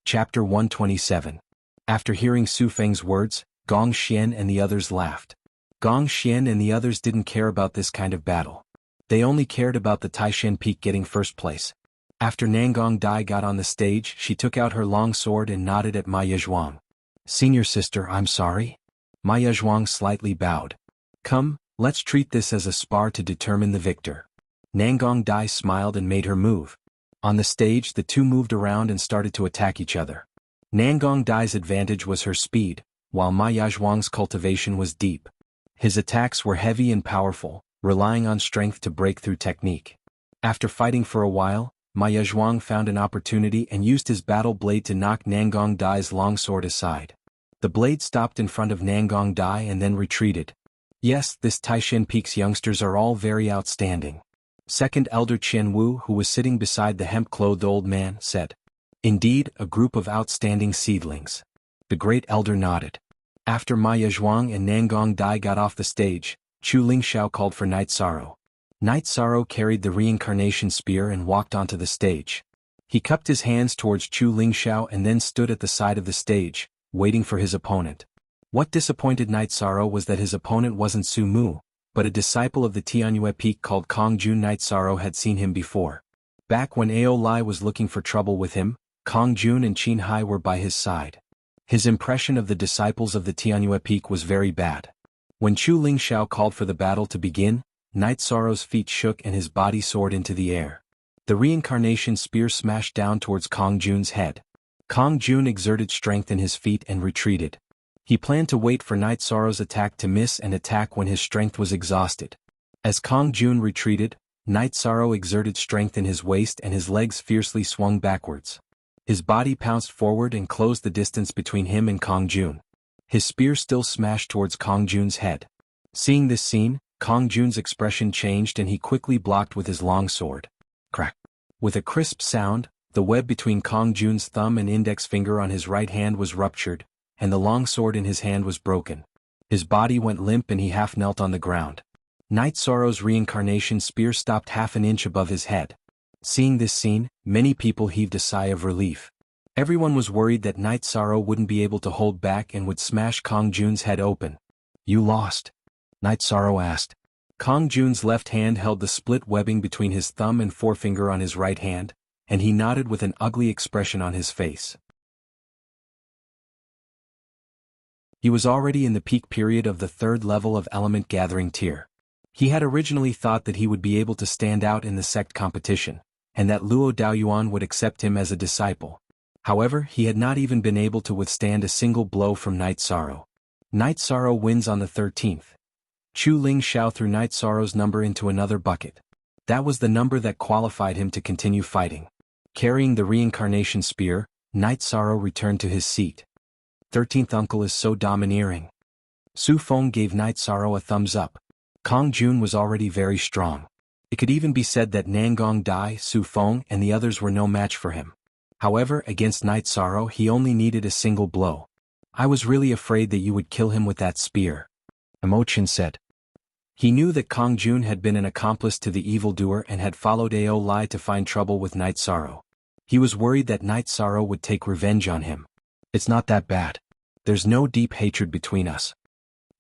Chapter 127. After hearing Su Feng's words, Gong Xian and the others laughed. Gong Xian and the others didn't care about this kind of battle. They only cared about the Taishan Peak getting first place. After Nangong Dai got on the stage, she took out her long sword and nodded at Ma Yezhuang. Senior sister, I'm sorry. Ma Yezhuang slightly bowed. Come, let's treat this as a spar to determine the victor. Nangong Dai smiled and made her move. On the stage, the two moved around and started to attack each other. Nangong Dai's advantage was her speed, while Ma Yezhuang's cultivation was deep. His attacks were heavy and powerful, relying on strength to break through technique. After fighting for a while, Ma Yezhuang found an opportunity and used his battle blade to knock Nangong Dai's longsword aside. The blade stopped in front of Nangong Dai and then retreated. Yes, this Taishan Peak's youngsters are all very outstanding. Second Elder Qian Wu, who was sitting beside the hemp-clothed old man, said. Indeed, a group of outstanding seedlings. The great elder nodded. After Ma Yezhuang and Nangong Dai got off the stage, Chu Ling Xiao called for Night Sorrow. Night Sorrow carried the reincarnation spear and walked onto the stage. He cupped his hands towards Chu Ling Xiao and then stood at the side of the stage, waiting for his opponent. What disappointed Night Sorrow was that his opponent wasn't Su Mu, but a disciple of the Tianyue Peak called Kong Jun. Night Sorrow had seen him before. Back when Ao Lai was looking for trouble with him, Kong Jun and Qin Hai were by his side. His impression of the disciples of the Tianyue Peak was very bad. When Chu Ling Xiao called for the battle to begin, Night Sorrow's feet shook and his body soared into the air. The reincarnation spear smashed down towards Kong Jun's head. Kong Jun exerted strength in his feet and retreated. He planned to wait for Night Sorrow's attack to miss and attack when his strength was exhausted. As Kong Jun retreated, Night Sorrow exerted strength in his waist and his legs fiercely swung backwards. His body pounced forward and closed the distance between him and Kong Jun. His spear still smashed towards Kong Jun's head. Seeing this scene, Kong Jun's expression changed and he quickly blocked with his long sword. Crack! With a crisp sound, the The web between Kong Jun's thumb and index finger on his right hand was ruptured, and the long sword in his hand was broken. His body went limp and he half knelt on the ground. Night Sorrow's reincarnation spear stopped half an inch above his head. Seeing this scene, many people heaved a sigh of relief. Everyone was worried that Night Sorrow wouldn't be able to hold back and would smash Kong Jun's head open. "You lost?" Night Sorrow asked. Kong Jun's left hand held the split webbing between his thumb and forefinger on his right hand, and he nodded with an ugly expression on his face. He was already in the peak period of the third level of element gathering tier. He had originally thought that he would be able to stand out in the sect competition, and that Luo Daoyuan would accept him as a disciple. However, he had not even been able to withstand a single blow from Night Sorrow. Night Sorrow wins on the 13th. Chu Ling Xiao threw Night Sorrow's number into another bucket. That was the number that qualified him to continue fighting. Carrying the reincarnation spear, Night Sorrow returned to his seat. 13th uncle is so domineering. Su Feng gave Night Sorrow a thumbs up. Kong Jun was already very strong. It could even be said that Nangong Dai, Su Feng, and the others were no match for him. However, against Night Sorrow he only needed a single blow. "I was really afraid that you would kill him with that spear," Emochin said. He knew that Kong Jun had been an accomplice to the evildoer and had followed Ao Lai to find trouble with Night Sorrow. He was worried that Night Sorrow would take revenge on him. "It's not that bad. There's no deep hatred between us."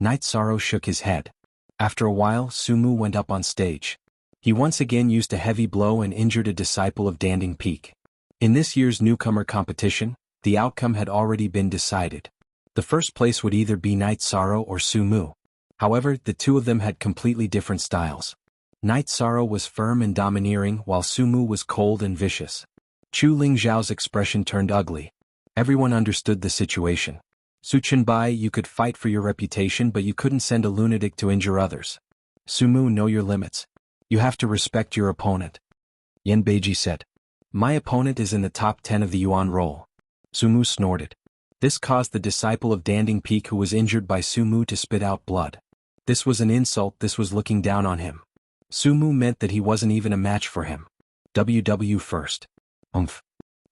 Night Sorrow shook his head. After a while, Sumu went up on stage. He once again used a heavy blow and injured a disciple of Danding Peak. In this year's newcomer competition, the outcome had already been decided. The first place would either be Night Sorrow or Sumu. However, the two of them had completely different styles. Night Sorrow was firm and domineering while Sumu was cold and vicious. Chu Ling Zhao's expression turned ugly. Everyone understood the situation. "Su Chenbai, you could fight for your reputation but you couldn't send a lunatic to injure others. Sumu, know your limits. You have to respect your opponent," Yan Beiji said. "My opponent is in the top 10 of the Yuan roll." Sumu snorted. This caused the disciple of Danding Peak who was injured by Sumu to spit out blood. This was an insult, this was looking down on him. Sumu meant that he wasn't even a match for him. "WW first."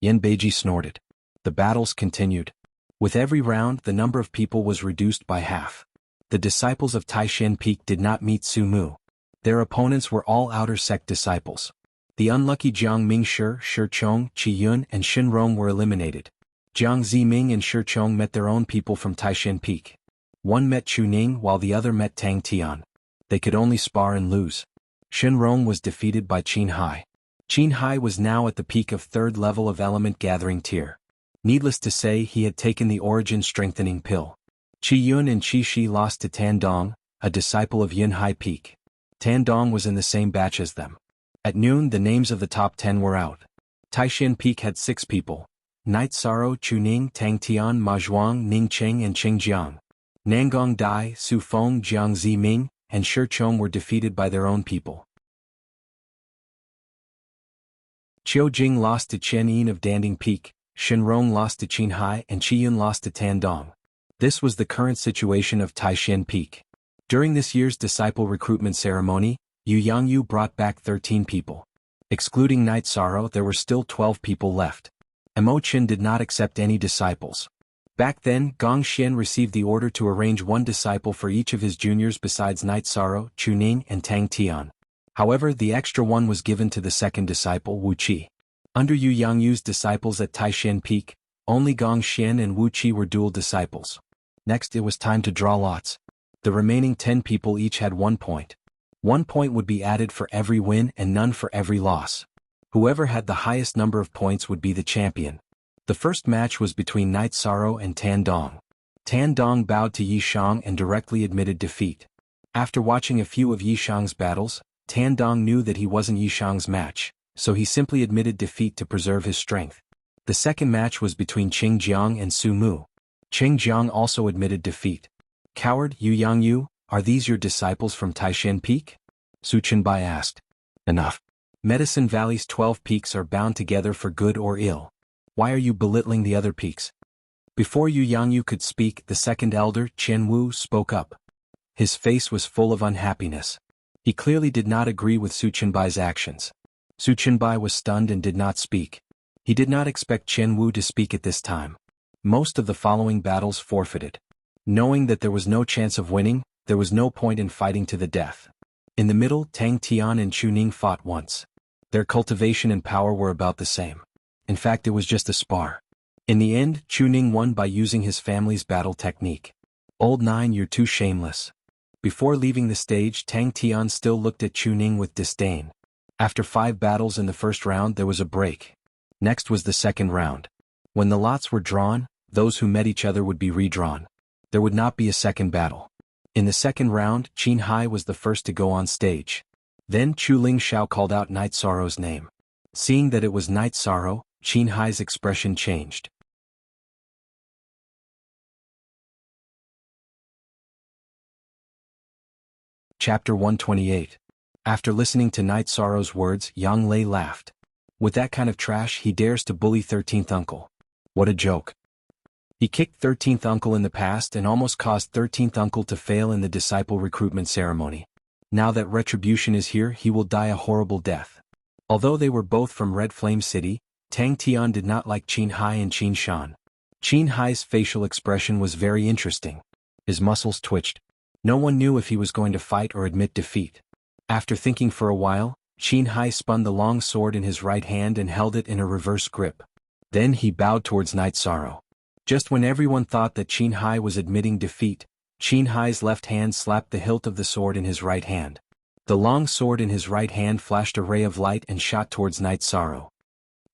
Yan Beiji snorted. The battles continued. With every round the number of people was reduced by half. The disciples of Taishan Peak did not meet Sumu. Their opponents were all outer sect disciples. The unlucky Jiang Mingshi, Shi Chong, Qi Yun, and Shin Rong were eliminated. Jiang Ziming and Shi Chong met their own people from Taishan Peak. One met Chu Ning while the other met Tang Tian. They could only spar and lose. Shin Rong was defeated by Qin Hai. Qin Hai was now at the peak of third level of element gathering tier. Needless to say, he had taken the origin strengthening pill. Qi Yun and Qi Shi lost to Tan Dong, a disciple of Yun Hai Peak. Tan Dong was in the same batch as them. At noon the names of the top 10 were out. Taishan Peak had 6 people. Night Sorrow, Chu Ning, Tang Tian, Ma Zhuang, Ning Cheng and Qing Jiang. Nangong Dai, Su Feng, Jiang Ziming, and Shi Chong were defeated by their own people. Qiu Jing lost to Chen Yin of Danding Peak, Shin Rong lost to Qin Hai and Qi Yun lost to Tan Dong. This was the current situation of Taishan Peak. During this year's disciple recruitment ceremony, Yu Yangyu brought back 13 people. Excluding Night Sorrow, there were still 12 people left. Emochin did not accept any disciples. Back then, Gong Xian received the order to arrange one disciple for each of his juniors besides Night Sorrow, Chu Ning and Tang Tian. However, the extra one was given to the second disciple, Wu Qi. Under Yu Yangyu's disciples at Taishan Peak, only Gong Xian and Wu Qi were dual disciples. Next it was time to draw lots. The remaining 10 people each had 1 point. 1 point would be added for every win and none for every loss. Whoever had the highest number of points would be the champion. The first match was between Night Sorrow and Tan Dong. Tan Dong bowed to Yi Shang and directly admitted defeat. After watching a few of Yi Shang's battles, Tan Dong knew that he wasn't Yi Shang's match, so he simply admitted defeat to preserve his strength. The second match was between Qing Jiang and Su Mu. Qing Jiang also admitted defeat. "Coward, Yu Yangyu, are these your disciples from Taishan Peak?" Su Chenbai asked. "Enough. Medicine Valley's 12 peaks are bound together for good or ill. Why are you belittling the other peaks?" Before Yu Yangyu could speak, the second elder, Chen Wu, spoke up. His face was full of unhappiness. He clearly did not agree with Su Chenbai's actions. Su Chenbai was stunned and did not speak. He did not expect Chen Wu to speak at this time. Most of the following battles forfeited. Knowing that there was no chance of winning, there was no point in fighting to the death. In the middle, Tang Tian and Chu Ning fought once. Their cultivation and power were about the same. In fact, it was just a spar. In the end, Chu Ning won by using his family's battle technique. "Old Nine, you're too shameless." Before leaving the stage, Tang Tian still looked at Chu Ning with disdain. After 5 battles in the first round, there was a break. Next was the second round. When the lots were drawn, those who met each other would be redrawn. There would not be a second battle. In the second round, Qin Hai was the first to go on stage. Then Chu Ling Xiao called out Night Sorrow's name. Seeing that it was Night Sorrow, Qin Hai's expression changed. Chapter 128. After listening to Night Sorrow's words, Yang Lei laughed. With that kind of trash, he dares to bully 13th Uncle. What a joke. He kicked 13th Uncle in the past and almost caused 13th Uncle to fail in the disciple recruitment ceremony. Now that retribution is here, he will die a horrible death. Although they were both from Red Flame City, Tang Tian did not like Qin Hai and Qin Shan. Qin Hai's facial expression was very interesting. His muscles twitched. No one knew if he was going to fight or admit defeat. After thinking for a while, Qin Hai spun the long sword in his right hand and held it in a reverse grip. Then he bowed towards Night Sorrow. Just when everyone thought that Qin Hai was admitting defeat, Qin Hai's left hand slapped the hilt of the sword in his right hand. The long sword in his right hand flashed a ray of light and shot towards Night Sorrow.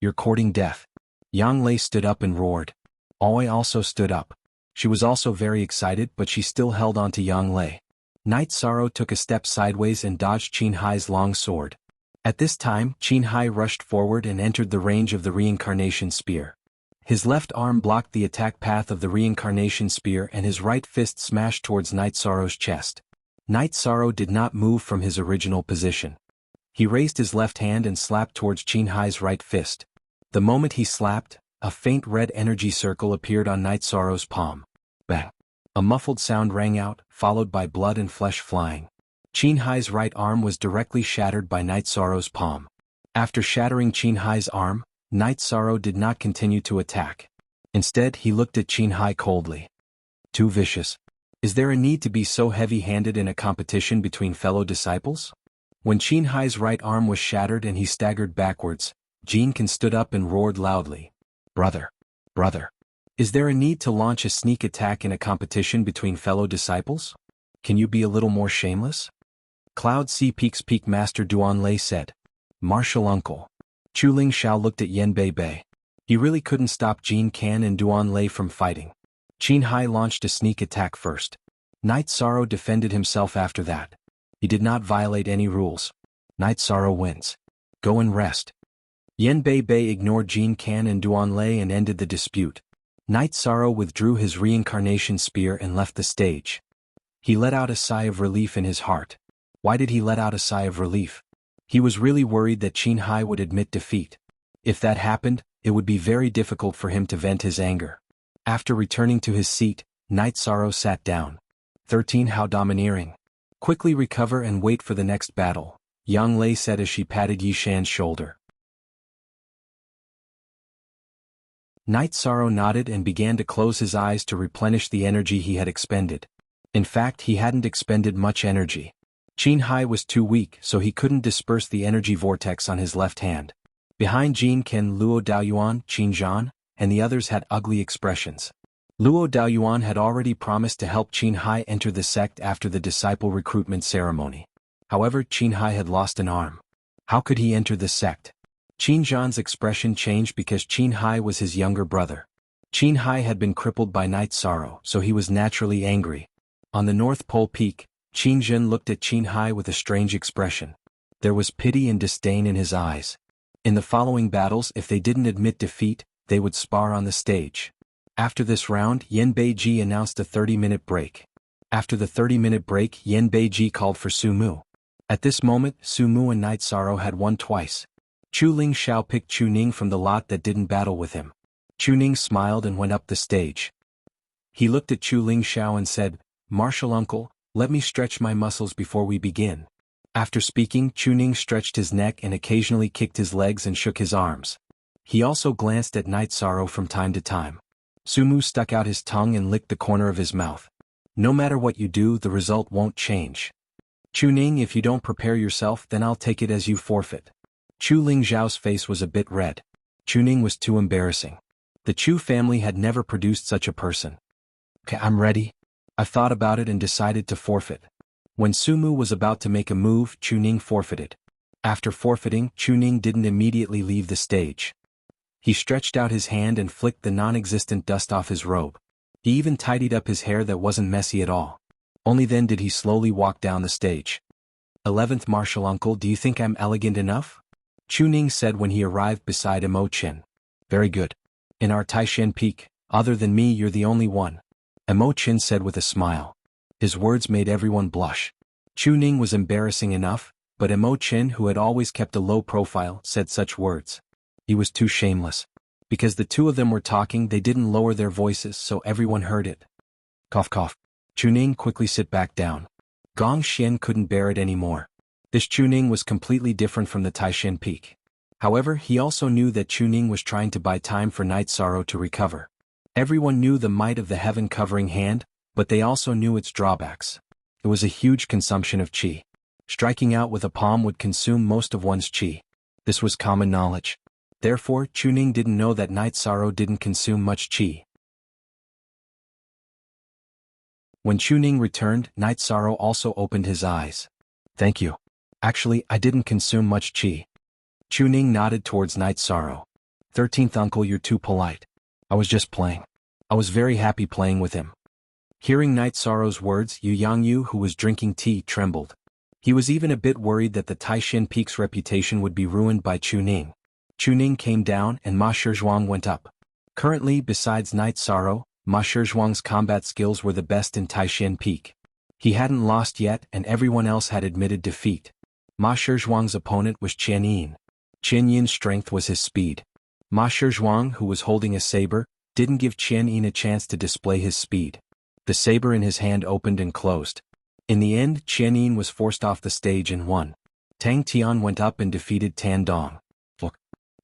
"You're courting death." Yang Lei stood up and roared. Oi also stood up. She was also very excited, but she still held on to Yang Lei. Night Sorrow took a step sideways and dodged Qin Hai's long sword. At this time, Qin Hai rushed forward and entered the range of the reincarnation spear. His left arm blocked the attack path of the reincarnation spear and his right fist smashed towards Night Sorrow's chest. Night Sorrow did not move from his original position. He raised his left hand and slapped towards Qin Hai's right fist. The moment he slapped, a faint red energy circle appeared on Night Sorrow's palm. Bang! A muffled sound rang out, followed by blood and flesh flying. Qin Hai's right arm was directly shattered by Night Sorrow's palm. After shattering Qin Hai's arm, Night Sorrow did not continue to attack. Instead, he looked at Qin Hai coldly. "Too vicious. Is there a need to be so heavy-handed in a competition between fellow disciples?" When Qin Hai's right arm was shattered and he staggered backwards, Jin Kan stood up and roared loudly. Brother! Is there a need to launch a sneak attack in a competition between fellow disciples? Can you be a little more shameless?" Cloud Sea Peak's Peak Master Duan Lei said. "Martial Uncle." Chu Ling Xiao looked at Yan Bei Bei. He really couldn't stop Jin Kan and Duan Lei from fighting. Qin Hai launched a sneak attack first. Night Sorrow defended himself after that. He did not violate any rules. Night Sorrow wins. Go and rest. Yan Bei Bei ignored Jin Kan and Duan Lei and ended the dispute. Night Sorrow withdrew his reincarnation spear and left the stage. He let out a sigh of relief in his heart. Why did he let out a sigh of relief? He was really worried that Qin Hai would admit defeat. If that happened, it would be very difficult for him to vent his anger. After returning to his seat, Night Sorrow sat down. 13 How domineering. Quickly recover and wait for the next battle, Yang Lei said as she patted Yishan's shoulder. Night Sorrow nodded and began to close his eyes to replenish the energy he had expended. In fact, he hadn't expended much energy. Qin Hai was too weak, so he couldn't disperse the energy vortex on his left hand. Behind Jin Ken, Luo Daoyuan, Qin Zhan, and the others had ugly expressions. Luo Daoyuan had already promised to help Qin Hai enter the sect after the disciple recruitment ceremony. However, Qin Hai had lost an arm. How could he enter the sect? Qin Zhan's expression changed because Qin Hai was his younger brother. Qin Hai had been crippled by Night Sorrow, so he was naturally angry. On the North Pole Peak, Qin Zhen looked at Qin Hai with a strange expression. There was pity and disdain in his eyes. In the following battles, if they didn't admit defeat, they would spar on the stage. After this round, Yan Beiji announced a 30-minute break. After the 30-minute break, Yan Beiji called for Su Mu. At this moment, Su Mu and Night Sorrow had won twice. Chu Ling Xiao picked Chu Ning from the lot that didn't battle with him. Chu Ning smiled and went up the stage. He looked at Chu Ling Xiao and said, "Martial Uncle, let me stretch my muscles before we begin." After speaking, Chu Ning stretched his neck and occasionally kicked his legs and shook his arms. He also glanced at Night Sorrow from time to time. Sumu stuck out his tongue and licked the corner of his mouth. No matter what you do, the result won't change. Chuning, if you don't prepare yourself, then I'll take it as you forfeit. Chu Ling Zhao's face was a bit red. Chuning was too embarrassing. The Chu family had never produced such a person. Okay, I'm ready. I thought about it and decided to forfeit. When Sumu was about to make a move, Chuning forfeited. After forfeiting, Chuning didn't immediately leave the stage. He stretched out his hand and flicked the non-existent dust off his robe. He even tidied up his hair that wasn't messy at all. Only then did he slowly walk down the stage. 11th Martial Uncle, do you think I'm elegant enough? Chuning said when he arrived beside Emo Chin. Very good. In our Taishan Peak, other than me, you're the only one. Emo Chin said with a smile. His words made everyone blush. Chuning was embarrassing enough, but Emo Chin, who had always kept a low profile, said such words. He was too shameless. Because the two of them were talking, they didn't lower their voices, so everyone heard it. Cough cough. Chuning, quickly sit back down. Gong Xian couldn't bear it anymore. This Chuning was completely different from the Taishan Peak. However, he also knew that Chuning was trying to buy time for Night Sorrow to recover. Everyone knew the might of the heaven-covering hand, but they also knew its drawbacks. It was a huge consumption of qi. Striking out with a palm would consume most of one's qi. This was common knowledge. Therefore, Chuning didn't know that Night Sorrow didn't consume much qi. When Chuning returned, Night Sorrow also opened his eyes. Thank you. Actually, I didn't consume much qi. Chuning nodded towards Night Sorrow. 13th Uncle, you're too polite. I was just playing. I was very happy playing with him. Hearing Night Sorrow's words, Yu Yangyu, who was drinking tea, trembled. He was even a bit worried that the Taishan Peak's reputation would be ruined by Chuning. Chuning came down and Ma Shizhuang went up. Currently, besides Night Sorrow, Ma Shizhuang's combat skills were the best in Taishan Peak. He hadn't lost yet and everyone else had admitted defeat. Ma Shizhuang's opponent was Qian Yin. Qian Yin's strength was his speed. Ma Shizhuang, who was holding a saber, didn't give Qian Yin a chance to display his speed. The saber in his hand opened and closed. In the end, Qian Yin was forced off the stage and won. Tang Tian went up and defeated Tan Dong. Look.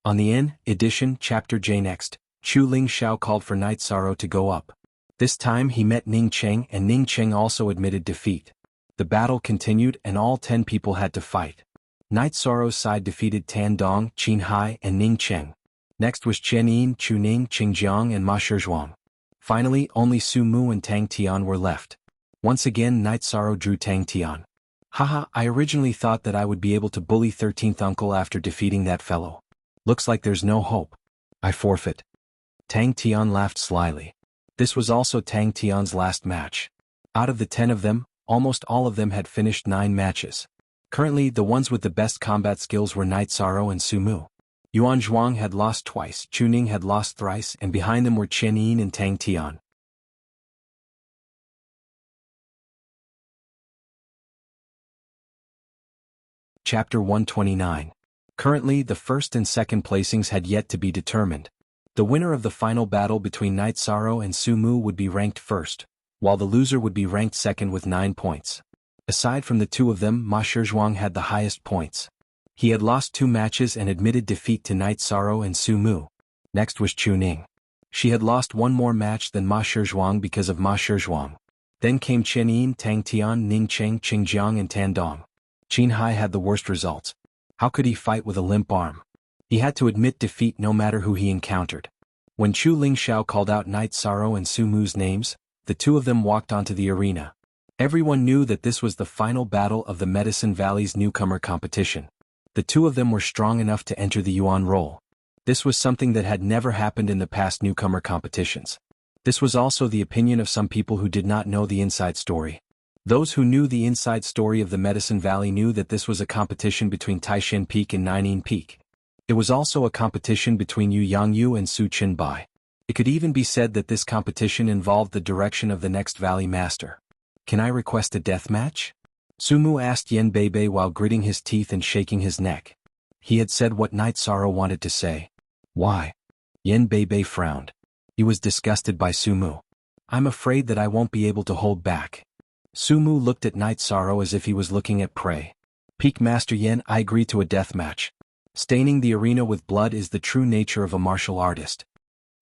On the N edition, Chapter J next, Chu Ling Xiao called for Night Sorrow to go up. This time he met Ning Cheng and Ning Cheng also admitted defeat. The battle continued and all 10 people had to fight. Night Sorrow's side defeated Tan Dong, Qin Hai and Ning Cheng. Next was Qian Yin, Chu Ning, Qingjiang and Ma Shizhuang. Finally, only Su Mu and Tang Tian were left. Once again Night Sorrow drew Tang Tian. Haha, I originally thought that I would be able to bully 13th Uncle after defeating that fellow. Looks like there's no hope. I forfeit. Tang Tian laughed slyly. This was also Tang Tian's last match. Out of the 10 of them, almost all of them had finished 9 matches. Currently, the ones with the best combat skills were Night Sorrow and Su Mu. Yuan Zhuang had lost twice, Chuning had lost thrice, and behind them were Qian Yin and Tang Tian. Chapter 129. Currently, the first and second placings had yet to be determined. The winner of the final battle between Night Sorrow and Su Mu would be ranked first, while the loser would be ranked second with 9 points. Aside from the two of them, Ma Shizhuang had the highest points. He had lost 2 matches and admitted defeat to Night Sorrow and Su Mu. Next was Chu Ning. She had lost 1 more match than Ma Shizhuang because of Ma Shizhuang. Then came Qian Yin, Tang Tian, Ning Cheng, Qingjiang and Tan Dong. Qin Hai had the worst results. How could he fight with a limp arm? He had to admit defeat no matter who he encountered. When Chu Ling Xiao called out Night Sorrow and Su Mu's names, the two of them walked onto the arena. Everyone knew that this was the final battle of the Medicine Valley's newcomer competition. The two of them were strong enough to enter the Yuan role. This was something that had never happened in the past newcomer competitions. This was also the opinion of some people who did not know the inside story. Those who knew the inside story of the Medicine Valley knew that this was a competition between Taishan Peak and Naining Peak. It was also a competition between Yu Yangyu and Su Qinbai. It could even be said that this competition involved the direction of the next Valley Master. Can I request a death match? Sumu asked Yen Beibei while gritting his teeth and shaking his neck. He had said what Night Sorrow wanted to say. Why? Yen Beibei frowned. He was disgusted by Sumu. I'm afraid that I won't be able to hold back. Sumu looked at Night Sorrow as if he was looking at prey. Peak Master Yen, I agree to a death match. Staining the arena with blood is the true nature of a martial artist.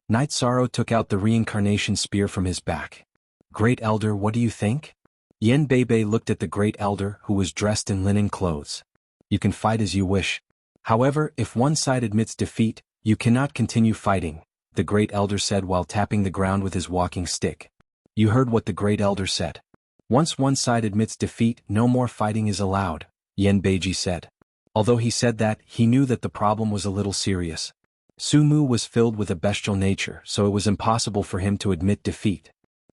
Knight Sorrow took out the reincarnation spear from his back. Great Elder, what do you think? Yen Beibei looked at the Great Elder, who was dressed in linen clothes. You can fight as you wish. However, if one side admits defeat, you cannot continue fighting, the Great Elder said while tapping the ground with his walking stick. You heard what the Great Elder said. Once one side admits defeat, no more fighting is allowed, Yen Beiji said. Although he said that, he knew that the problem was a little serious. Sumu was filled with a bestial nature, so it was impossible for him to admit defeat.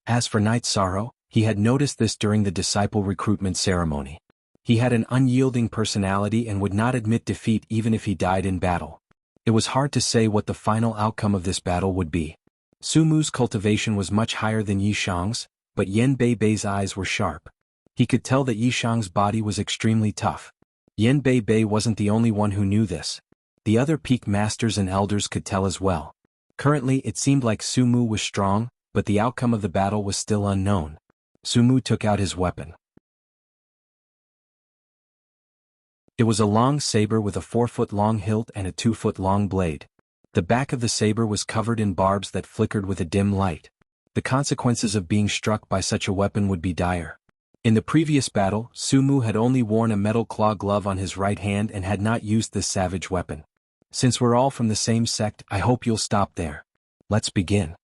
As for Knight Sorrow, he had noticed this during the disciple recruitment ceremony. He had an unyielding personality and would not admit defeat even if he died in battle. It was hard to say what the final outcome of this battle would be. Sumu's cultivation was much higher than Yishang's, but Yen Beibei's eyes were sharp. He could tell that Yishang's body was extremely tough. Yen Beibei wasn't the only one who knew this. The other peak masters and elders could tell as well. Currently it seemed like Sumu was strong, but the outcome of the battle was still unknown. Sumu took out his weapon. It was a long saber with a 4-foot-long hilt and a 2-foot-long blade. The back of the saber was covered in barbs that flickered with a dim light. The consequences of being struck by such a weapon would be dire. In the previous battle, Sumu had only worn a metal claw glove on his right hand and had not used this savage weapon. Since we're all from the same sect, I hope you'll stop there. Let's begin.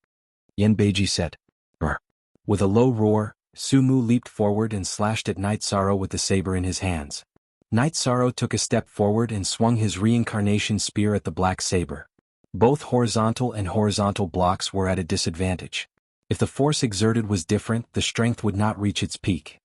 Yen Beiji said. Brr. With a low roar, Sumu leaped forward and slashed at Knight Sorrow with the saber in his hands. Knight Sorrow took a step forward and swung his reincarnation spear at the black saber. Both horizontal and horizontal blocks were at a disadvantage. If the force exerted was different, the strength would not reach its peak.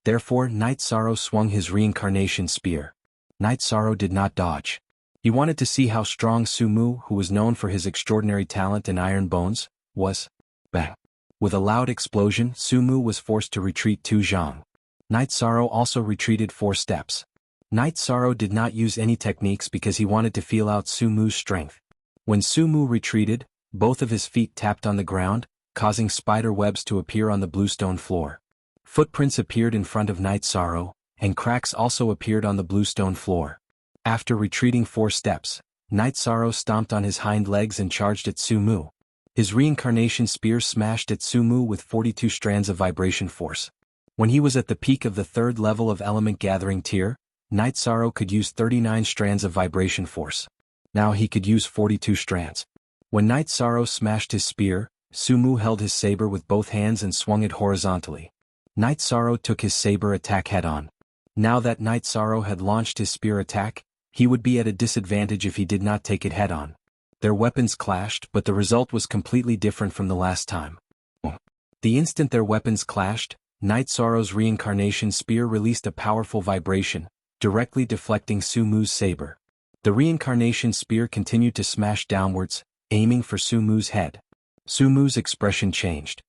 Therefore, Knight Sorrow swung his reincarnation spear. Knight Sorrow did not dodge. He wanted to see how strong Sumu, who was known for his extraordinary talent in iron bones, was. Bang! With a loud explosion, Sumu was forced to retreat 2 zhang. Knight Sorrow also retreated 4 steps. Knight Sorrow did not use any techniques because he wanted to feel out Sumu's strength. When Sumu retreated, both of his feet tapped on the ground, causing spider webs to appear on the bluestone floor. Footprints appeared in front of Knight Sorrow, and cracks also appeared on the bluestone floor. After retreating 4 steps, Knight Sorrow stomped on his hind legs and charged at Sumu. His reincarnation spear smashed at Sumu with 42 strands of vibration force. When he was at the peak of the 3rd level of element gathering tier, Knight Sorrow could use 39 strands of vibration force. Now he could use 42 strands. When Knight Sorrow smashed his spear, Sumu held his saber with both hands and swung it horizontally. Knight Sorrow took his saber attack head-on. Now that Knight Sorrow had launched his spear attack, he would be at a disadvantage if he did not take it head-on. Their weapons clashed, but the result was completely different from the last time. The instant their weapons clashed, Knight Sorrow's reincarnation spear released a powerful vibration, directly deflecting Sumu's saber. The reincarnation spear continued to smash downwards, aiming for Sumu's head. Sumu's expression changed.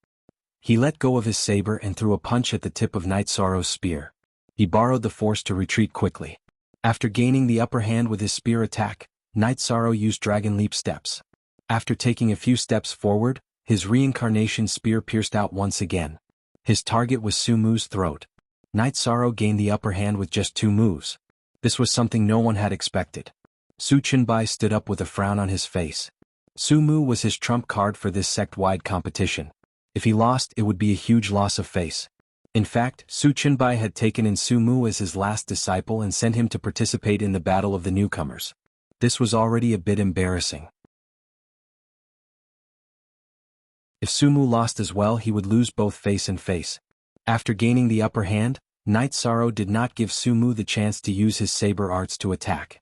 He let go of his saber and threw a punch at the tip of Knight Sorrow's spear. He borrowed the force to retreat quickly. After gaining the upper hand with his spear attack, Knight Sorrow used Dragon Leap steps. After taking a few steps forward, his reincarnation spear pierced out once again. His target was Sumu's throat. Knight Sorrow gained the upper hand with just 2 moves. This was something no one had expected. Su Chenbai stood up with a frown on his face. Sumu was his trump card for this sect-wide competition. If he lost, it would be a huge loss of face. In fact, Su Chenbai had taken in Sumu as his last disciple and sent him to participate in the battle of the newcomers. This was already a bit embarrassing. If Sumu lost as well, he would lose both face and face. After gaining the upper hand, Knight Sorrow did not give Sumu the chance to use his saber arts to attack.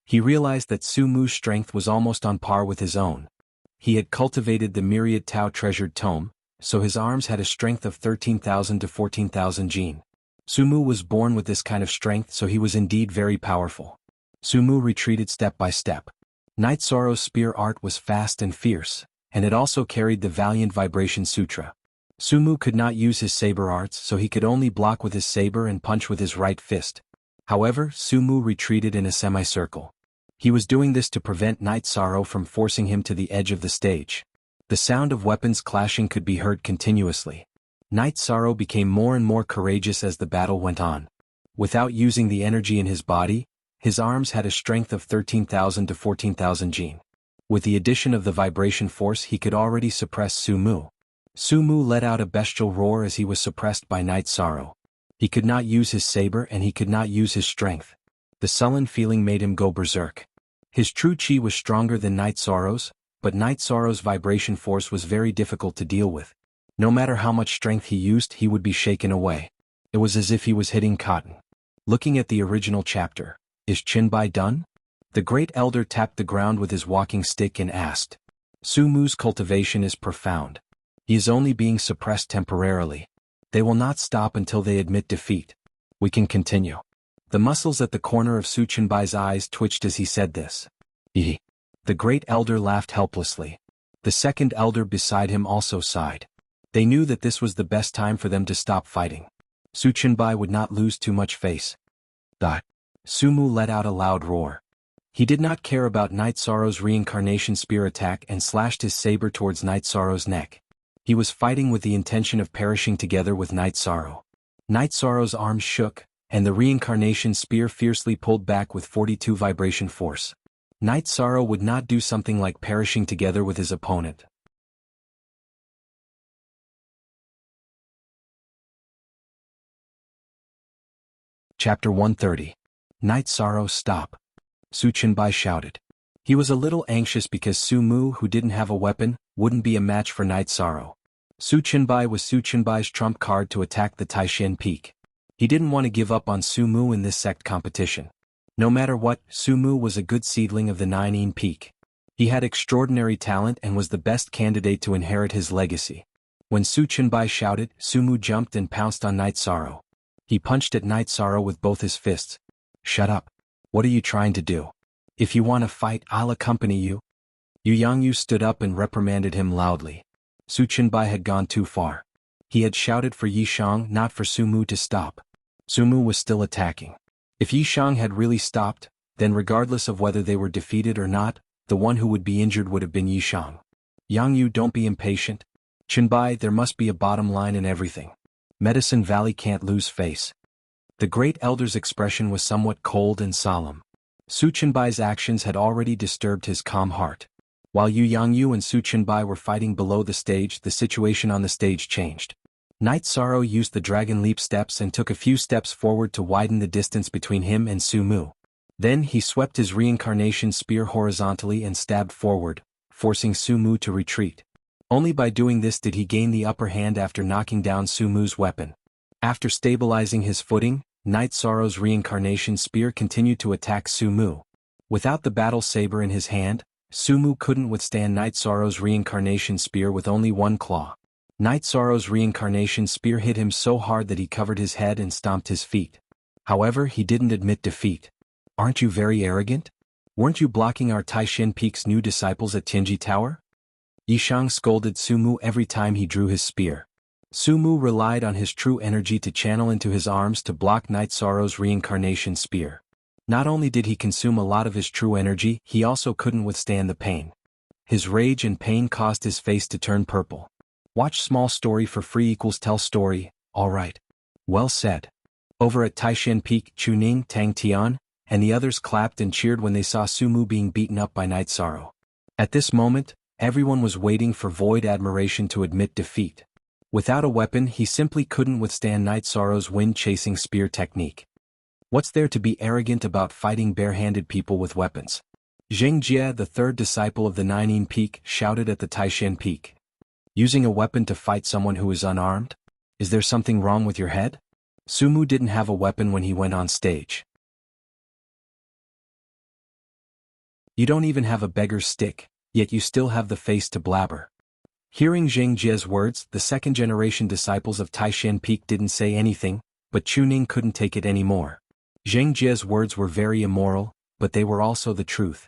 He realized that Sumu's strength was almost on par with his own. He had cultivated the Myriad Tao treasured tome, so his arms had a strength of 13,000 to 14,000 jin. Sumu was born with this kind of strength, so he was indeed very powerful. Sumu retreated step by step. Knight Sorrow's spear art was fast and fierce, and it also carried the Valiant Vibration Sutra. Sumu could not use his saber arts, so he could only block with his saber and punch with his right fist. However, Sumu retreated in a semicircle. He was doing this to prevent Knight Sorrow from forcing him to the edge of the stage. The sound of weapons clashing could be heard continuously. Knight Sorrow became more and more courageous as the battle went on. Without using the energy in his body, his arms had a strength of 13,000 to 14,000 jin. With the addition of the vibration force he could already suppress Sumu. Sumu let out a bestial roar as he was suppressed by Night Sorrow. He could not use his saber and he could not use his strength. The sullen feeling made him go berserk. His true chi was stronger than Night Sorrow's, but Night Sorrow's vibration force was very difficult to deal with. No matter how much strength he used, he would be shaken away. It was as if he was hitting cotton. Looking at the original chapter, is Chinbai done? The great elder tapped the ground with his walking stick and asked. Sumu's cultivation is profound. He is only being suppressed temporarily. They will not stop until they admit defeat. We can continue. The muscles at the corner of Su Chinbai's eyes twitched as he said this. He. The great elder laughed helplessly. The second elder beside him also sighed. They knew that this was the best time for them to stop fighting. Su Chinbai would not lose too much face. Sumu let out a loud roar. He did not care about Night Sorrow's reincarnation spear attack and slashed his saber towards Night Sorrow's neck. He was fighting with the intention of perishing together with Night Sorrow. Night Sorrow's arms shook, and the reincarnation spear fiercely pulled back with 42 vibration force. Night Sorrow would not do something like perishing together with his opponent. Chapter 130. Night Sorrow, stop. Su Chinbai shouted. He was a little anxious because Sumu, who didn't have a weapon, wouldn't be a match for Night Sorrow. Su Chinbai was Su Chinbai's trump card to attack the Taishan Peak. He didn't want to give up on Sumu in this sect competition. No matter what, Sumu was a good seedling of the Ninein Peak. He had extraordinary talent and was the best candidate to inherit his legacy. When Su Chinbai shouted, Sumu jumped and pounced on Night Sorrow. He punched at Night Sorrow with both his fists. Shut up. What are you trying to do? If you want to fight, I'll accompany you. Yu Yangyu stood up and reprimanded him loudly. Su Chinbai had gone too far. He had shouted for Yishang, not for Sumu to stop. Sumu was still attacking. If Yishang had really stopped, then regardless of whether they were defeated or not, the one who would be injured would have been Yishang. Yangyu, don't be impatient. Chinbai, there must be a bottom line in everything. Medicine Valley can't lose face. The great elder's expression was somewhat cold and solemn. Su Chinbai's actions had already disturbed his calm heart. While Yu Yangyu and Su Chinbai were fighting below the stage, the situation on the stage changed. Night Sorrow used the dragon leap steps and took a few steps forward to widen the distance between him and Sumu. Then he swept his reincarnation spear horizontally and stabbed forward, forcing Sumu to retreat. Only by doing this did he gain the upper hand after knocking down Sumu's weapon. After stabilizing his footing, Night Sorrow's reincarnation spear continued to attack Sumu. Without the battle saber in his hand, Sumu couldn't withstand Night Sorrow's reincarnation spear with only one claw. Night Sorrow's reincarnation spear hit him so hard that he covered his head and stomped his feet. However, he didn't admit defeat. Aren't you very arrogant? Weren't you blocking our Taishan Peak's new disciples at Tianji Tower? Yishang scolded Sumu every time he drew his spear. Sumu relied on his true energy to channel into his arms to block Night Sorrow's reincarnation spear. Not only did he consume a lot of his true energy, he also couldn't withstand the pain. His rage and pain caused his face to turn purple. Watch small story for free equals tell story, alright. Well said. Over at Taishan Peak, Chuning, Tang Tian, and the others clapped and cheered when they saw Sumu being beaten up by Night Sorrow. At this moment, everyone was waiting for Void Admiration to admit defeat. Without a weapon, he simply couldn't withstand Night Sorrow's wind-chasing spear technique. What's there to be arrogant about fighting bare-handed people with weapons? Zheng Jie, the third disciple of the Ninein Peak, shouted at the Taishan Peak. Using a weapon to fight someone who is unarmed? Is there something wrong with your head? Sumu didn't have a weapon when he went on stage. You don't even have a beggar's stick, yet you still have the face to blabber. Hearing Zheng Jie's words, the second-generation disciples of Taishan Peak didn't say anything, but Chuning couldn't take it anymore. Zheng Jie's words were very immoral, but they were also the truth.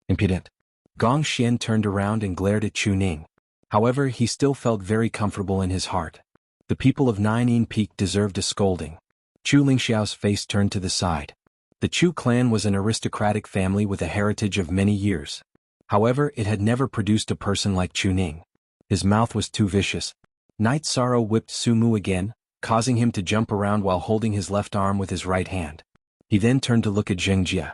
Impudent. Gong Xian turned around and glared at Chuning. However, he still felt very comfortable in his heart. The people of Ninein Peak deserved a scolding. Chu Lingxiao's face turned to the side. The Chu clan was an aristocratic family with a heritage of many years. However, it had never produced a person like Chuning. His mouth was too vicious. Night Sorrow whipped Sumu again, causing him to jump around while holding his left arm with his right hand. He then turned to look at Zhengjie.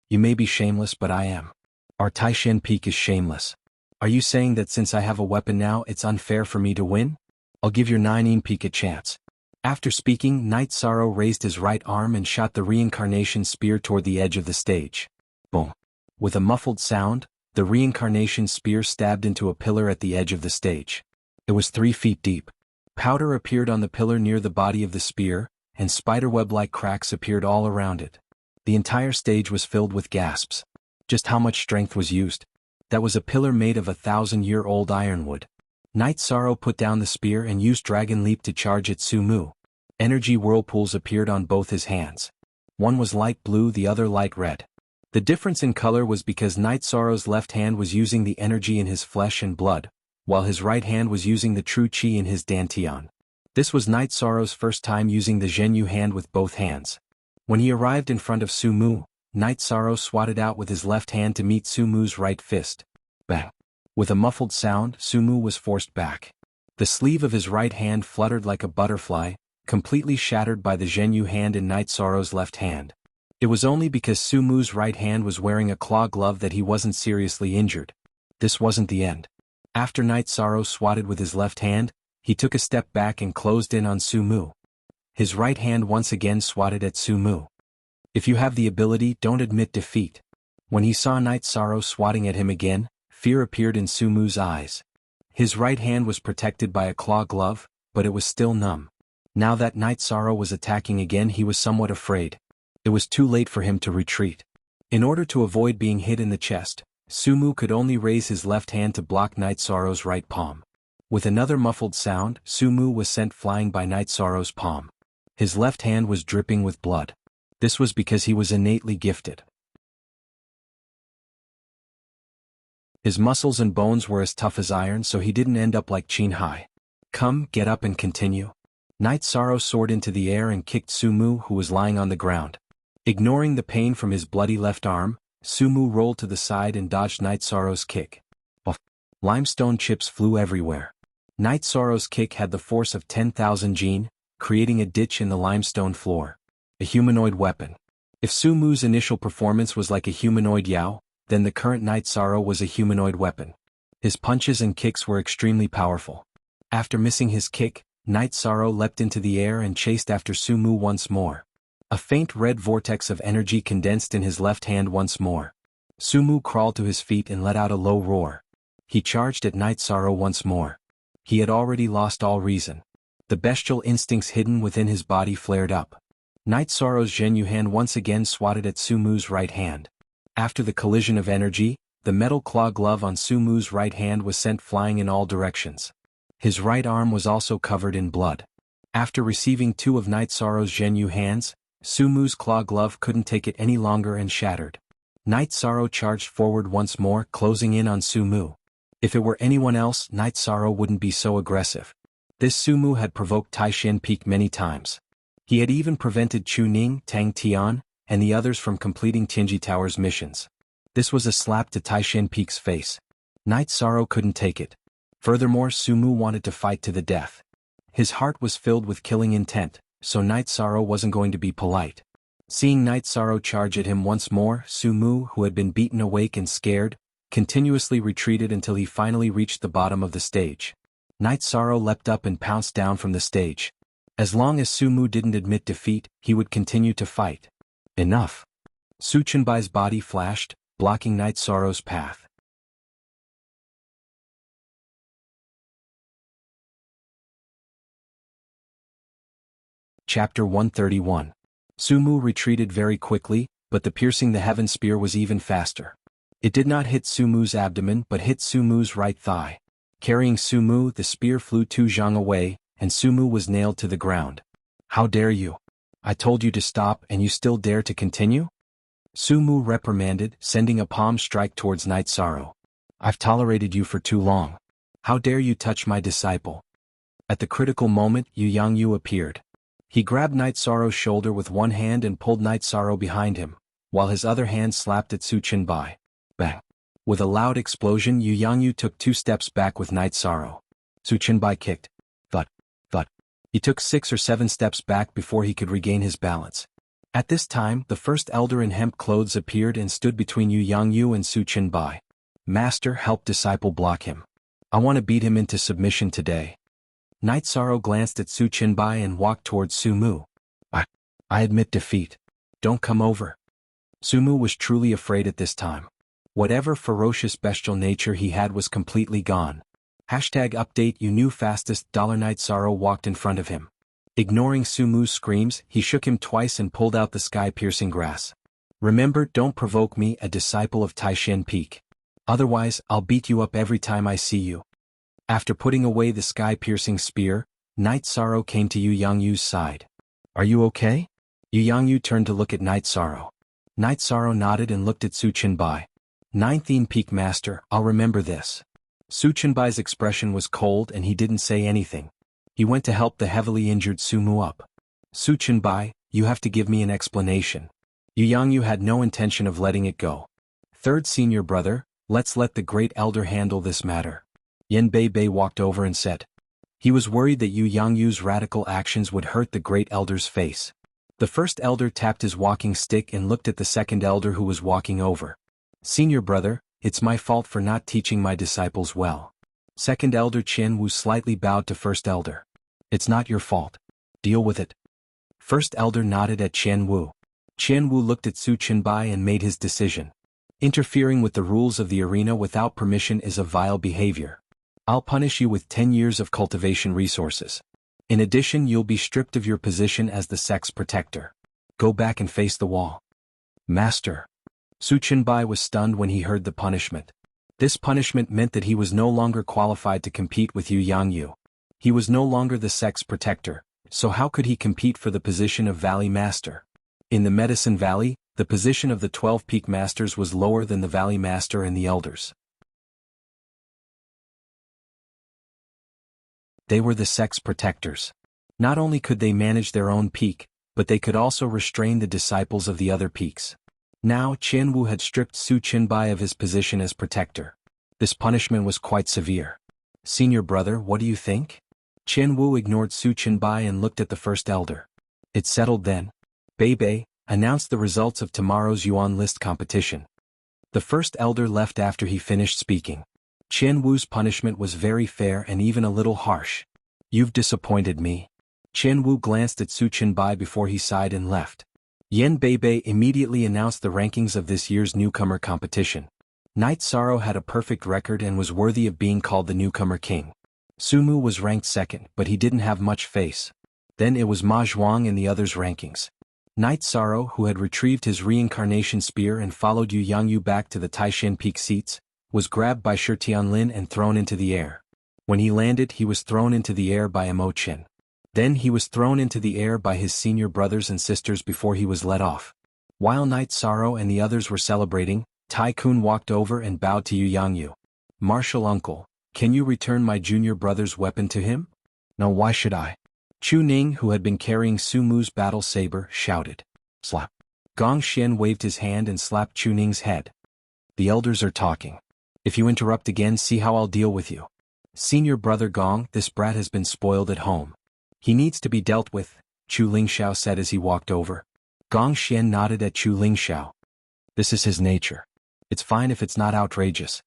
You may be shameless, but I am. Our Taishan Peak is shameless. Are you saying that since I have a weapon now it's unfair for me to win? I'll give your Nine Peak a chance. After speaking, Night Sorrow raised his right arm and shot the reincarnation spear toward the edge of the stage. Boom. With a muffled sound, the reincarnation spear stabbed into a pillar at the edge of the stage. It was 3 feet deep. Powder appeared on the pillar near the body of the spear, and spiderweb-like cracks appeared all around it. The entire stage was filled with gasps. Just how much strength was used? That was a pillar made of 1,000-year-old ironwood. Night Sorrow put down the spear and used Dragon Leap to charge at Su Mu. Energy whirlpools appeared on both his hands. One was light blue, the other light red. The difference in color was because Night Sorrow's left hand was using the energy in his flesh and blood, while his right hand was using the true chi in his dantian. This was Night Sorrow's first time using the Zhenyu hand with both hands. When he arrived in front of Su Mu, Night Sorrow swatted out with his left hand to meet Su Mu's right fist. Bang! With a muffled sound, Su Mu was forced back. The sleeve of his right hand fluttered like a butterfly, completely shattered by the Zhenyu hand in Night Sorrow's left hand. It was only because Su Mu's right hand was wearing a claw glove that he wasn't seriously injured. This wasn't the end. After Night Sorrow swatted with his left hand, he took a step back and closed in on Su Mu. His right hand once again swatted at Su Mu. If you have the ability, don't admit defeat. When he saw Night Sorrow swatting at him again, fear appeared in Su Mu's eyes. His right hand was protected by a claw glove, but it was still numb. Now that Night Sorrow was attacking again, he was somewhat afraid. It was too late for him to retreat. In order to avoid being hit in the chest, Su Mu could only raise his left hand to block Night Sorrow's right palm. With another muffled sound, Su Mu was sent flying by Night Sorrow's palm. His left hand was dripping with blood. This was because he was innately gifted. His muscles and bones were as tough as iron, so he didn't end up like Qin Hai. Come, get up and continue. Night Sorrow soared into the air and kicked Su Mu, who was lying on the ground. Ignoring the pain from his bloody left arm, Su Mu rolled to the side and dodged Night Sorrow's kick. Limestone chips flew everywhere. Night Sorrow's kick had the force of 10,000 jin, creating a ditch in the limestone floor. A humanoid weapon. If Su Mu's initial performance was like a humanoid Yao, then the current Night Sorrow was a humanoid weapon. His punches and kicks were extremely powerful. After missing his kick, Night Sorrow leapt into the air and chased after Su Mu once more. A faint red vortex of energy condensed in his left hand once more. Su Mu crawled to his feet and let out a low roar. He charged at Night Sorrow once more. He had already lost all reason. The bestial instincts hidden within his body flared up. Night Sorrow's Zhenyu hand once again swatted at Su Mu's right hand. After the collision of energy, the metal claw glove on Su Mu's right hand was sent flying in all directions. His right arm was also covered in blood. After receiving 2 of Night Sorrow's Zhenyu hands, Su Mu's claw glove couldn't take it any longer and shattered. Night Sorrow charged forward once more, closing in on Su Mu. If it were anyone else, Night Sorrow wouldn't be so aggressive. This Su Mu had provoked Taishan Peak many times. He had even prevented Chu Ning, Tang Tian, and the others from completing Tianji Tower's missions. This was a slap to Taishan Peak's face. Night Sorrow couldn't take it. Furthermore, Su Mu wanted to fight to the death. His heart was filled with killing intent, so Night Sorrow wasn't going to be polite. Seeing Night Sorrow charge at him once more, Su Mu, who had been beaten awake and scared, continuously retreated until he finally reached the bottom of the stage. Night Sorrow leapt up and pounced down from the stage. As long as Su Mu didn't admit defeat, he would continue to fight. Enough. Su Chenbai's body flashed, blocking Night Sorrow's path. Chapter 131. Su Mu retreated very quickly, but the piercing the heaven spear was even faster. It did not hit Su Mu's abdomen but hit Su Mu's right thigh. Carrying Su Mu, the spear flew 2 zhang away, and Su Mu was nailed to the ground. How dare you? I told you to stop and you still dare to continue? Su Mu reprimanded, sending a palm strike towards Night Sorrow. I've tolerated you for too long. How dare you touch my disciple? At the critical moment, Yu Yangyu appeared. He grabbed Night Sorrow's shoulder with one hand and pulled Night Sorrow behind him, while his other hand slapped at Su Chenbai. Bang! With a loud explosion, Yu Yangyu took 2 steps back with Night Sorrow. Su Chenbai kicked. Thud. Thud. He took 6 or 7 steps back before he could regain his balance. At this time, the first elder in hemp clothes appeared and stood between Yu Yangyu and Su Qinbai. Master, help disciple block him. I want to beat him into submission today. Night Sorrow glanced at Su Qinbai and walked towards Su Mu. I admit defeat. Don't come over. Su Mu was truly afraid at this time. Whatever ferocious bestial nature he had was completely gone. #update You knew fastest. Night Sorrow walked in front of him. Ignoring Su Mu's screams, he shook him twice and pulled out the sky-piercing grass. Remember, don't provoke me, a disciple of Taishan Peak. Otherwise, I'll beat you up every time I see you. After putting away the sky-piercing spear, Night Sorrow came to Yu Yangyu's side. Are you okay? Yu Yangyu turned to look at Night Sorrow. Night Sorrow nodded and looked at Su Qinbai. 9th Peak Master, I'll remember this. Su Qinbai's expression was cold and he didn't say anything. He went to help the heavily injured Su Mu up. Su Qinbai, you have to give me an explanation. Yu Yangyu had no intention of letting it go. 3rd Senior Brother, let's let the Great Elder handle this matter. Yan Bei walked over and said. He was worried that Yu Yangyu's radical actions would hurt the Great Elder's face. The first elder tapped his walking stick and looked at the second elder who was walking over. Senior Brother, it's my fault for not teaching my disciples well. Second elder Qian Wu slightly bowed to first elder. It's not your fault. Deal with it. First elder nodded at Qian Wu. Qian Wu looked at Su Qinbai and made his decision. Interfering with the rules of the arena without permission is a vile behavior. I'll punish you with 10 years of cultivation resources. In addition, you'll be stripped of your position as the sex protector. Go back and face the wall. Master. Su Qinbai was stunned when he heard the punishment. This punishment meant that he was no longer qualified to compete with Yu Yangyu. He was no longer the sex protector, so how could he compete for the position of Valley Master? In the Medicine Valley, the position of the 12 Peak Masters was lower than the Valley Master and the Elders. They were the sex protectors. Not only could they manage their own peak, but they could also restrain the disciples of the other peaks. Now Qian Wu had stripped Su Qinbai of his position as protector. This punishment was quite severe. Senior Brother, what do you think? Qian Wu ignored Su Qinbai and looked at the first elder. It's settled then. Bei, announce the results of tomorrow's Yuan list competition. The first elder left after he finished speaking. Qian Wu's punishment was very fair and even a little harsh. You've disappointed me. Qian Wu glanced at Su Qinbai before he sighed and left. Yan Bei immediately announced the rankings of this year's newcomer competition. Night Sorrow had a perfect record and was worthy of being called the newcomer king. Su Mu was ranked second, but he didn't have much face. Then it was Ma Zhuang in the others' rankings. Night Sorrow, who had retrieved his reincarnation spear and followed Yu Yangyu back to the Taishan Peak seats, was grabbed by Shi Tianlin and thrown into the air. When he landed, he was thrown into the air by Mo Qin. Then he was thrown into the air by his senior brothers and sisters before he was let off. While Night Sorrow and the others were celebrating, Tai Kun walked over and bowed to Yu Yangyu. Martial uncle, can you return my junior brother's weapon to him? No, why should I? Chu Ning, who had been carrying Su Mu's battle saber, shouted. Slap. Gong Xian waved his hand and slapped Chu Ning's head. The elders are talking. If you interrupt again, see how I'll deal with you. Senior brother Gong, this brat has been spoiled at home. He needs to be dealt with, Chu Lingxiao said as he walked over. Gong Xian nodded at Chu Lingxiao. This is his nature. It's fine if it's not outrageous.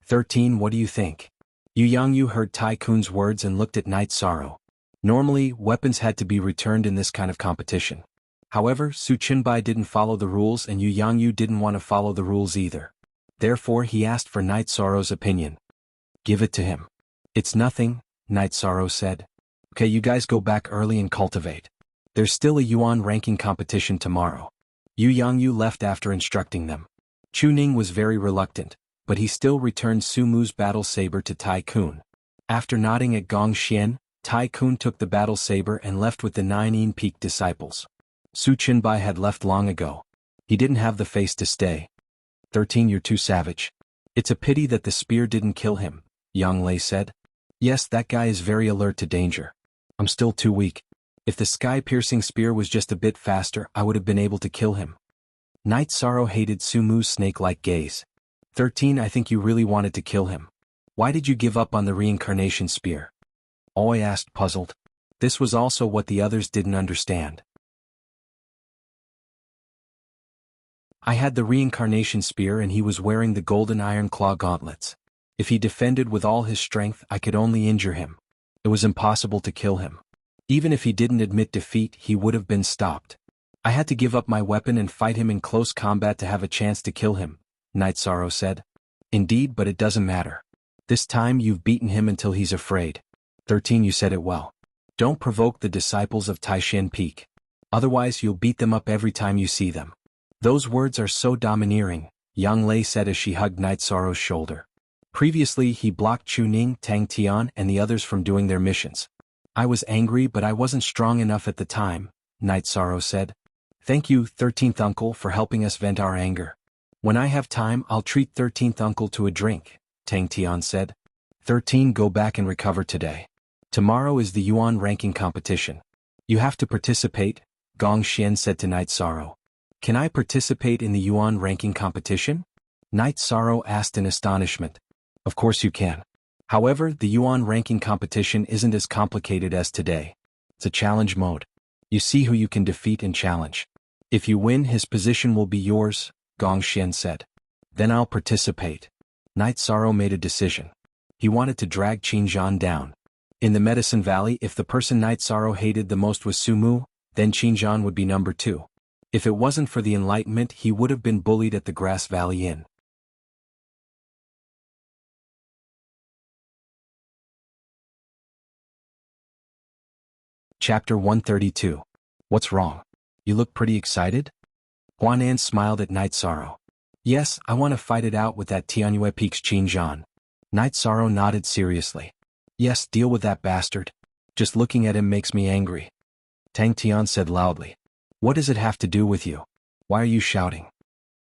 13. What do you think? Yu Yangyu heard Tai Kun's words and looked at Night Sorrow. Normally, weapons had to be returned in this kind of competition. However, Su Qinbai didn't follow the rules and Yu Yangyu didn't want to follow the rules either. Therefore he asked for Night Sorrow's opinion. Give it to him. It's nothing, Night Sorrow said. Okay, you guys go back early and cultivate. There's still a Yuan ranking competition tomorrow. Yu Yangyu left after instructing them. Chu Ning was very reluctant, but he still returned Su Mu's battle saber to Tai Kun. After nodding at Gong Xian, Tai Kun took the battle saber and left with the 9 Peak disciples. Su Qinbai had left long ago. He didn't have the face to stay. 13. You're too savage. It's a pity that the spear didn't kill him, Yang Lei said. Yes, that guy is very alert to danger. I'm still too weak. If the sky-piercing spear was just a bit faster, I would have been able to kill him. Night Sorrow hated Su Mu's snake-like gaze. 13. I think you really wanted to kill him. Why did you give up on the reincarnation spear? Oi asked, puzzled. This was also what the others didn't understand. I had the reincarnation spear and he was wearing the golden iron claw gauntlets. If he defended with all his strength, I could only injure him. It was impossible to kill him. Even if he didn't admit defeat, he would have been stopped. I had to give up my weapon and fight him in close combat to have a chance to kill him, Night Sorrow said. Indeed, but it doesn't matter. This time you've beaten him until he's afraid. 13. You said it well. Don't provoke the disciples of Taishan Peak. Otherwise you'll beat them up every time you see them. Those words are so domineering, Yang Lei said as she hugged Night Sorrow's shoulder. Previously he blocked Chu Ning, Tang Tian and the others from doing their missions. I was angry but I wasn't strong enough at the time, Night Sorrow said. Thank you, 13th Uncle, for helping us vent our anger. When I have time I'll treat 13th Uncle to a drink, Tang Tian said. 13. Go back and recover today. Tomorrow is the Yuan ranking competition. You have to participate, Gong Xian said to Night Sorrow. Can I participate in the Yuan ranking competition? Night Sorrow asked in astonishment. Of course you can. However, the Yuan ranking competition isn't as complicated as today. It's a challenge mode. You see who you can defeat and challenge. If you win, his position will be yours, Gong Xian said. Then I'll participate. Night Sorrow made a decision. He wanted to drag Qin Zhan down. In the Medicine Valley, if the person Night Sorrow hated the most was Su Mu, then Qin Zhan would be number 2. If it wasn't for the enlightenment, he would have been bullied at the Grass Valley Inn. Chapter 132. What's wrong? You look pretty excited? Huan An smiled at Night Sorrow. Yes, I want to fight it out with that Tianyue Peak's Qin Zhan. Night Sorrow nodded seriously. Yes, deal with that bastard. Just looking at him makes me angry. Tang Tian said loudly. What does it have to do with you? Why are you shouting?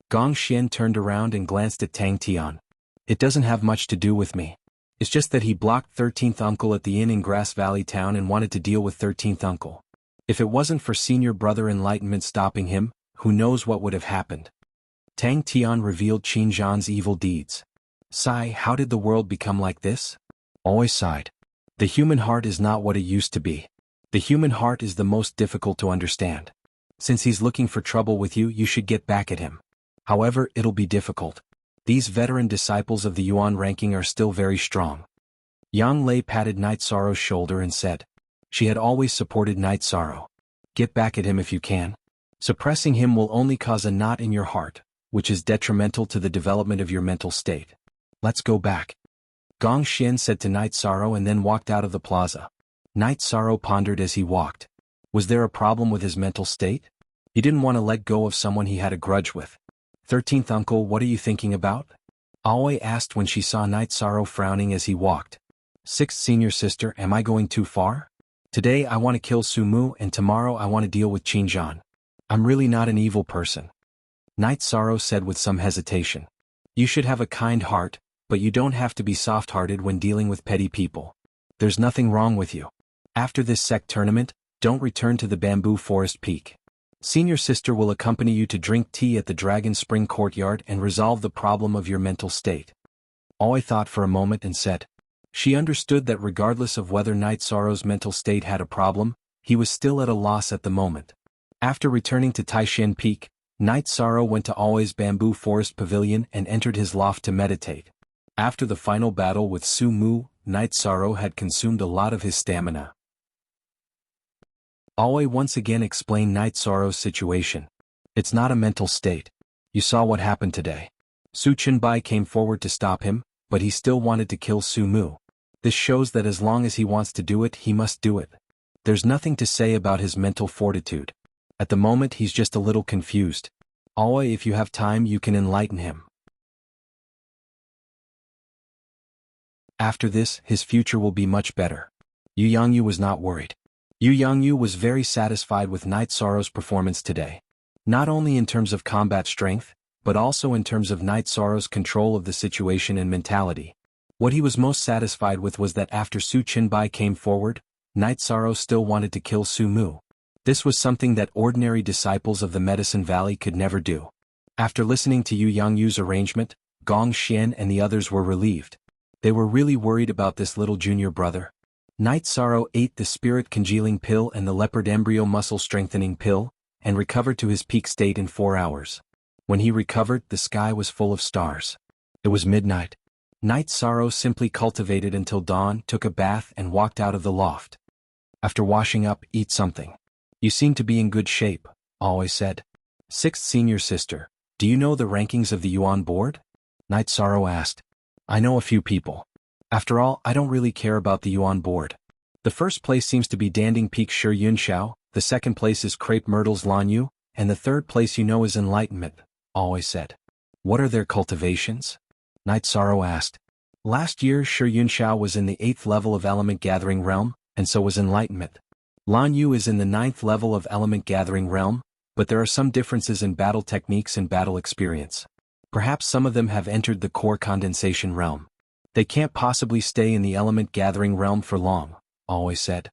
Gong Xian turned around and glanced at Tang Tian. It doesn't have much to do with me. It's just that he blocked 13th Uncle at the inn in Grass Valley Town and wanted to deal with 13th Uncle. If it wasn't for Senior Brother Enlightenment stopping him, who knows what would have happened. Tang Tian revealed Qin Zhan's evil deeds. Sigh, how did the world become like this? Always sighed. The human heart is not what it used to be. The human heart is the most difficult to understand. Since he's looking for trouble with you, you should get back at him. However, it'll be difficult. These veteran disciples of the Yuan ranking are still very strong. Yang Lei patted Night Sorrow's shoulder and said. She had always supported Night Sorrow. Get back at him if you can. Suppressing him will only cause a knot in your heart, which is detrimental to the development of your mental state. Let's go back. Gong Xian said to Night Sorrow and then walked out of the plaza. Night Sorrow pondered as he walked. Was there a problem with his mental state? He didn't want to let go of someone he had a grudge with. 13th Uncle, what are you thinking about? Aoi asked when she saw Night Sorrow frowning as he walked. 6th Senior Sister, am I going too far? Today I want to kill Su Mu and tomorrow I want to deal with Qin Zhan. I'm really not an evil person. Night Sorrow said with some hesitation. You should have a kind heart, but you don't have to be soft-hearted when dealing with petty people. There's nothing wrong with you. After this sect tournament, don't return to the Bamboo Forest Peak. Senior Sister will accompany you to drink tea at the Dragon Spring Courtyard and resolve the problem of your mental state. Aoi thought for a moment and said. She understood that regardless of whether Night Sorrow's mental state had a problem, he was still at a loss at the moment. After returning to Taishan Peak, Night Sorrow went to Aoi's Bamboo Forest Pavilion and entered his loft to meditate. After the final battle with Su Mu, Night Sorrow had consumed a lot of his stamina. Aoi once again explained Night Sorrow's situation. It's not a mental state. You saw what happened today. Su Chenbai came forward to stop him, but he still wanted to kill Su Mu. This shows that as long as he wants to do it, he must do it. There's nothing to say about his mental fortitude. At the moment he's just a little confused. Aoi, if you have time you can enlighten him. After this, his future will be much better. Yu Yangyu was not worried. Yu Yangyu was very satisfied with Night Sorrow's performance today. Not only in terms of combat strength, but also in terms of Night Sorrow's control of the situation and mentality. What he was most satisfied with was that after Su Chenbai came forward, Night Sorrow still wanted to kill Su Mu. This was something that ordinary disciples of the Medicine Valley could never do. After listening to Yu Yangyu's arrangement, Gong Xian and the others were relieved. They were really worried about this little junior brother. Night Sorrow ate the spirit congealing pill and the leopard embryo muscle strengthening pill, and recovered to his peak state in 4 hours. When he recovered, the sky was full of stars. It was midnight. Night Sorrow simply cultivated until dawn, took a bath and walked out of the loft. After washing up, eat something. You seem to be in good shape, Always said. Sixth senior sister, do you know the rankings of the Yuan board? Night Sorrow asked. I know a few people. After all, I don't really care about the Yuan board. The first place seems to be Danding Peak Shi Yunxiao, the second place is Crepe Myrtle's Lan Yu, and the third place you know is Enlightenment, Always said. What are their cultivations? Night Sorrow asked. Last year Shi Yunxiao was in the 8th level of Element Gathering Realm, and so was Enlightenment. Lan Yu is in the 9th level of Element Gathering Realm, but there are some differences in battle techniques and battle experience. Perhaps some of them have entered the Core Condensation Realm. They can't possibly stay in the Element Gathering Realm for long, Always said.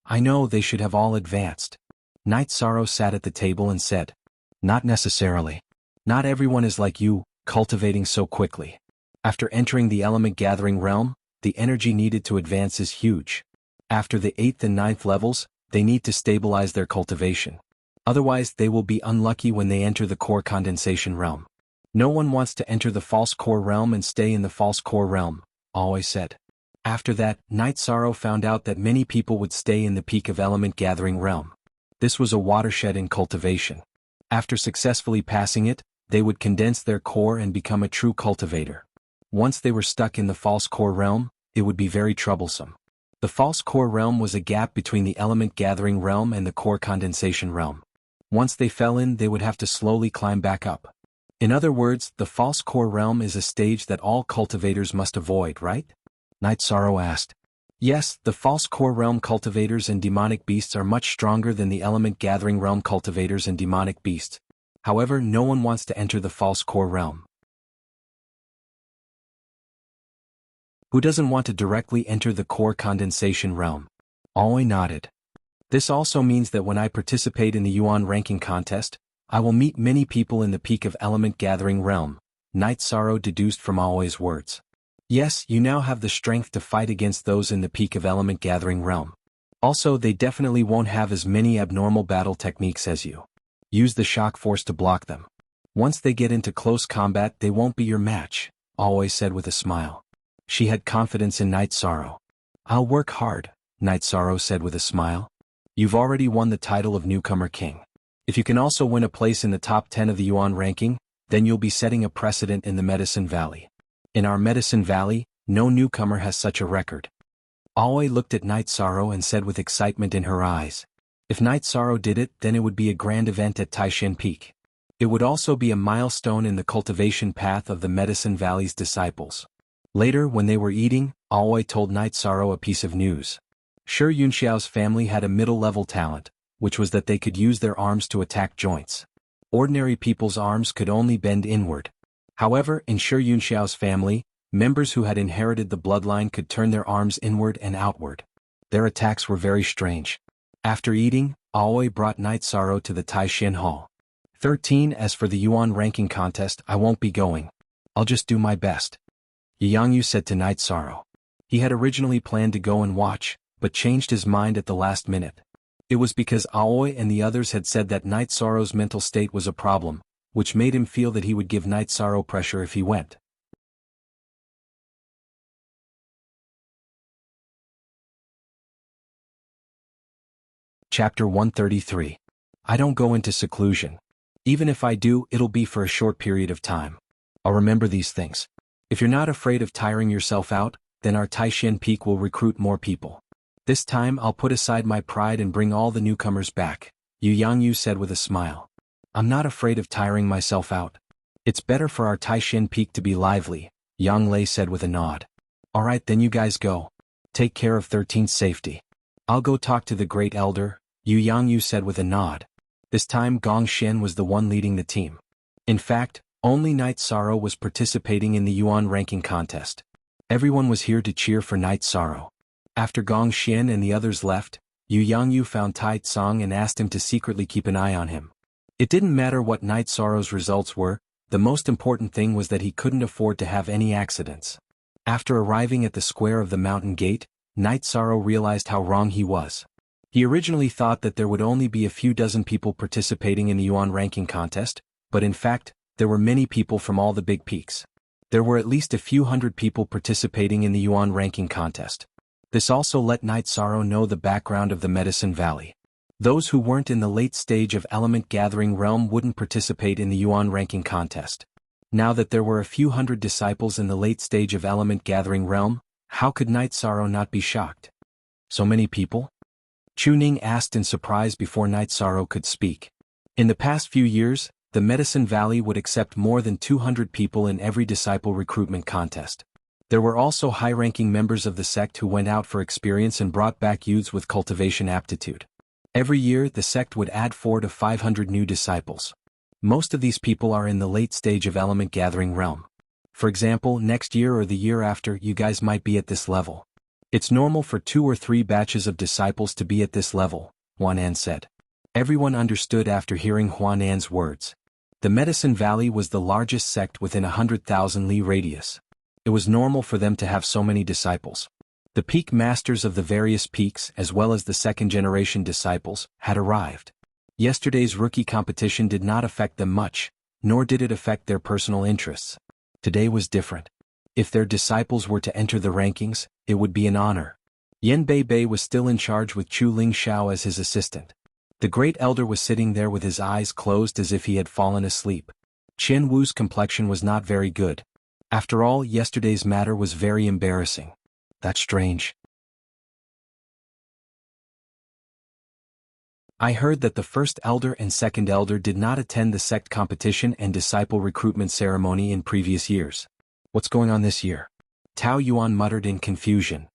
I know they should have all advanced. Night Sorrow sat at the table and said. Not necessarily. Not everyone is like you, cultivating so quickly. After entering the Element Gathering Realm, the energy needed to advance is huge. After the 8th and 9th levels, they need to stabilize their cultivation. Otherwise they will be unlucky when they enter the Core Condensation Realm. No one wants to enter the False Core Realm and stay in the False Core Realm, Always said. After that, Night Sorrow found out that many people would stay in the Peak of Element Gathering Realm. This was a watershed in cultivation. After successfully passing it, they would condense their core and become a true cultivator. Once they were stuck in the False Core Realm, it would be very troublesome. The False Core Realm was a gap between the Element Gathering Realm and the Core Condensation Realm. Once they fell in, they would have to slowly climb back up. In other words, the False Core Realm is a stage that all cultivators must avoid, right? Night Sorrow asked. Yes, the False Core Realm cultivators and demonic beasts are much stronger than the Element Gathering Realm cultivators and demonic beasts. However, no one wants to enter the False Core Realm. Who doesn't want to directly enter the Core Condensation Realm? Always nodded. This also means that when I participate in the Yuan ranking contest, I will meet many people in the Peak of Element Gathering Realm, Night Sorrow deduced from Always' words. Yes, you now have the strength to fight against those in the Peak of Element Gathering Realm. Also, they definitely won't have as many abnormal battle techniques as you. Use the shock force to block them. Once they get into close combat, they won't be your match, Always said with a smile. She had confidence in Night Sorrow. I'll work hard, Night Sorrow said with a smile. You've already won the title of Newcomer King. If you can also win a place in the top 10 of the Yuan ranking, then you'll be setting a precedent in the Medicine Valley. In our Medicine Valley, no newcomer has such a record. Alway looked at Night Sorrow and said with excitement in her eyes. If Night Sorrow did it, then it would be a grand event at Taishan Peak. It would also be a milestone in the cultivation path of the Medicine Valley's disciples. Later, when they were eating, Alway told Night Sorrow a piece of news. Shi Yunxiao's family had a middle-level talent, which was that they could use their arms to attack joints. Ordinary people's arms could only bend inward. However, in Shi Yunxiao's family, members who had inherited the bloodline could turn their arms inward and outward. Their attacks were very strange. After eating, Alway brought Night Sorrow to the Taishan Hall. 13 As for the Yuan ranking contest, I won't be going. I'll just do my best. Yangyu said to Night Sorrow. He had originally planned to go and watch, but changed his mind at the last minute. It was because Aoi and the others had said that Night Sorrow's mental state was a problem, which made him feel that he would give Night Sorrow pressure if he went. Chapter 133. I don't go into seclusion. Even if I do, it'll be for a short period of time. I'll remember these things. If you're not afraid of tiring yourself out, then our Taishan Peak will recruit more people. This time I'll put aside my pride and bring all the newcomers back, Yu Yangyu said with a smile. I'm not afraid of tiring myself out. It's better for our Taishan Peak to be lively, Yang Lei said with a nod. Alright then you guys go. Take care of 13's safety. I'll go talk to the Great Elder, Yu Yangyu said with a nod. This time Gong Shen was the one leading the team. In fact, only Night Sorrow was participating in the Yuan ranking contest. Everyone was here to cheer for Night Sorrow. After Gong Shen and the others left, Yu Yangyu found Tai Tsong and asked him to secretly keep an eye on him. It didn't matter what Night Sorrow's results were, the most important thing was that he couldn't afford to have any accidents. After arriving at the square of the mountain gate, Night Sorrow realized how wrong he was. He originally thought that there would only be a few dozen people participating in the Yuan ranking contest, but in fact, there were many people from all the big peaks. There were at least a few hundred people participating in the Yuan ranking contest. This also let Night Sorrow know the background of the Medicine Valley. Those who weren't in the late stage of element gathering realm wouldn't participate in the Yuan ranking contest. Now that there were a few hundred disciples in the late stage of element gathering realm, how could Night Sorrow not be shocked? So many people? Chu Ning asked in surprise before Night Sorrow could speak. In the past few years, the Medicine Valley would accept more than 200 people in every disciple recruitment contest. There were also high-ranking members of the sect who went out for experience and brought back youths with cultivation aptitude. Every year, the sect would add 400 to 500 new disciples. Most of these people are in the late stage of element gathering realm. For example, next year or the year after, you guys might be at this level. It's normal for 2 or 3 batches of disciples to be at this level, Huanan said. Everyone understood after hearing Huanan's words. The Medicine Valley was the largest sect within 100,000 li radius. It was normal for them to have so many disciples. The peak masters of the various peaks as well as the second-generation disciples had arrived. Yesterday's rookie competition did not affect them much, nor did it affect their personal interests. Today was different. If their disciples were to enter the rankings, it would be an honor. Yan Bei was still in charge with Chu Ling Xiao as his assistant. The great elder was sitting there with his eyes closed as if he had fallen asleep. Qian Wu's complexion was not very good. After all, yesterday's matter was very embarrassing. That's strange. I heard that the first elder and second elder did not attend the sect competition and disciple recruitment ceremony in previous years. What's going on this year? Tao Yuan muttered in confusion.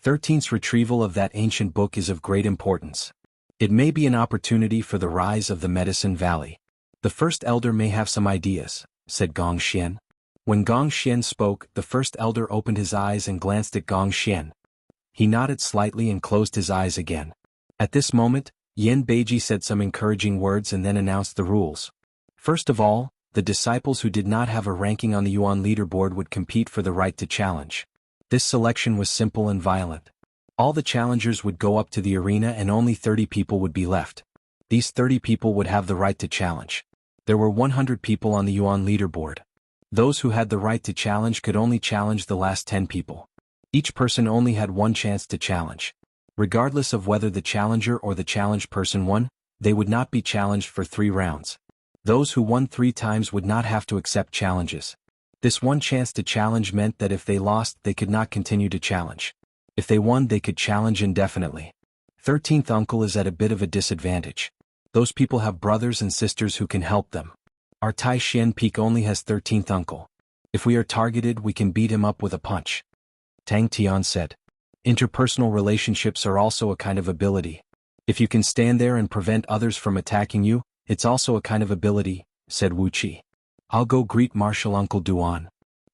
13th's retrieval of that ancient book is of great importance. It may be an opportunity for the rise of the Medicine Valley. The first elder may have some ideas, said Gong Xian. When Gong Xian spoke, the first elder opened his eyes and glanced at Gong Xian. He nodded slightly and closed his eyes again. At this moment, Yan Beiji said some encouraging words and then announced the rules. First of all, the disciples who did not have a ranking on the Yuan leaderboard would compete for the right to challenge. This selection was simple and violent. All the challengers would go up to the arena and only 30 people would be left. These 30 people would have the right to challenge. There were 100 people on the Yuan leaderboard. Those who had the right to challenge could only challenge the last 10 people. Each person only had one chance to challenge. Regardless of whether the challenger or the challenged person won, they would not be challenged for 3 rounds. Those who won 3 times would not have to accept challenges. This one chance to challenge meant that if they lost, they could not continue to challenge. If they won, they could challenge indefinitely. 13th uncle is at a bit of a disadvantage. Those people have brothers and sisters who can help them. Our Tai Xian peak only has 13th uncle. If we are targeted, we can beat him up with a punch. Tang Tian said. Interpersonal relationships are also a kind of ability. If you can stand there and prevent others from attacking you, it's also a kind of ability, said Wu Qi. I'll go greet Marshal Uncle Duan.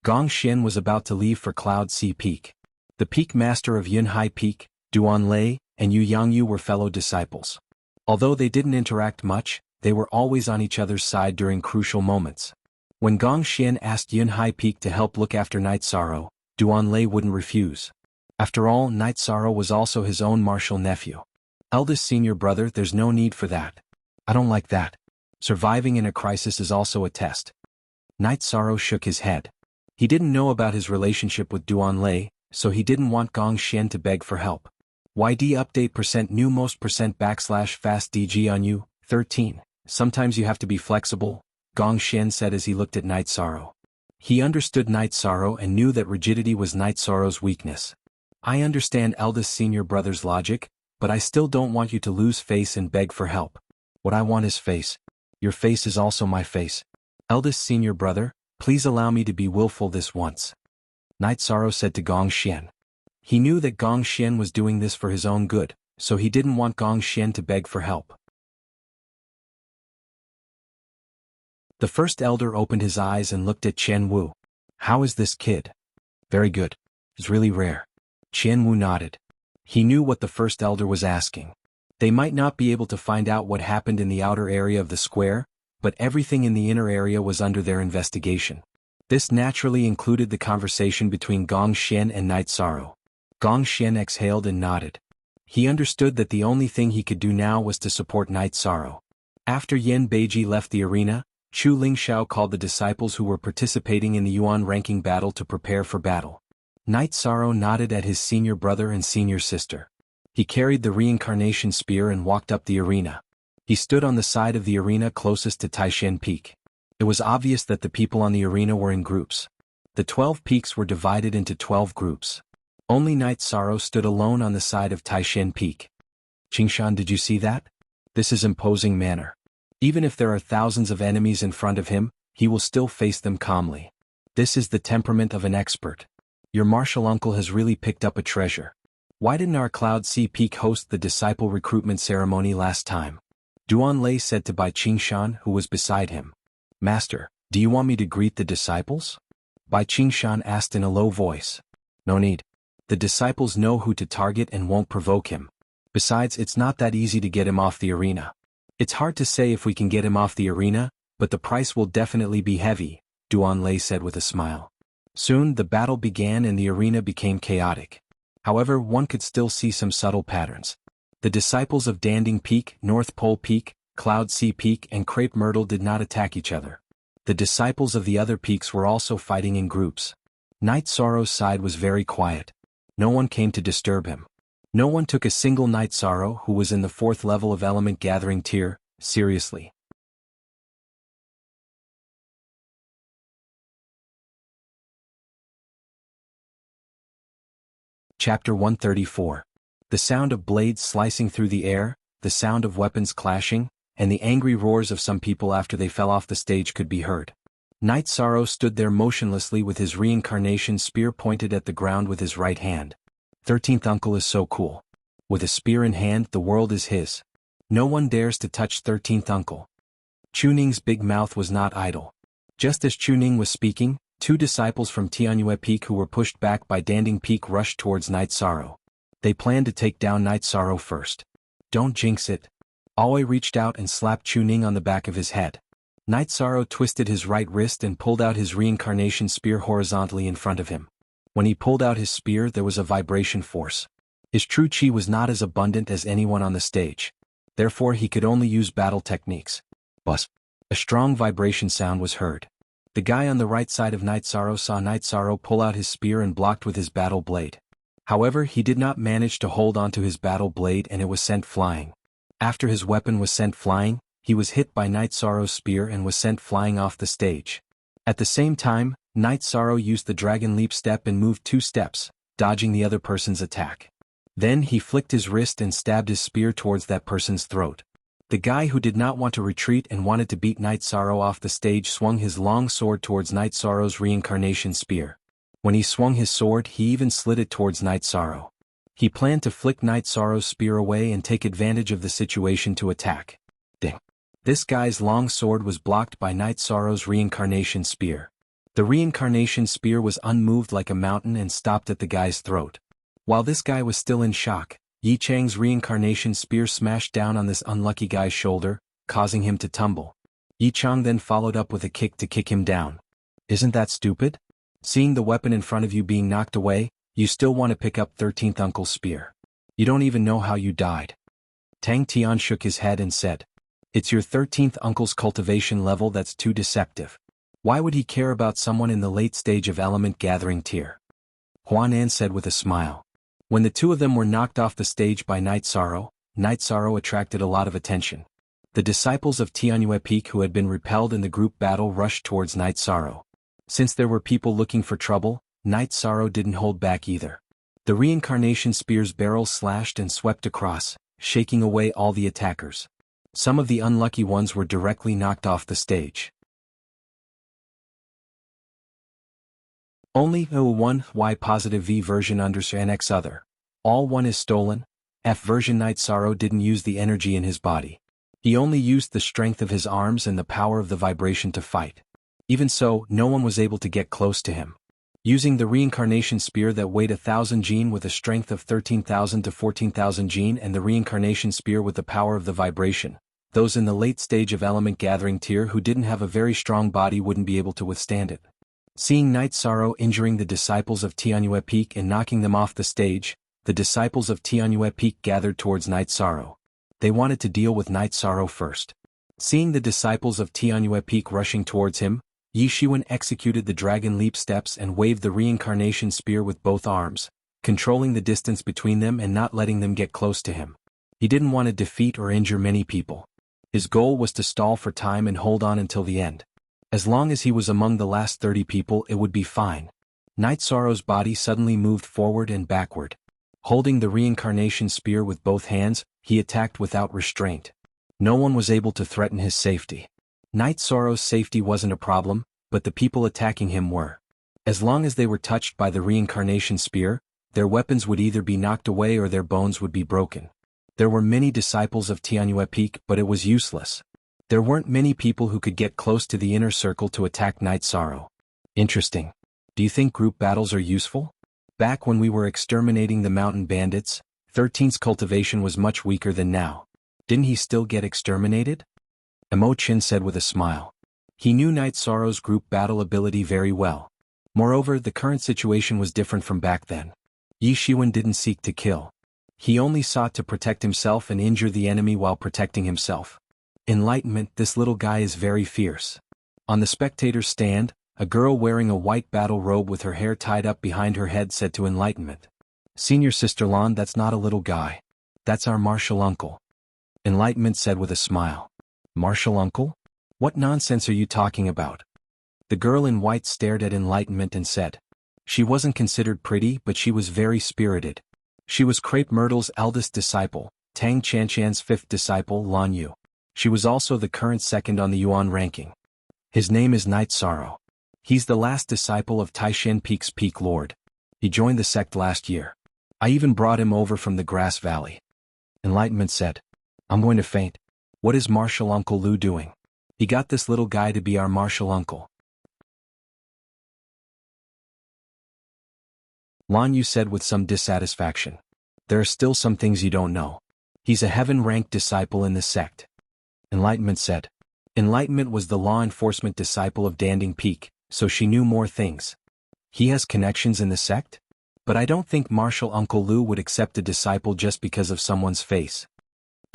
Gong Xian was about to leave for Cloud Sea Peak. The peak master of Yunhai Peak, Duan Lei, and Yu Yangyu were fellow disciples. Although they didn't interact much, they were always on each other's side during crucial moments. When Gong Xian asked Yunhai Peak to help look after Night Sorrow, Duan Lei wouldn't refuse. After all, Night Sorrow was also his own martial nephew. Eldest senior brother, there's no need for that. I don't like that. Surviving in a crisis is also a test. Night Sorrow shook his head. He didn't know about his relationship with Duan Lei, so he didn't want Gong Xian to beg for help. YD update %new most %fast DG on you, 13. Sometimes you have to be flexible, Gong Xian said as he looked at Night Sorrow. He understood Night Sorrow and knew that rigidity was Night Sorrow's weakness. I understand eldest senior brother's logic, but I still don't want you to lose face and beg for help. What I want is face. Your face is also my face. Eldest senior brother, please allow me to be willful this once. Night Sorrow said to Gong Xian. He knew that Gong Xian was doing this for his own good, so he didn't want Gong Xian to beg for help. The first elder opened his eyes and looked at Qian Wu. How is this kid? Very good. It's really rare. Qian Wu nodded. He knew what the first elder was asking. They might not be able to find out what happened in the outer area of the square, but everything in the inner area was under their investigation. This naturally included the conversation between Gong Xian and Night Sorrow. Gong Xian exhaled and nodded. He understood that the only thing he could do now was to support Night Sorrow. After Yan Beiji left the arena, Chu Lingxiao called the disciples who were participating in the Yuan ranking battle to prepare for battle. Knight Sorrow nodded at his senior brother and senior sister. He carried the reincarnation spear and walked up the arena. He stood on the side of the arena closest to Taishan Peak. It was obvious that the people on the arena were in groups. The 12 peaks were divided into 12 groups. Only Knight Sorrow stood alone on the side of Taishan Peak. Qingshan, did you see that? This is imposing manner. Even if there are thousands of enemies in front of him, he will still face them calmly. This is the temperament of an expert. Your martial uncle has really picked up a treasure. Why didn't our Cloud Sea Peak host the disciple recruitment ceremony last time? Duan Lei said to Bai Qingshan, who was beside him. Master, do you want me to greet the disciples? Bai Qingshan asked in a low voice. No need. The disciples know who to target and won't provoke him. Besides, it's not that easy to get him off the arena. It's hard to say if we can get him off the arena, but the price will definitely be heavy, Duan Lei said with a smile. Soon the battle began and the arena became chaotic. However, one could still see some subtle patterns. The disciples of Danding Peak, North Pole Peak, Cloud Sea Peak and Crepe Myrtle did not attack each other. The disciples of the other peaks were also fighting in groups. Knight Sorrow's side was very quiet. No one came to disturb him. No one took a single Knight Sorrow who was in the 4th level of Element Gathering tier, seriously. Chapter 134. The sound of blades slicing through the air, the sound of weapons clashing, and the angry roars of some people after they fell off the stage could be heard. Knight Sorrow stood there motionlessly with his reincarnation spear pointed at the ground with his right hand. 13th uncle is so cool. With a spear in hand, the world is his. No one dares to touch 13th uncle. Chuning's big mouth was not idle. Just as Chuning was speaking, 2 disciples from Tianyue Peak who were pushed back by Danding Peak rushed towards Knight Sorrow. They planned to take down Knight Sorrow first. Don't jinx it. Aoi reached out and slapped Chuning on the back of his head. Knight Sorrow twisted his right wrist and pulled out his reincarnation spear horizontally in front of him. When he pulled out his spear, there was a vibration force. His true chi was not as abundant as anyone on the stage. Therefore, he could only use battle techniques. Buzz. A strong vibration sound was heard. The guy on the right side of Knight Sorrow saw Knight Sorrow pull out his spear and blocked with his battle blade. However, he did not manage to hold onto his battle blade and it was sent flying. After his weapon was sent flying, he was hit by Knight Sorrow's spear and was sent flying off the stage. At the same time, Knight Sorrow used the Dragon Leap step and moved 2 steps, dodging the other person's attack. Then he flicked his wrist and stabbed his spear towards that person's throat. The guy who did not want to retreat and wanted to beat Knight Sorrow off the stage swung his long sword towards Knight Sorrow's reincarnation spear. When he swung his sword, he even slid it towards Knight Sorrow. He planned to flick Knight Sorrow's spear away and take advantage of the situation to attack. Ding. This guy's long sword was blocked by Knight Sorrow's reincarnation spear. The reincarnation spear was unmoved like a mountain and stopped at the guy's throat. While this guy was still in shock, Yi Chang's reincarnation spear smashed down on this unlucky guy's shoulder, causing him to tumble. Yi Chang then followed up with a kick to kick him down. Isn't that stupid? Seeing the weapon in front of you being knocked away, you still want to pick up 13th uncle's spear. You don't even know how you died. Tang Tian shook his head and said, It's your 13th uncle's cultivation level that's too deceptive. Why would he care about someone in the late stage of element gathering tier? Huan An said with a smile. When the 2 of them were knocked off the stage by Knight Sorrow attracted a lot of attention. The disciples of Tianyue Peak who had been repelled in the group battle rushed towards Knight Sorrow. Since there were people looking for trouble, Knight Sorrow didn't hold back either. The reincarnation spear's barrel slashed and swept across, shaking away all the attackers. Some of the unlucky ones were directly knocked off the stage. Only O1 Y positive V version unders X other. All 1 is stolen. F version Knight Sorrow didn't use the energy in his body. He only used the strength of his arms and the power of the vibration to fight. Even so, no one was able to get close to him. Using the reincarnation spear that weighed 1,000 Jin with a strength of 13,000 to 14,000 Jin and the reincarnation spear with the power of the vibration, those in the late stage of element gathering tier who didn't have a very strong body wouldn't be able to withstand it. Seeing Knight Sorrow injuring the disciples of Tianyue Peak and knocking them off the stage, the disciples of Tianyue Peak gathered towards Knight Sorrow. They wanted to deal with Knight Sorrow first. Seeing the disciples of Tianyue Peak rushing towards him, Yi Shiwen executed the dragon leap steps and waved the reincarnation spear with both arms, controlling the distance between them and not letting them get close to him. He didn't want to defeat or injure many people. His goal was to stall for time and hold on until the end. As long as he was among the last 30 people, it would be fine. Night Sorrow's body suddenly moved forward and backward. Holding the reincarnation spear with both hands, he attacked without restraint. No one was able to threaten his safety. Night Sorrow's safety wasn't a problem, but the people attacking him were. As long as they were touched by the reincarnation spear, their weapons would either be knocked away or their bones would be broken. There were many disciples of Tianyue Peak, but it was useless. There weren't many people who could get close to the inner circle to attack Night Sorrow. Interesting. Do you think group battles are useful? Back when we were exterminating the mountain bandits, 13's cultivation was much weaker than now. Didn't he still get exterminated? Emo Chin said with a smile. He knew Night Sorrow's group battle ability very well. Moreover, the current situation was different from back then. Yi Shiwen didn't seek to kill. He only sought to protect himself and injure the enemy while protecting himself. Enlightenment, this little guy is very fierce. On the spectator's stand, a girl wearing a white battle robe with her hair tied up behind her head said to Enlightenment, "Senior Sister Lan, that's not a little guy. That's our martial uncle." Enlightenment said with a smile. Martial uncle? What nonsense are you talking about? The girl in white stared at Enlightenment and said. She wasn't considered pretty, but she was very spirited. She was Crepe Myrtle's eldest disciple, Tang Chanchan's fifth disciple, Lan Yu. She was also the current second on the Yuan ranking. His name is Night Sorrow. He's the last disciple of Taishan Peak's Peak Lord. He joined the sect last year. I even brought him over from the Grass Valley. Enlightenment said. I'm going to faint. What is Martial Uncle Lu doing? He got this little guy to be our martial uncle. Lan Yu said with some dissatisfaction. There are still some things you don't know. He's a heaven-ranked disciple in this sect. Enlightenment said. Enlightenment was the law enforcement disciple of Danding Peak, so she knew more things. He has connections in the sect? But I don't think Martial Uncle Lu would accept a disciple just because of someone's face.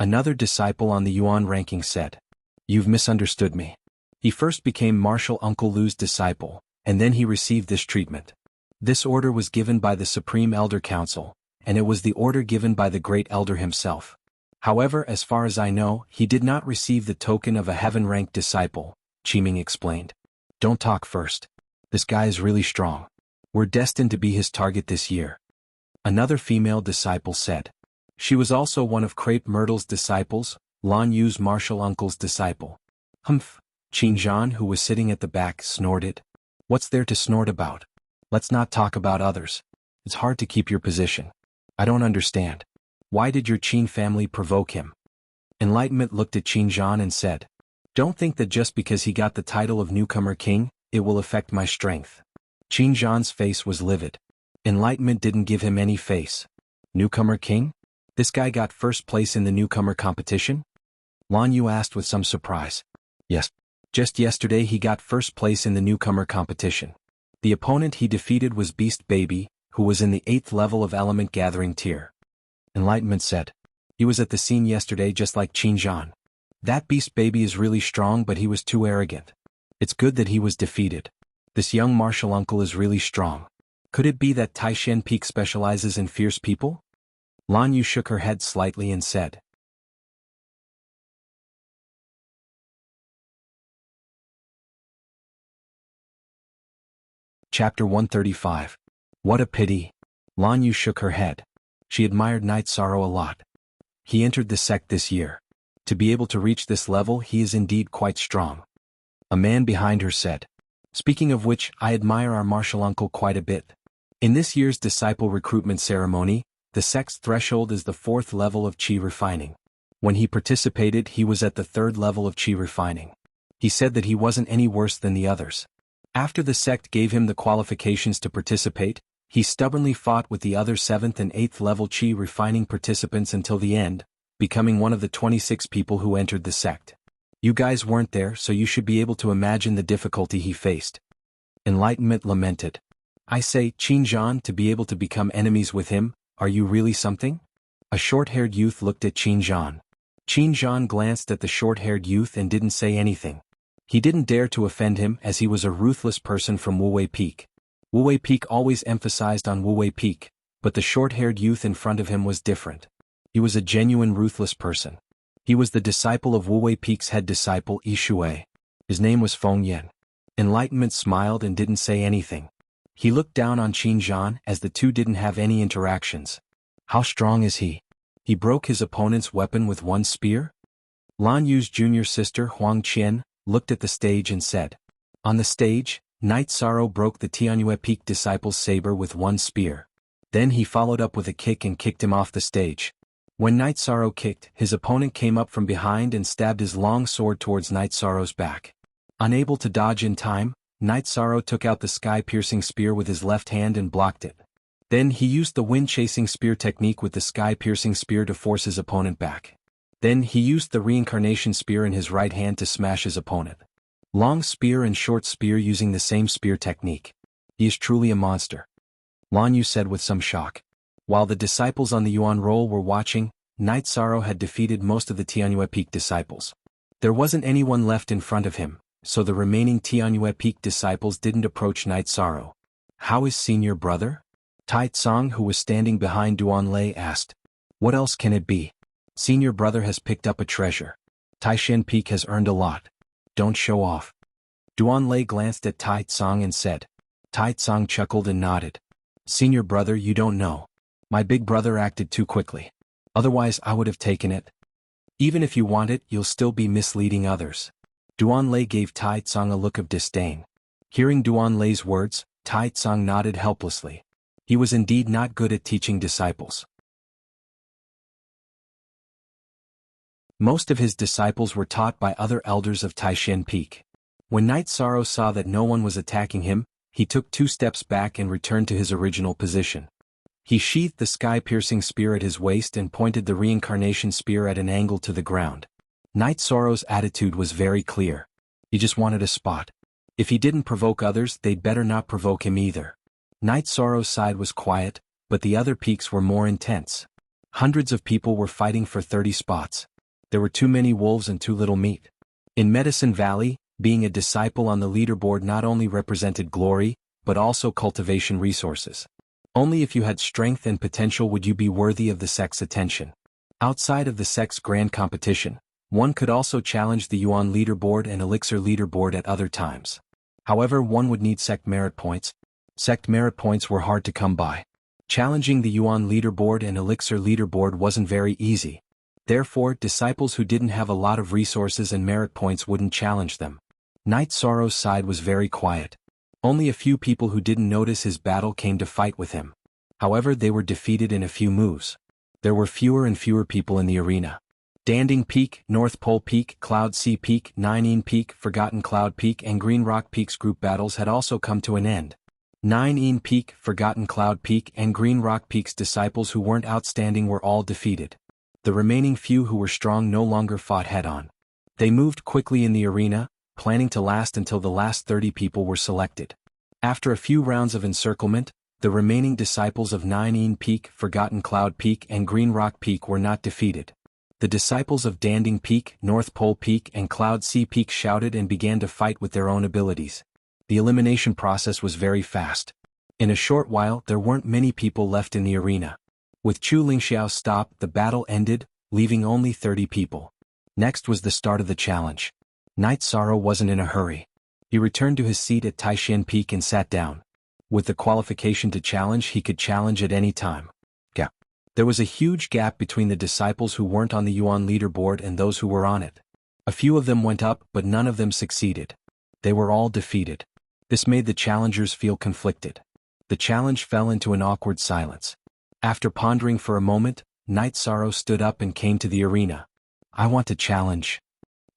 Another disciple on the Yuan ranking said. You've misunderstood me. He first became Martial Uncle Lu's disciple, and then he received this treatment. This order was given by the Supreme Elder Council, and it was the order given by the Great Elder himself. However, as far as I know, he did not receive the token of a heaven-ranked disciple, Qiming explained. Don't talk first. This guy is really strong. We're destined to be his target this year. Another female disciple said. She was also one of Crepe Myrtle's disciples, Lan Yu's martial uncle's disciple. Humph, Qin Zhan, who was sitting at the back, snorted. What's there to snort about? Let's not talk about others. It's hard to keep your position. I don't understand. Why did your Qin family provoke him? Enlightenment looked at Qin Zhan and said. Don't think that just because he got the title of newcomer king, it will affect my strength. Qin Zhan's face was livid. Enlightenment didn't give him any face. Newcomer king? This guy got first place in the newcomer competition? Lan Yu asked with some surprise. Yes. Just yesterday he got first place in the newcomer competition. The opponent he defeated was Beast Baby, who was in the 8th level of Element Gathering tier. Enlightenment said. He was at the scene yesterday just like Qin Zhan. That Beast Baby is really strong, but he was too arrogant. It's good that he was defeated. This young martial uncle is really strong. Could it be that Taishan Peak specializes in fierce people? Lan Yu shook her head slightly and said. Chapter 135. What a pity. Lan Yu shook her head. She admired Night Sorrow a lot. He entered the sect this year. To be able to reach this level, he is indeed quite strong. A man behind her said. Speaking of which, I admire our martial uncle quite a bit. In this year's disciple recruitment ceremony, the sect's threshold is the 4th level of Qi refining. When he participated, he was at the 3rd level of Qi refining. He said that he wasn't any worse than the others. After the sect gave him the qualifications to participate, he stubbornly fought with the other 7th and 8th level Qi refining participants until the end, becoming one of the 26 people who entered the sect. You guys weren't there, so you should be able to imagine the difficulty he faced. Enlightenment lamented. I say, Qin Zhan, to be able to become enemies with him, are you really something? A short-haired youth looked at Qin Zhan. Qin Zhan glanced at the short-haired youth and didn't say anything. He didn't dare to offend him as he was a ruthless person from Wuwei Peak. Wuwei Peak always emphasized on Wuwei Peak, but the short-haired youth in front of him was different. He was a genuine ruthless person. He was the disciple of Wuwei Peak's head disciple Yi Shui. His name was Feng Yan. Enlightenment smiled and didn't say anything. He looked down on Qin Zhan as the two didn't have any interactions. How strong is he? He broke his opponent's weapon with one spear? Lan Yu's junior sister Huang Qian looked at the stage and said. On the stage, Night Sorrow broke the Tianyue Peak disciple's saber with one spear. Then he followed up with a kick and kicked him off the stage. When Night Sorrow kicked, his opponent came up from behind and stabbed his long sword towards Night Sorrow's back. Unable to dodge in time, Night Sorrow took out the sky-piercing spear with his left hand and blocked it. Then he used the wind-chasing spear technique with the sky-piercing spear to force his opponent back. Then he used the reincarnation spear in his right hand to smash his opponent. Long spear and short spear using the same spear technique. He is truly a monster. Lan Yu said with some shock. While the disciples on the Yuan roll were watching, Night Sorrow had defeated most of the Tianyue Peak disciples. There wasn't anyone left in front of him, so the remaining Tianyue Peak disciples didn't approach Night Sorrow. How is senior brother? Tai Tsang, who was standing behind Duan Lei, asked. What else can it be? Senior brother has picked up a treasure. Taishan Peak has earned a lot. Don't show off. Duan Lei glanced at Tai Tsang and said. Tai Tsang chuckled and nodded. Senior brother, you don't know. My big brother acted too quickly. Otherwise I would have taken it. Even if you want it, you'll still be misleading others. Duan Lei gave Tai Tsang a look of disdain. Hearing Duan Lei's words, Tai Tsang nodded helplessly. He was indeed not good at teaching disciples. Most of his disciples were taught by other elders of Taishan Peak. When Night Sorrow saw that no one was attacking him, he took 2 steps back and returned to his original position. He sheathed the sky-piercing spear at his waist and pointed the reincarnation spear at an angle to the ground. Night Sorrow's attitude was very clear. He just wanted a spot. If he didn't provoke others, they'd better not provoke him either. Night Sorrow's side was quiet, but the other peaks were more intense. Hundreds of people were fighting for 30 spots. There were too many wolves and too little meat. In Medicine Valley, being a disciple on the leaderboard not only represented glory, but also cultivation resources. Only if you had strength and potential would you be worthy of the sect's attention. Outside of the sect's grand competition, one could also challenge the Yuan leaderboard and Elixir leaderboard at other times. However, one would need sect merit points. Sect merit points were hard to come by. Challenging the Yuan leaderboard and Elixir leaderboard wasn't very easy. Therefore, disciples who didn't have a lot of resources and merit points wouldn't challenge them. Night Sorrow's side was very quiet. Only a few people who didn't notice his battle came to fight with him. However, they were defeated in a few moves. There were fewer and fewer people in the arena. Danding Peak, North Pole Peak, Cloud Sea Peak, Ninein Peak, Forgotten Cloud Peak and Green Rock Peak's group battles had also come to an end. Ninein Peak, Forgotten Cloud Peak and Green Rock Peak's disciples who weren't outstanding were all defeated. The remaining few who were strong no longer fought head-on. They moved quickly in the arena, planning to last until the last 30 people were selected. After a few rounds of encirclement, the remaining disciples of Ninein Peak, Forgotten Cloud Peak and Green Rock Peak were not defeated. The disciples of Danding Peak, North Pole Peak and Cloud Sea Peak shouted and began to fight with their own abilities. The elimination process was very fast. In a short while there weren't many people left in the arena. With Chu Lingxiao's stop, the battle ended, leaving only 30 people. Next was the start of the challenge. Night Sorrow wasn't in a hurry. He returned to his seat at Taishan Peak and sat down. With the qualification to challenge, he could challenge at any time. There was a huge gap between the disciples who weren't on the Yuan leaderboard and those who were on it. A few of them went up, but none of them succeeded. They were all defeated. This made the challengers feel conflicted. The challenge fell into an awkward silence. After pondering for a moment, Night Sorrow stood up and came to the arena. I want to challenge.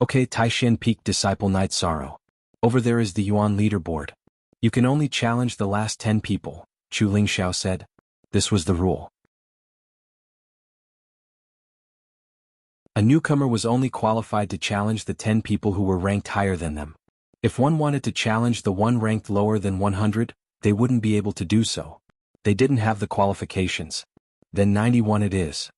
Okay, Taishan Peak disciple Night Sorrow. Over there is the Yuan leaderboard. You can only challenge the last 10 people, Chu Lingxiao said. This was the rule. A newcomer was only qualified to challenge the 10 people who were ranked higher than them. If one wanted to challenge the one ranked lower than 100, they wouldn't be able to do so. They didn't have the qualifications. Then 91 it is.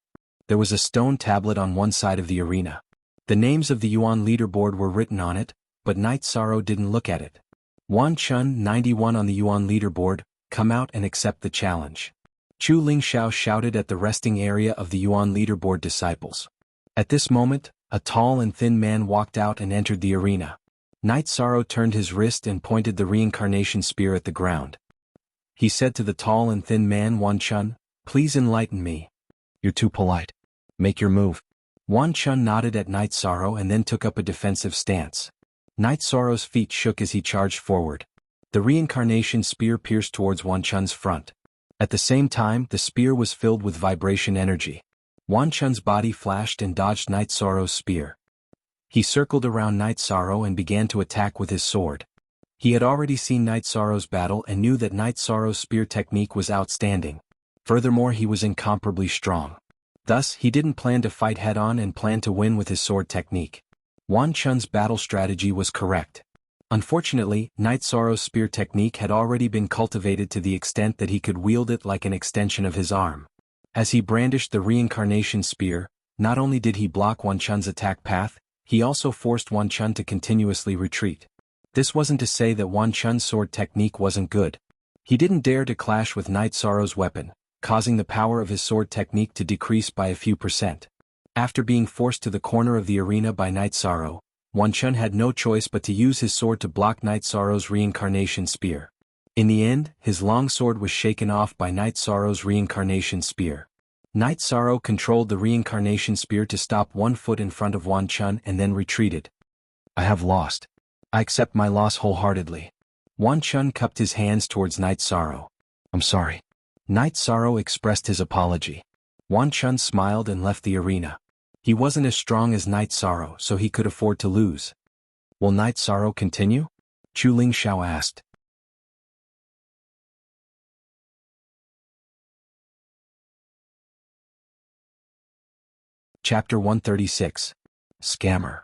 There was a stone tablet on one side of the arena. The names of the Yuan leaderboard were written on it, but Night Sorrow didn't look at it. Wan Chun 91 on the Yuan leaderboard, come out and accept the challenge. Chu Lingxiao shouted at the resting area of the Yuan leaderboard disciples. At this moment, a tall and thin man walked out and entered the arena. Night Sorrow turned his wrist and pointed the reincarnation spear at the ground. He said to the tall and thin man, Wan Chun, please enlighten me. You're too polite. Make your move. Wan Chun nodded at Night Sorrow and then took up a defensive stance. Night Sorrow's feet shook as he charged forward. The reincarnation spear pierced towards Wan Chun's front. At the same time, the spear was filled with vibration energy. Wan Chun's body flashed and dodged Night Sorrow's spear. He circled around Night Sorrow and began to attack with his sword. He had already seen Night Sorrow's battle and knew that Night Sorrow's spear technique was outstanding. Furthermore, he was incomparably strong. Thus, he didn't plan to fight head-on and planned to win with his sword technique. Wan Chun's battle strategy was correct. Unfortunately, Night Sorrow's spear technique had already been cultivated to the extent that he could wield it like an extension of his arm. As he brandished the reincarnation spear, not only did he block Wan Chun's attack path, he also forced Wan Chun to continuously retreat. This wasn't to say that Wan Chun's sword technique wasn't good. He didn't dare to clash with Night Sorrow's weapon, causing the power of his sword technique to decrease by a few %. After being forced to the corner of the arena by Night Sorrow, Wan Chun had no choice but to use his sword to block Night Sorrow's reincarnation spear. In the end, his long sword was shaken off by Night Sorrow's reincarnation spear. Night Sorrow controlled the reincarnation spear to stop 1 foot in front of Wan Chun and then retreated. I have lost. I accept my loss wholeheartedly. Wan Chun cupped his hands towards Night Sorrow. I'm sorry. Night Sorrow expressed his apology. Wan Chun smiled and left the arena. He wasn't as strong as Night Sorrow, so he could afford to lose. Will Night Sorrow continue? Chu Lingxiao asked. Chapter 136. Scammer.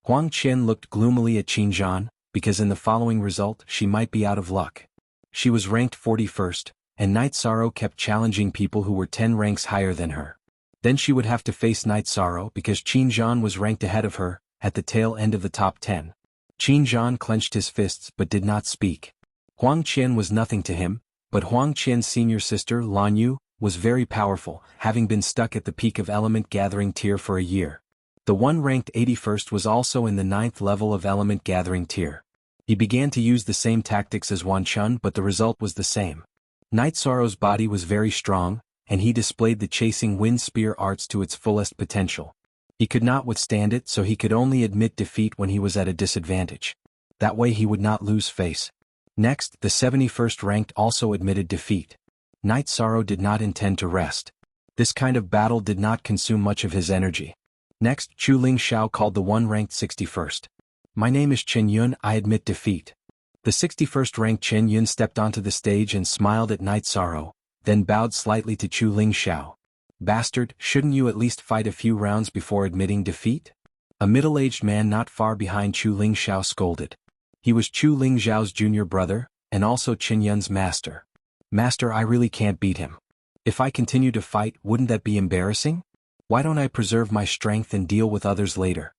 Huang Qian looked gloomily at Qin Zhan, because in the following result she might be out of luck. She was ranked 41st, and Night Sorrow kept challenging people who were 10 ranks higher than her. Then she would have to face Night Sorrow because Qin Zhan was ranked ahead of her, at the tail end of the top 10. Qin Zhan clenched his fists but did not speak. Huang Qian was nothing to him, but Huang Qian's senior sister, Lan Yu, was very powerful, having been stuck at the peak of element gathering tier for a year. The one ranked 81st was also in the 9th level of element gathering tier. He began to use the same tactics as Wan Chun, but the result was the same. Night Sorrow's body was very strong, and he displayed the chasing wind spear arts to its fullest potential. He could not withstand it, so he could only admit defeat when he was at a disadvantage. That way he would not lose face. Next, the 71st ranked also admitted defeat. Night Sorrow did not intend to rest. This kind of battle did not consume much of his energy. Next, Chu Lingxiao called the one ranked 61st. My name is Chen Yun, I admit defeat. The 61st ranked Chen Yun stepped onto the stage and smiled at Night Sorrow, then bowed slightly to Chu Lingxiao. Bastard, shouldn't you at least fight a few rounds before admitting defeat? A middle-aged man not far behind Chu Lingxiao scolded. He was Chu Lingxiao's junior brother, and also Chen Yun's master. Master, I really can't beat him. If I continue to fight, wouldn't that be embarrassing? Why don't I preserve my strength and deal with others later?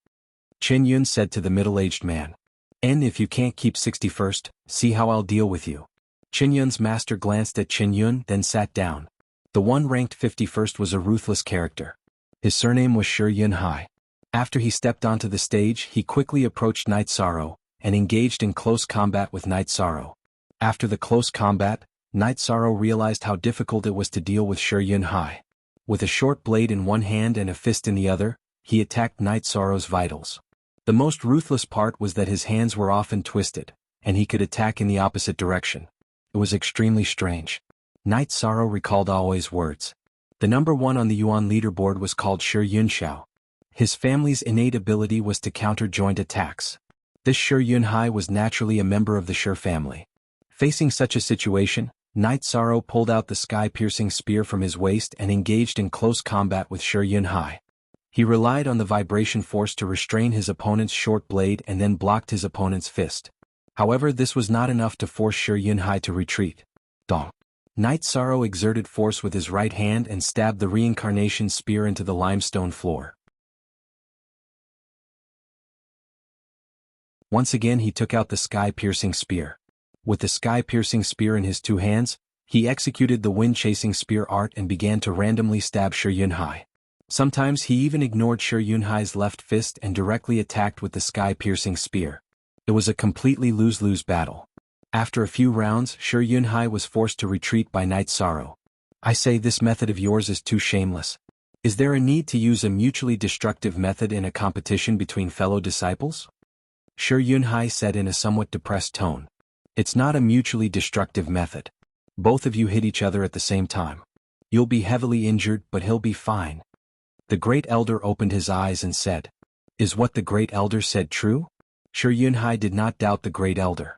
Chen Yun said to the middle-aged man. And if you can't keep 61st, see how I'll deal with you. Chen Yun's master glanced at Chen Yun, then sat down. The one ranked 51st was a ruthless character. His surname was Shi Yun Hai. After he stepped onto the stage, he quickly approached Night Sorrow, and engaged in close combat with Night Sorrow. After the close combat, Night Sorrow realized how difficult it was to deal with Shi Yun Hai. With a short blade in one hand and a fist in the other, he attacked Night Sorrow's vitals. The most ruthless part was that his hands were often twisted, and he could attack in the opposite direction. It was extremely strange. Night Sorrow recalled Alway's words. The number 1 on the Yuan leaderboard was called Shi Yunxiao. His family's innate ability was to counter joint attacks. This Shi Yun Hai was naturally a member of the Shi family. Facing such a situation, Night Sorrow pulled out the sky-piercing spear from his waist and engaged in close combat with Shi Yun Hai. He relied on the vibration force to restrain his opponent's short blade and then blocked his opponent's fist. However, this was not enough to force Shi Yun Hai to retreat. Dong. Knight Sorrow exerted force with his right hand and stabbed the reincarnation spear into the limestone floor. Once again he took out the sky-piercing spear. With the sky-piercing spear in his two hands, he executed the wind-chasing spear art and began to randomly stab Shi Yunhai. Sometimes he even ignored Shi Yunhai's left fist and directly attacked with the sky-piercing spear. It was a completely lose-lose battle. After a few rounds, Shi Yunhai was forced to retreat by Knight Sorrow. I say this method of yours is too shameless. Is there a need to use a mutually destructive method in a competition between fellow disciples? Shi Yunhai said in a somewhat depressed tone. It's not a mutually destructive method. Both of you hit each other at the same time. You'll be heavily injured, but he'll be fine. The Great Elder opened his eyes and said, Is what the Great Elder said true? Shi Yunhai did not doubt the Great Elder.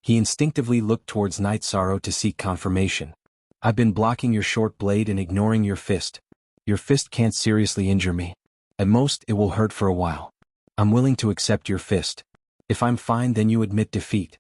He instinctively looked towards Knight Sorrow to seek confirmation. I've been blocking your short blade and ignoring your fist. Your fist can't seriously injure me. At most, it will hurt for a while. I'm willing to accept your fist. If I'm fine, then you admit defeat.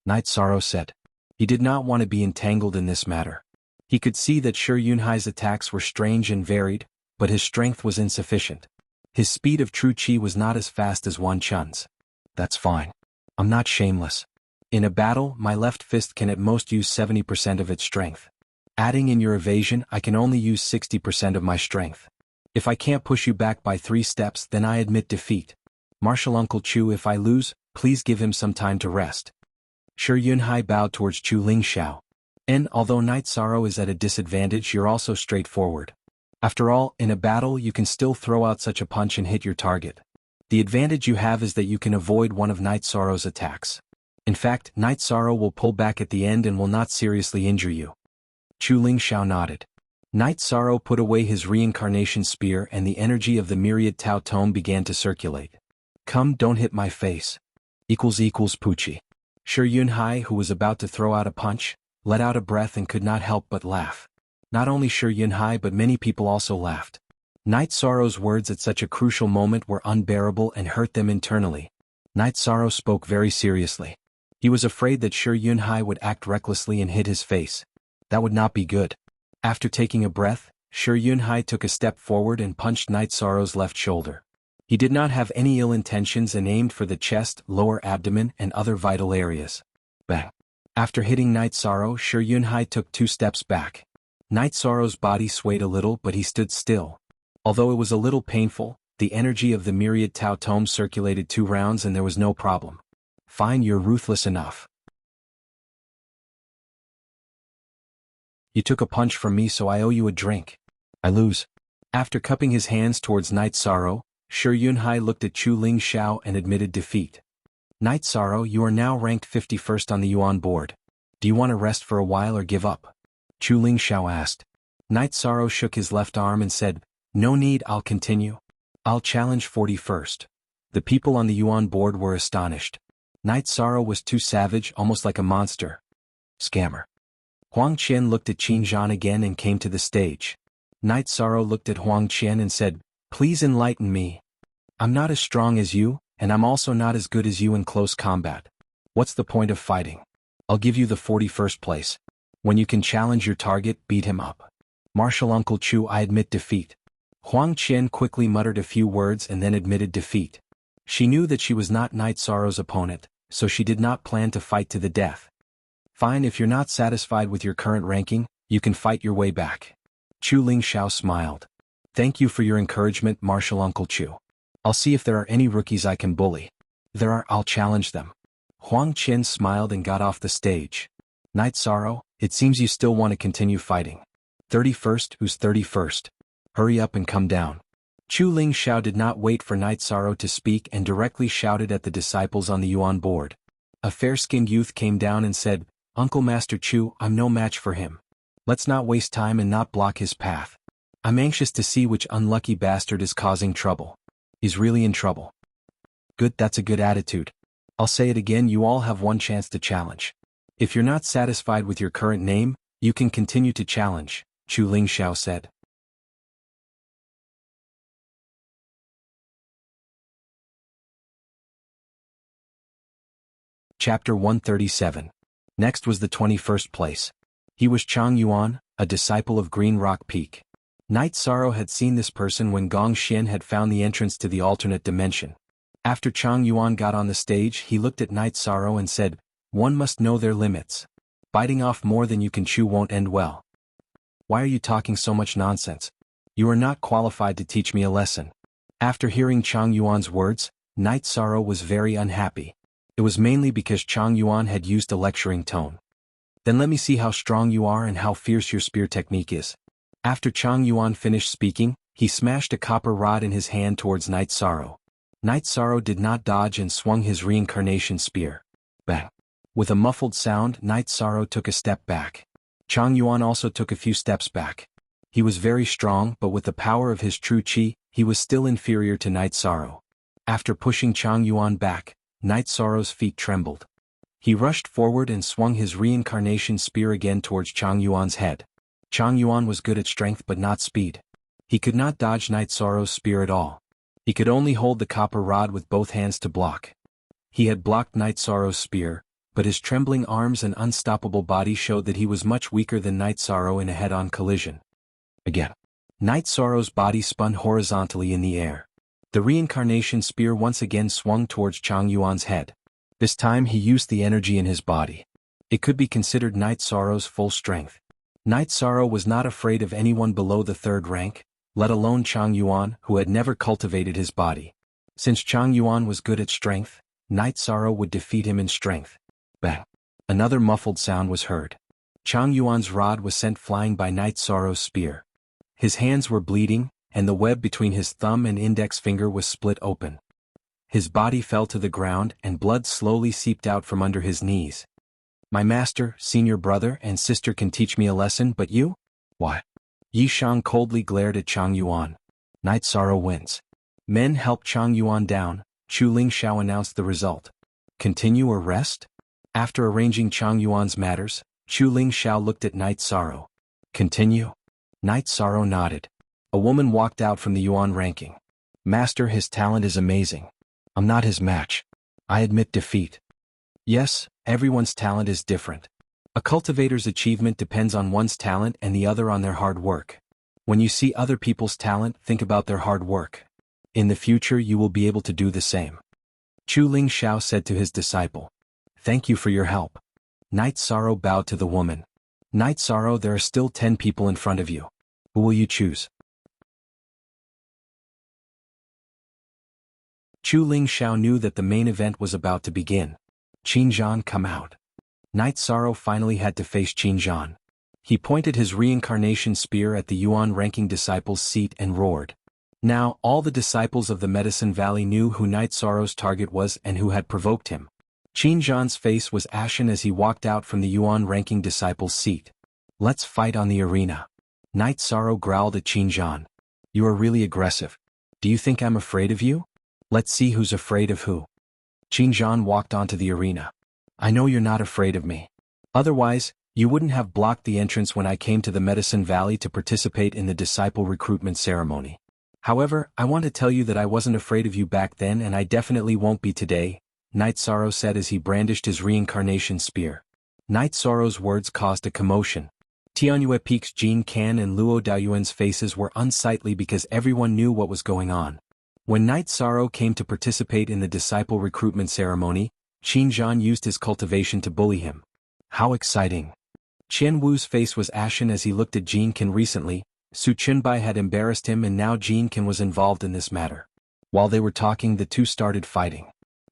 Knight Sorrow said. He did not want to be entangled in this matter. He could see that Shi Yunhai's attacks were strange and varied, but his strength was insufficient. His speed of true chi was not as fast as Wan Chun's. That's fine. I'm not shameless. In a battle, my left fist can at most use 70% of its strength. Adding in your evasion, I can only use 60% of my strength. If I can't push you back by 3 steps, then I admit defeat. Martial Uncle Chu, if I lose, please give him some time to rest. Shi Yunhai bowed towards Chu Lingxiao. And although Knight Sorrow is at a disadvantage, you're also straightforward. After all, in a battle you can still throw out such a punch and hit your target. The advantage you have is that you can avoid one of Knight Sorrow's attacks. In fact, Knight Sorrow will pull back at the end and will not seriously injure you. Chu Lingxiao nodded. Knight Sorrow put away his reincarnation spear and the energy of the myriad Tao Tome began to circulate. Come, don't hit my face. Pucci. Shi Yunhai, who was about to throw out a punch, let out a breath and could not help but laugh. Not only Shi Yunhai but many people also laughed. Knight Sorrow's words at such a crucial moment were unbearable and hurt them internally. Knight Sorrow spoke very seriously. He was afraid that Shi Yunhai would act recklessly and hit his face. That would not be good. After taking a breath, Shi Yunhai took a step forward and punched Knight Sorrow's left shoulder. He did not have any ill intentions and aimed for the chest, lower abdomen, and other vital areas. Bang. After hitting Knight Sorrow, Shi Yunhai took 2 steps back. Knight Sorrow's body swayed a little, but he stood still. Although it was a little painful, the energy of the myriad Tao Tome circulated 2 rounds and there was no problem. Fine, you're ruthless enough. You took a punch from me, so I owe you a drink. I lose. After cupping his hands towards Knight Sorrow, Shi Yunhai looked at Chu Lingxiao and admitted defeat. Knight Sorrow, you are now ranked 51st on the Yuan board. Do you want to rest for a while or give up? Chu Lingxiao asked. Knight Sorrow shook his left arm and said, No need, I'll continue. I'll challenge 41st. The people on the Yuan board were astonished. Knight Sorrow was too savage, almost like a monster. Scammer. Huang Qian looked at Qin Zhan again and came to the stage. Knight Sorrow looked at Huang Qian and said, Please enlighten me. I'm not as strong as you, and I'm also not as good as you in close combat. What's the point of fighting? I'll give you the 41st place. When you can challenge your target, beat him up. Martial Uncle Chu, I admit defeat. Huang Qian quickly muttered a few words and then admitted defeat. She knew that she was not Knight Sorrow's opponent, so she did not plan to fight to the death. Fine, if you're not satisfied with your current ranking, you can fight your way back. Chu Lingxiao smiled. Thank you for your encouragement, Martial Uncle Chu. I'll see if there are any rookies I can bully. If there are, I'll challenge them. Huang Qian smiled and got off the stage. Knight Sorrow, it seems you still want to continue fighting. 31st, who's 31st? Hurry up and come down. Chu Lingxiao did not wait for Knight Sorrow to speak and directly shouted at the disciples on the Yuan board. A fair-skinned youth came down and said, Uncle Master Chu, I'm no match for him. Let's not waste time and not block his path. I'm anxious to see which unlucky bastard is causing trouble. He's really in trouble. Good, that's a good attitude. I'll say it again, you all have one chance to challenge. If you're not satisfied with your current name, you can continue to challenge, Chu Lingxiao said. Chapter 137. Next was the 21st place. He was Chang Yuan, a disciple of Green Rock Peak. Night Sorrow had seen this person when Gong Xian had found the entrance to the alternate dimension. After Chang Yuan got on the stage, he looked at Night Sorrow and said, "One must know their limits. Biting off more than you can chew won't end well. Why are you talking so much nonsense? You are not qualified to teach me a lesson." After hearing Chang Yuan's words, Night Sorrow was very unhappy. It was mainly because Chang Yuan had used a lecturing tone. "Then let me see how strong you are and how fierce your spear technique is." After Chang Yuan finished speaking, he smashed a copper rod in his hand towards Night Sorrow. Night Sorrow did not dodge and swung his reincarnation spear. Bang! With a muffled sound, Night Sorrow took a step back. Chang Yuan also took a few steps back. He was very strong, but with the power of his true qi, he was still inferior to Night Sorrow. After pushing Chang Yuan back, Night Sorrow's feet trembled. He rushed forward and swung his reincarnation spear again towards Chang Yuan's head. Chang Yuan was good at strength but not speed. He could not dodge Night Sorrow's spear at all. He could only hold the copper rod with both hands to block. He had blocked Night Sorrow's spear, but his trembling arms and unstoppable body showed that he was much weaker than Night Sorrow in a head-on collision. Again, Night Sorrow's body spun horizontally in the air. The reincarnation spear once again swung towards Chang Yuan's head. This time he used the energy in his body. It could be considered Night Sorrow's full strength. Night Sorrow was not afraid of anyone below the third rank, let alone Chang Yuan, who had never cultivated his body. Since Chang Yuan was good at strength, Night Sorrow would defeat him in strength. Bang! Another muffled sound was heard. Chang Yuan's rod was sent flying by Night Sorrow's spear. His hands were bleeding, and the web between his thumb and index finger was split open. His body fell to the ground and blood slowly seeped out from under his knees. "My master, senior brother, and sister can teach me a lesson, but you? Why?" Yi Shang coldly glared at Chang Yuan. Night Sorrow wins. Men helped Chang Yuan down. Chu Ling Xiao announced the result. Continue or rest? After arranging Chang Yuan's matters, Chu Ling Xiao looked at Night Sorrow. Continue? Night Sorrow nodded. A woman walked out from the Yuan ranking. "Master, his talent is amazing. I'm not his match. I admit defeat." Yes, everyone's talent is different. A cultivator's achievement depends on one's talent and the other on their hard work. When you see other people's talent, think about their hard work. In the future you will be able to do the same. Chu Ling Xiao said to his disciple. "Thank you for your help." Night Sorrow bowed to the woman. "Night Sorrow, there are still 10 people in front of you. Who will you choose?" Chu Ling Xiao knew that the main event was about to begin. "Qin Zhan, come out." Night Sorrow finally had to face Qin Zhan. He pointed his reincarnation spear at the Yuan ranking disciple's seat and roared. Now, all the disciples of the Medicine Valley knew who Night Sorrow's target was and who had provoked him. Qin Zhan's face was ashen as he walked out from the Yuan ranking disciple's seat. "Let's fight on the arena." Night Sorrow growled at Qin Zhan. "You are really aggressive. Do you think I'm afraid of you? Let's see who's afraid of who." Qin Zhan walked onto the arena. "I know you're not afraid of me. Otherwise, you wouldn't have blocked the entrance when I came to the Medicine Valley to participate in the disciple recruitment ceremony. However, I want to tell you that I wasn't afraid of you back then and I definitely won't be today," Night Sorrow said as he brandished his reincarnation spear. Night Sorrow's words caused a commotion. Tianyue Peak's Jin Kan and Luo Daoyuan's faces were unsightly because everyone knew what was going on. When Night Sorrow came to participate in the disciple recruitment ceremony, Qin Zhan used his cultivation to bully him. How exciting! Qian Wu's face was ashen as he looked at Jin Kan recently. Su Chunbai had embarrassed him and now Jin Kan was involved in this matter. While they were talking, the two started fighting.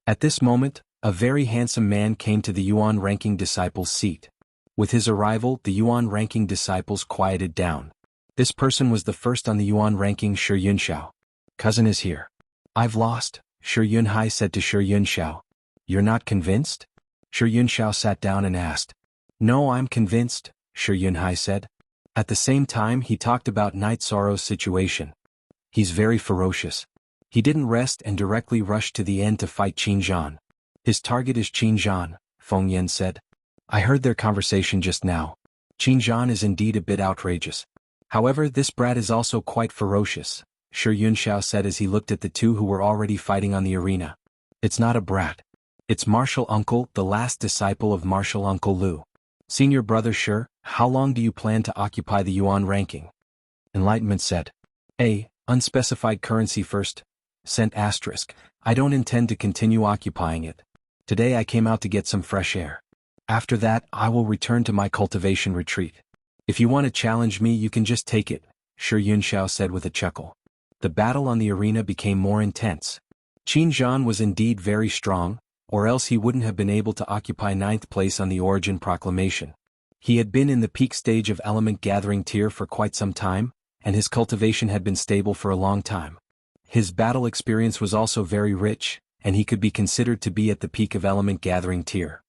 At this moment, a very handsome man came to the Yuan ranking disciple's seat. With his arrival, the Yuan ranking disciples quieted down. This person was the first on the Yuan ranking, Shi Yunxiao. "Cousin is here." "I've lost," Shi Yunhai said to Shi Yunxiao. "You're not convinced?" Shi Yunxiao sat down and asked. "No, I'm convinced," Shi Yunhai said. At the same time he talked about Night Sorrow's situation. "He's very ferocious. He didn't rest and directly rushed to the end to fight Qin Zhan. His target is Qin Zhan," Feng Yan said. "I heard their conversation just now. Qin Zhan is indeed a bit outrageous. However, this brat is also quite ferocious," Shi Yunxiao said as he looked at the two who were already fighting on the arena. "It's not a brat. It's Martial Uncle, the last disciple of Martial Uncle Lu. Senior brother Shi, How long do you plan to occupy the yuan ranking? Enlightenment said. A. Unspecified currency first. Cent asterisk. I don't intend to continue occupying it. Today I came out to get some fresh air. After that, I will return to my cultivation retreat. If you want to challenge me, you can just take it, Shi Yunxiao said with a chuckle. The battle on the arena became more intense. Qin Zhan was indeed very strong, or else he wouldn't have been able to occupy 9th place on the Origin Proclamation. He had been in the peak stage of element gathering tier for quite some time, and his cultivation had been stable for a long time. His battle experience was also very rich, and he could be considered to be at the peak of element gathering tier.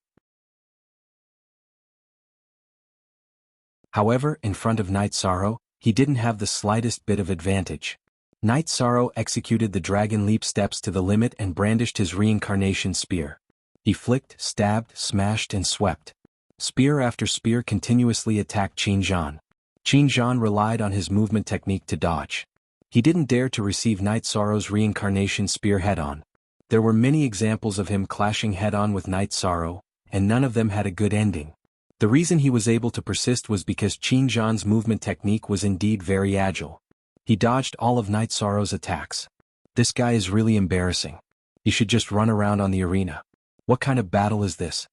However, in front of Night Sorrow, he didn't have the slightest bit of advantage. Night Sorrow executed the dragon leap steps to the limit and brandished his reincarnation spear. He flicked, stabbed, smashed and swept. Spear after spear continuously attacked Qin Zhan. Qin Zhan relied on his movement technique to dodge. He didn't dare to receive Night Sorrow's reincarnation spear head-on. There were many examples of him clashing head-on with Night Sorrow, and none of them had a good ending. The reason he was able to persist was because Qin Zhan's movement technique was indeed very agile. He dodged all of Night Sorrow's attacks. This guy is really embarrassing. He should just run around on the arena. What kind of battle is this?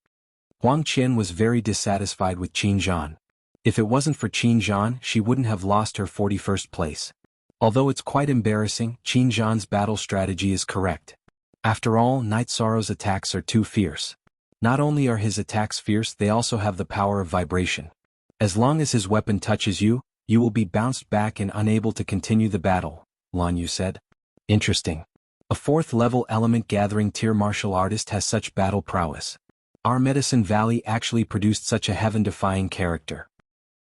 Huang Qian was very dissatisfied with Qin Zhan. If it wasn't for Qin Zhan, she wouldn't have lost her 41st place. Although it's quite embarrassing, Qin Zhan's battle strategy is correct. After all, Night Sorrow's attacks are too fierce. Not only are his attacks fierce, they also have the power of vibration. As long as his weapon touches you, you will be bounced back and unable to continue the battle, Lan Yu said. Interesting. A 4th level element gathering tier martial artist has such battle prowess. Our Medicine Valley actually produced such a heaven-defying character.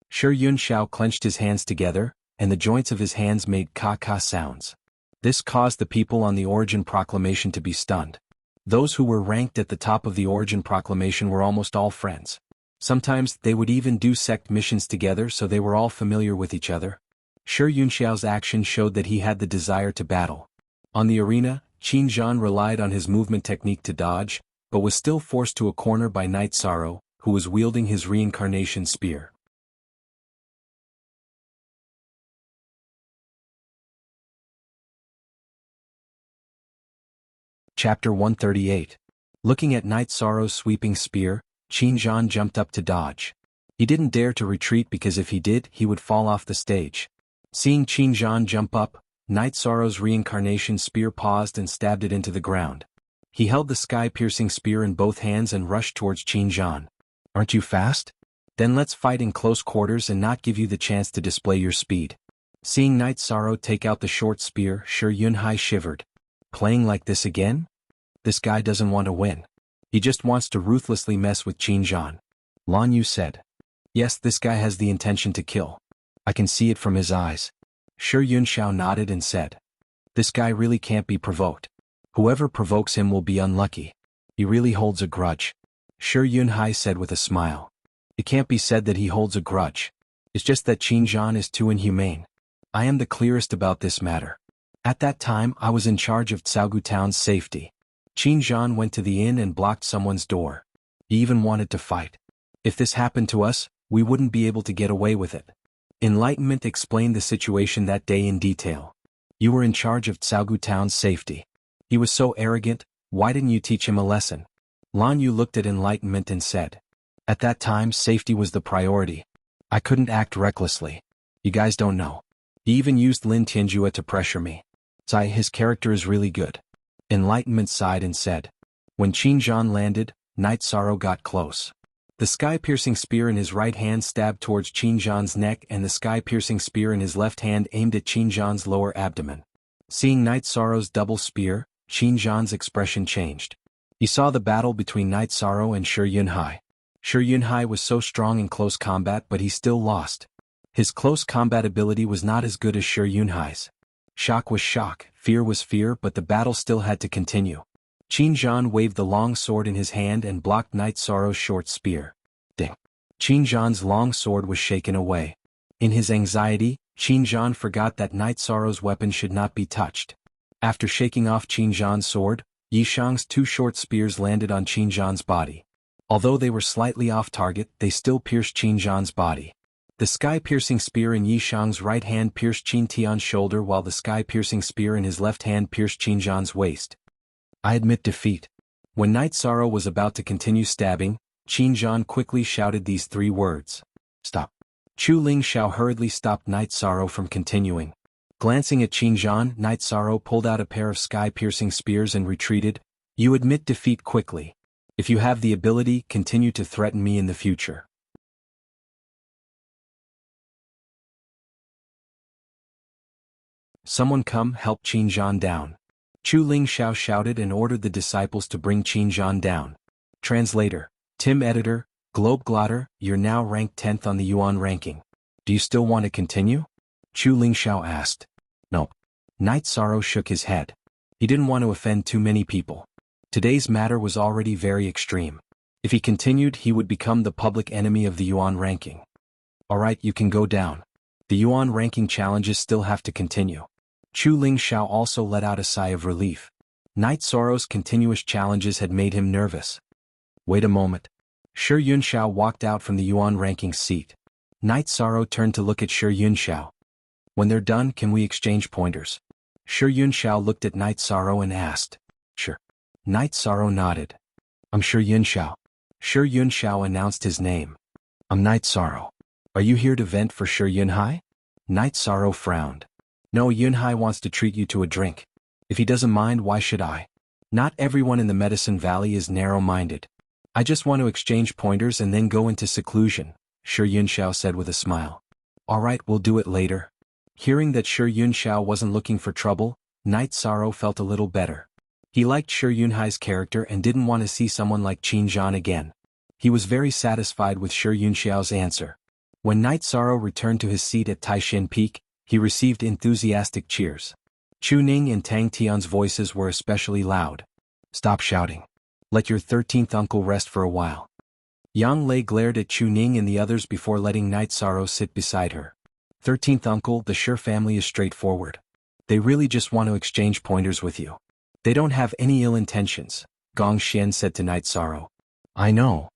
Shi Yunxiao clenched his hands together, and the joints of his hands made ka-ka sounds. This caused the people on the Origin Proclamation to be stunned. Those who were ranked at the top of the Origin Proclamation were almost all friends. Sometimes they would even do sect missions together, so they were all familiar with each other. Shi Yunxiao's action showed that he had the desire to battle. On the arena, Qin Zhan relied on his movement technique to dodge, but was still forced to a corner by Night Sorrow, who was wielding his reincarnation spear. Chapter 138. Looking at Night Sorrow's sweeping spear, Qin Zhan jumped up to dodge. He didn't dare to retreat because if he did, he would fall off the stage. Seeing Qin Zhan jump up, Night Sorrow's reincarnation spear paused and stabbed it into the ground. He held the sky-piercing spear in both hands and rushed towards Qin Zhan. Aren't you fast? Then let's fight in close quarters and not give you the chance to display your speed. Seeing Night Sorrow take out the short spear, Shi Yunhai shivered. Playing like this again? This guy doesn't want to win. He just wants to ruthlessly mess with Qin Zhan. Lan Yu said. Yes, this guy has the intention to kill. I can see it from his eyes. Shi Yunxiao nodded and said. This guy really can't be provoked. Whoever provokes him will be unlucky. He really holds a grudge. Shi Yunhai said with a smile. It can't be said that he holds a grudge. It's just that Qin Zhan is too inhumane. I am the clearest about this matter. At that time I was in charge of Caogu Town's safety. Qin Zhan went to the inn and blocked someone's door. He even wanted to fight. If this happened to us, we wouldn't be able to get away with it. Enlightenment explained the situation that day in detail. You were in charge of Caogu Town's safety. He was so arrogant, why didn't you teach him a lesson? Lan Yu looked at Enlightenment and said. At that time safety was the priority. I couldn't act recklessly. You guys don't know. He even used Lin Tianjue to pressure me. Sai, his character is really good. Enlightenment sighed and said. When Qin Zhan landed, Night Sorrow got close. The sky-piercing spear in his right hand stabbed towards Qin Zhan's neck and the sky-piercing spear in his left hand aimed at Qin Zhan's lower abdomen. Seeing Night Sorrow's double spear, Qin Zhan's expression changed. He saw the battle between Night Sorrow and Shi Yunhai. Shi Yunhai was so strong in close combat, but he still lost. His close combat ability was not as good as Shi Yunhai's. Shock was shock, fear was fear, but the battle still had to continue. Qin Zhan waved the long sword in his hand and blocked Night Sorrow's short spear. Ding! Qin Zhan's long sword was shaken away. In his anxiety, Qin Zhan forgot that Night Sorrow's weapon should not be touched. After shaking off Qin Zhan's sword, Yishang's two short spears landed on Qin Zhan's body. Although they were slightly off target, they still pierced Qin Zhan's body. The sky-piercing spear in Yi Shang's right hand pierced Qin Tian's shoulder while the sky-piercing spear in his left hand pierced Qin Zhan's waist. I admit defeat. When Night Sorrow was about to continue stabbing, Qin Zhan quickly shouted these 3 words. Stop. Chu Ling Xiao hurriedly stopped Night Sorrow from continuing. Glancing at Qin Zhan, Night Sorrow pulled out a pair of sky-piercing spears and retreated. You admit defeat quickly. If you have the ability, continue to threaten me in the future. Someone come help Qin Zhan down. Chu Ling Xiao shouted and ordered the disciples to bring Qin Zhan down. Translator. Tim Editor, Globe Glotter, you're now ranked 10th on the Yuan ranking. Do you still want to continue? Chu Ling Xiao asked. No. Night Sorrow shook his head. He didn't want to offend too many people. Today's matter was already very extreme. If he continued, he would become the public enemy of the Yuan ranking. Alright, you can go down. The Yuan ranking challenges still have to continue. Chu Ling Xiao also let out a sigh of relief. Night Sorrow's continuous challenges had made him nervous. Wait a moment. Shi Yunxiao walked out from the Yuan ranking seat. Night Sorrow turned to look at Shi Yunxiao. When they're done, can we exchange pointers? Shi Yunxiao looked at Night Sorrow and asked. Sure. Night Sorrow nodded. I'm Shi Yunxiao. Shi Yunxiao announced his name. I'm Night Sorrow. Are you here to vent for Shi Yunhai? Night Sorrow frowned. No, Yunhai wants to treat you to a drink. If he doesn't mind, why should I? Not everyone in the Medicine Valley is narrow-minded. I just want to exchange pointers and then go into seclusion, Shi Yunxiao said with a smile. Alright, we'll do it later. Hearing that Shi Yunxiao wasn't looking for trouble, Night Sorrow felt a little better. He liked Shi Yunhai's character and didn't want to see someone like Qin Zhan again. He was very satisfied with Shi Yunxiao's answer. When Night Sorrow returned to his seat at Taishin Peak, he received enthusiastic cheers. Chu Ning and Tang Tian's voices were especially loud. Stop shouting. Let your 13th uncle rest for a while. Yang Lei glared at Chu Ning and the others before letting Night Sorrow sit beside her. 13th uncle, the Shi family is straightforward. They really just want to exchange pointers with you. They don't have any ill intentions, Gong Xian said to Night Sorrow. I know.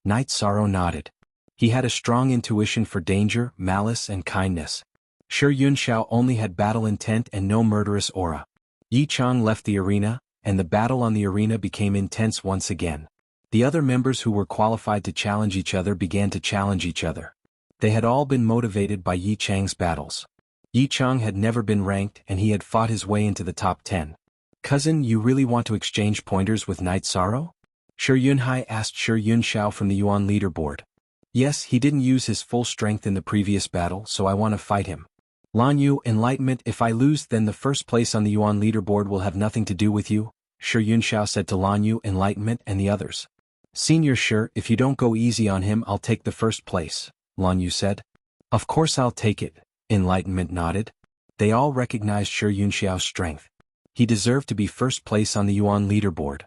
Night Sorrow nodded. He had a strong intuition for danger, malice, and kindness. Shi Yunxiao only had battle intent and no murderous aura. Yi Chang left the arena, and the battle on the arena became intense once again. The other members who were qualified to challenge each other began to challenge each other. They had all been motivated by Yi Chang's battles. Yi Chang had never been ranked and he had fought his way into the top 10. Cousin, you really want to exchange pointers with Night Sorrow? Shi Yunhai asked Shi Yunxiao from the Yuan leaderboard. Yes, he didn't use his full strength in the previous battle, so I want to fight him. Lan Yu, enlightenment, if I lose then the first place on the Yuan leaderboard will have nothing to do with you, Shi Yunxiao said to Lan Yu, enlightenment, and the others. Senior Shi, if you don't go easy on him I'll take the first place, Lan Yu said. Of course I'll take it, enlightenment nodded. They all recognized Shi Yunxiao's strength. He deserved to be first place on the Yuan leaderboard.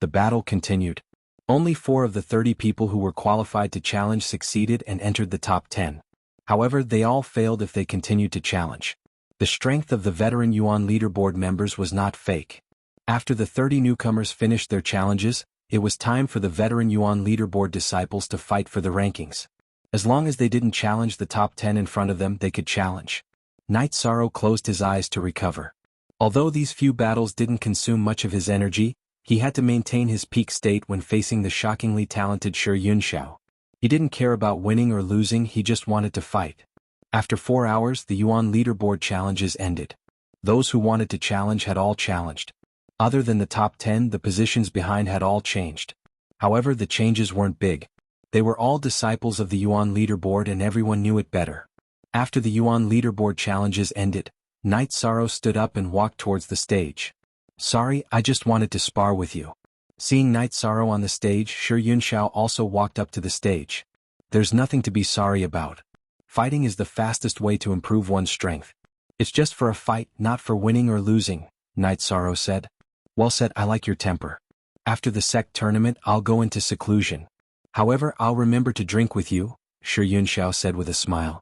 The battle continued. Only 4 of the 30 people who were qualified to challenge succeeded and entered the top 10. However, they all failed if they continued to challenge. The strength of the veteran Yuan leaderboard members was not fake. After the 30 newcomers finished their challenges, it was time for the veteran Yuan leaderboard disciples to fight for the rankings. As long as they didn't challenge the top 10 in front of them, they could challenge. Night Sorrow closed his eyes to recover. Although these few battles didn't consume much of his energy, he had to maintain his peak state when facing the shockingly talented Shi Yunxiao. He didn't care about winning or losing, he just wanted to fight. After 4 hours, the Yuan leaderboard challenges ended. Those who wanted to challenge had all challenged. Other than the top 10, the positions behind had all changed. However, the changes weren't big. They were all disciples of the Yuan leaderboard and everyone knew it better. After the Yuan leaderboard challenges ended, Night Sorrow stood up and walked towards the stage. Sorry, I just wanted to spar with you. Seeing Night Sorrow on the stage, Shi Yunxiao also walked up to the stage. There's nothing to be sorry about. Fighting is the fastest way to improve one's strength. It's just for a fight, not for winning or losing, Night Sorrow said. Well said, I like your temper. After the sect tournament, I'll go into seclusion. However, I'll remember to drink with you, Shi Yunxiao said with a smile.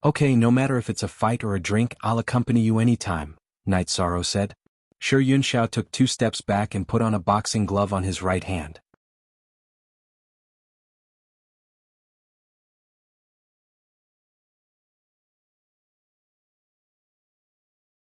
Okay, no matter if it's a fight or a drink, I'll accompany you anytime, Night Sorrow said. Shi Yunxiao took 2 steps back and put on a boxing glove on his right hand.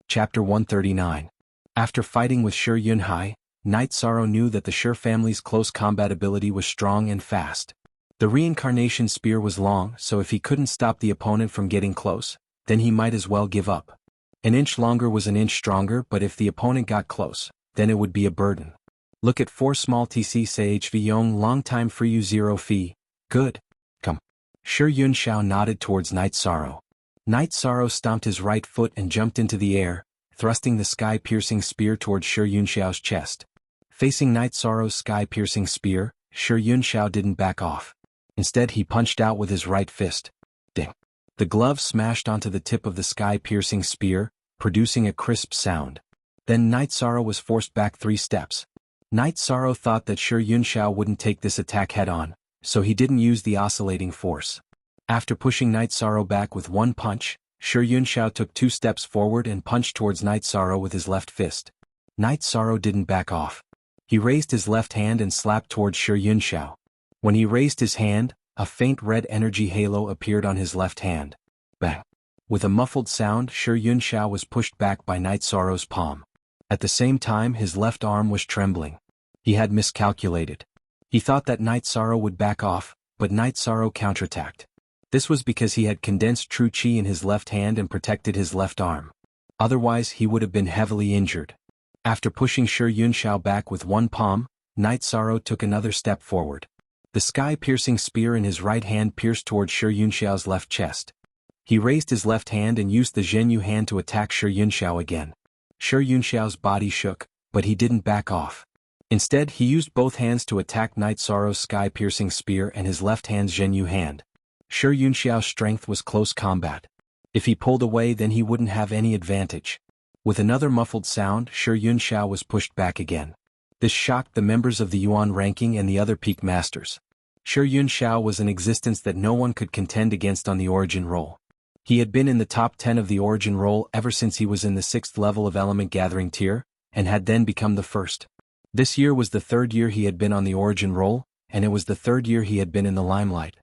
Chapter 139. After fighting with Shi Yunhai, Night Sorrow knew that the Shi family's close combat ability was strong and fast. The reincarnation spear was long, so if he couldn't stop the opponent from getting close, then he might as well give up. An inch longer was an inch stronger, but if the opponent got close, then it would be a burden. Look at 4 small TC CHV Yong long time for you 0 fee. Good. Come. Shi Yunxiao nodded towards Night Sorrow. Night Sorrow stomped his right foot and jumped into the air, thrusting the sky-piercing spear towards Shi Yunxiao's chest. Facing Night Sorrow's sky-piercing spear, Shi Yunxiao didn't back off. Instead he punched out with his right fist. Ding. The glove smashed onto the tip of the sky-piercing spear, producing a crisp sound. Then Night Sorrow was forced back 3 steps. Night Sorrow thought that Shi Yunxiao wouldn't take this attack head-on, so he didn't use the oscillating force. After pushing Night Sorrow back with 1 punch, Shi Yunxiao took 2 steps forward and punched towards Night Sorrow with his left fist. Night Sorrow didn't back off. He raised his left hand and slapped towards Shi Yunxiao. When he raised his hand, a faint red energy halo appeared on his left hand. Bang! With a muffled sound, Shi Yunxiao was pushed back by Night Sorrow's palm. At the same time his left arm was trembling. He had miscalculated. He thought that Night Sorrow would back off, but Night Sorrow counterattacked. This was because he had condensed true chi in his left hand and protected his left arm. Otherwise he would have been heavily injured. After pushing Shi Yunxiao back with 1 palm, Night Sorrow took another step forward. The sky-piercing spear in his right hand pierced towards Shi Yunxiao's left chest. He raised his left hand and used the Zhenyu hand to attack Shi Yunxiao again. Shi Yunxiao's body shook, but he didn't back off. Instead he used both hands to attack Night Sorrow's sky-piercing spear and his left hand's Zhenyu hand. Shi Yunxiao's strength was close combat. If he pulled away then he wouldn't have any advantage. With another muffled sound, Shi Yunxiao was pushed back again. This shocked the members of the Yuan ranking and the other peak masters. Shi Yunxiao was an existence that no one could contend against on the origin roll. He had been in the top 10 of the origin roll ever since he was in the 6th level of element gathering tier, and had then become the 1st. This year was the 3rd year he had been on the origin roll, and it was the 3rd year he had been in the limelight.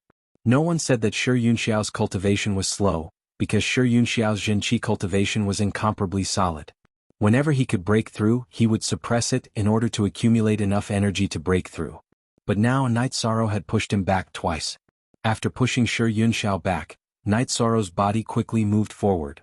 No one said that Shi Yunxiao's cultivation was slow, because Shi Yunxiao's Zhenqi cultivation was incomparably solid. Whenever he could break through, he would suppress it in order to accumulate enough energy to break through. But now Night Sorrow had pushed him back twice. After pushing Shi Yunxiao back, Night Sorrow's body quickly moved forward.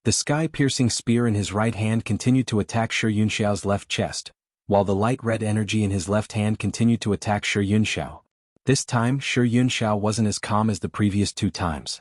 The sky-piercing spear in his right hand continued to attack Shi Yunxiao's left chest, while the light red energy in his left hand continued to attack Shi Yunxiao. This time Shi Yunxiao wasn't as calm as the previous 2 times.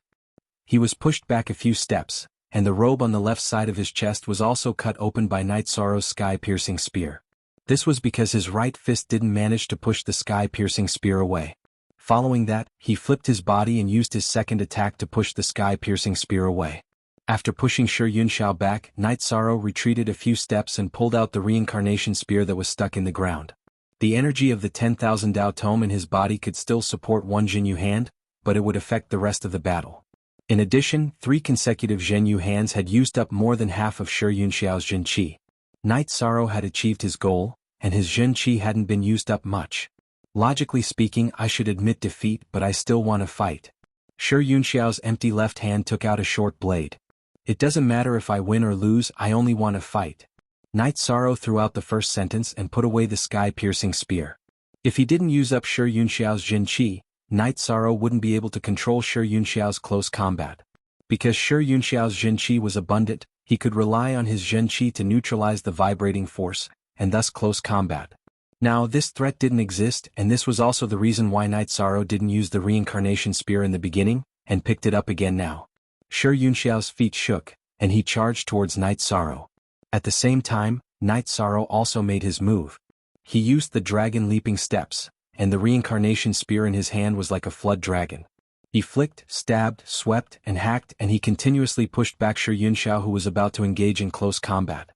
He was pushed back a few steps, and the robe on the left side of his chest was also cut open by Night Sorrow's sky-piercing spear. This was because his right fist didn't manage to push the sky-piercing spear away. Following that, he flipped his body and used his second attack to push the sky-piercing spear away. After pushing Shi Yunxiao back, Night Sorrow retreated a few steps and pulled out the reincarnation spear that was stuck in the ground. The energy of the 10,000 Dao Tome in his body could still support 1 Zhenyu hand, but it would affect the rest of the battle. In addition, 3 consecutive Zhenyu hands had used up more than half of Shi Yunxiao's Zhenqi. Night Sorrow had achieved his goal, and his Zhenqi hadn't been used up much. Logically speaking, I should admit defeat, but I still want to fight. Shi Yunxiao's empty left hand took out a short blade. It doesn't matter if I win or lose, I only want to fight. Night Sorrow threw out the first sentence and put away the sky-piercing spear. If he didn't use up Shi Yunxiao's Zhenqi, Night Sorrow wouldn't be able to control Shi Yunxiao's close combat. Because Shi Yunxiao's Zhenqi was abundant, he could rely on his Zhenqi to neutralize the vibrating force, and thus close combat. Now this threat didn't exist, and this was also the reason why Night Sorrow didn't use the reincarnation spear in the beginning, and picked it up again now. Shi Yunxiao's feet shook, and he charged towards Night Sorrow. At the same time, Night Sorrow also made his move. He used the dragon leaping steps, and the reincarnation spear in his hand was like a flood dragon. He flicked, stabbed, swept, and hacked, and he continuously pushed back Shi Yunxiao, who was about to engage in close combat.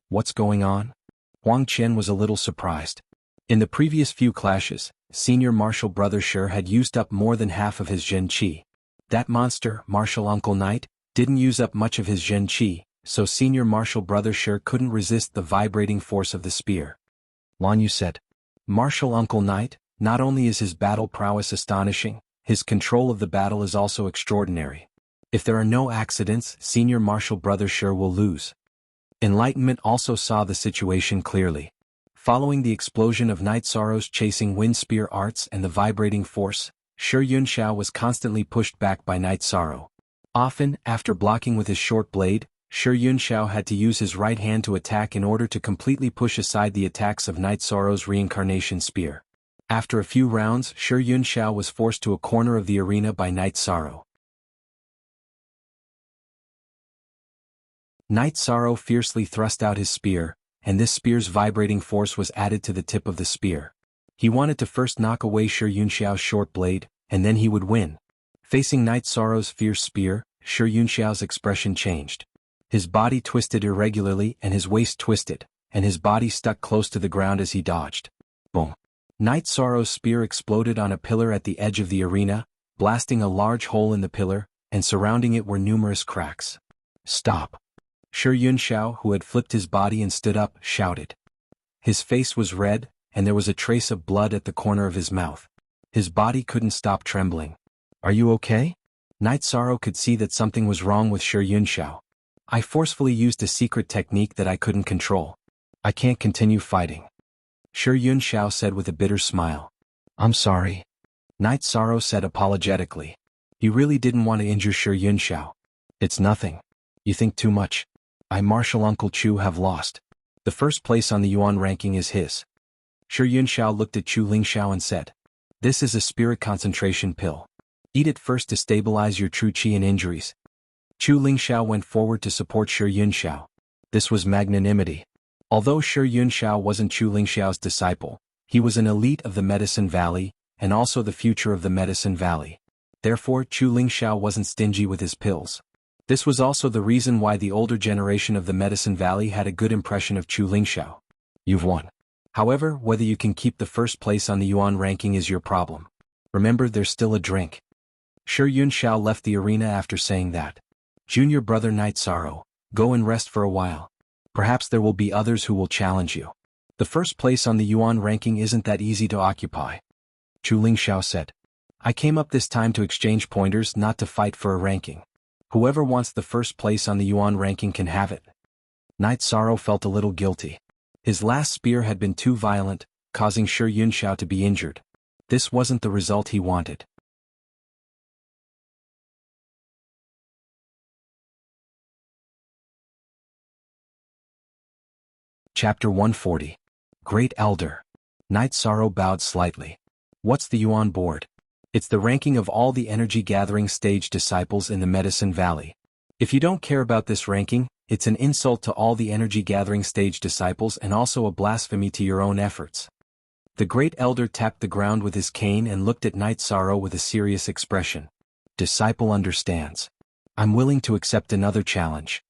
What's going on? Huang Qian was a little surprised. In the previous few clashes, senior martial brother Shi had used up more than half of his Zhenqi. That monster, martial uncle Knight, didn't use up much of his Zhen Qi, so senior martial brother Shi couldn't resist the vibrating force of the spear. Lan Yu said, "Martial Uncle Knight, not only is his battle prowess astonishing, his control of the battle is also extraordinary. If there are no accidents, senior martial brother Shi will lose." Enlightenment also saw the situation clearly. Following the explosion of Night Sorrow's chasing wind spear arts and the vibrating force, Shi Yunxiao was constantly pushed back by Night Sorrow. Often, after blocking with his short blade, Shi Yunxiao had to use his right hand to attack in order to completely push aside the attacks of Night Sorrow's reincarnation spear. After a few rounds, Shi Yunxiao was forced to a corner of the arena by Night Sorrow. Night Sorrow fiercely thrust out his spear, and this spear's vibrating force was added to the tip of the spear. He wanted to first knock away Shi Yunxiao's short blade, and then he would win. Facing Night Sorrow's fierce spear, Shi Yunxiao's expression changed. His body twisted irregularly and his waist twisted, and his body stuck close to the ground as he dodged. Boom! Night Sorrow's spear exploded on a pillar at the edge of the arena, blasting a large hole in the pillar, and surrounding it were numerous cracks. "Stop!" Shi Yunxiao, who had flipped his body and stood up, shouted. His face was red, and there was a trace of blood at the corner of his mouth. His body couldn't stop trembling. "Are you okay?" Night Sorrow could see that something was wrong with Shi Yunxiao. "I forcefully used a secret technique that I couldn't control. I can't continue fighting." Shi Yunxiao said with a bitter smile. "I'm sorry." Night Sorrow said apologetically. He really didn't want to injure Shi Yunxiao. "It's nothing. You think too much. I Martial Uncle Chu have lost. The first place on the Yuan ranking is his." Shi Yunxiao looked at Chu Lingxiao and said, "This is a spirit concentration pill. Eat it first to stabilize your true qi and injuries." Chu Lingxiao went forward to support Shi Yunxiao. This was magnanimity. Although Shi Yunxiao wasn't Chu Lingxiao's disciple, he was an elite of the Medicine Valley, and also the future of the Medicine Valley. Therefore, Chu Lingxiao wasn't stingy with his pills. This was also the reason why the older generation of the Medicine Valley had a good impression of Chu Lingxiao. "You've won. However, whether you can keep the first place on the Yuan ranking is your problem. Remember, there's still a drink." Shi Yunxiao left the arena after saying that. "Junior brother Night Sorrow, go and rest for a while. Perhaps there will be others who will challenge you. The first place on the Yuan ranking isn't that easy to occupy." Chu Lingxiao said. "I came up this time to exchange pointers, not to fight for a ranking. Whoever wants the first place on the Yuan ranking can have it." Night Sorrow felt a little guilty. His last spear had been too violent, causing Shi Yunxiao to be injured. This wasn't the result he wanted. Chapter 140. Great Elder. Night Sorrow bowed slightly. "What's the Yuan board?" "It's the ranking of all the energy-gathering stage disciples in the Medicine Valley. If you don't care about this ranking, it's an insult to all the energy-gathering stage disciples and also a blasphemy to your own efforts." The Great Elder tapped the ground with his cane and looked at Night Sorrow with a serious expression. "Disciple understands. I'm willing to accept another challenge."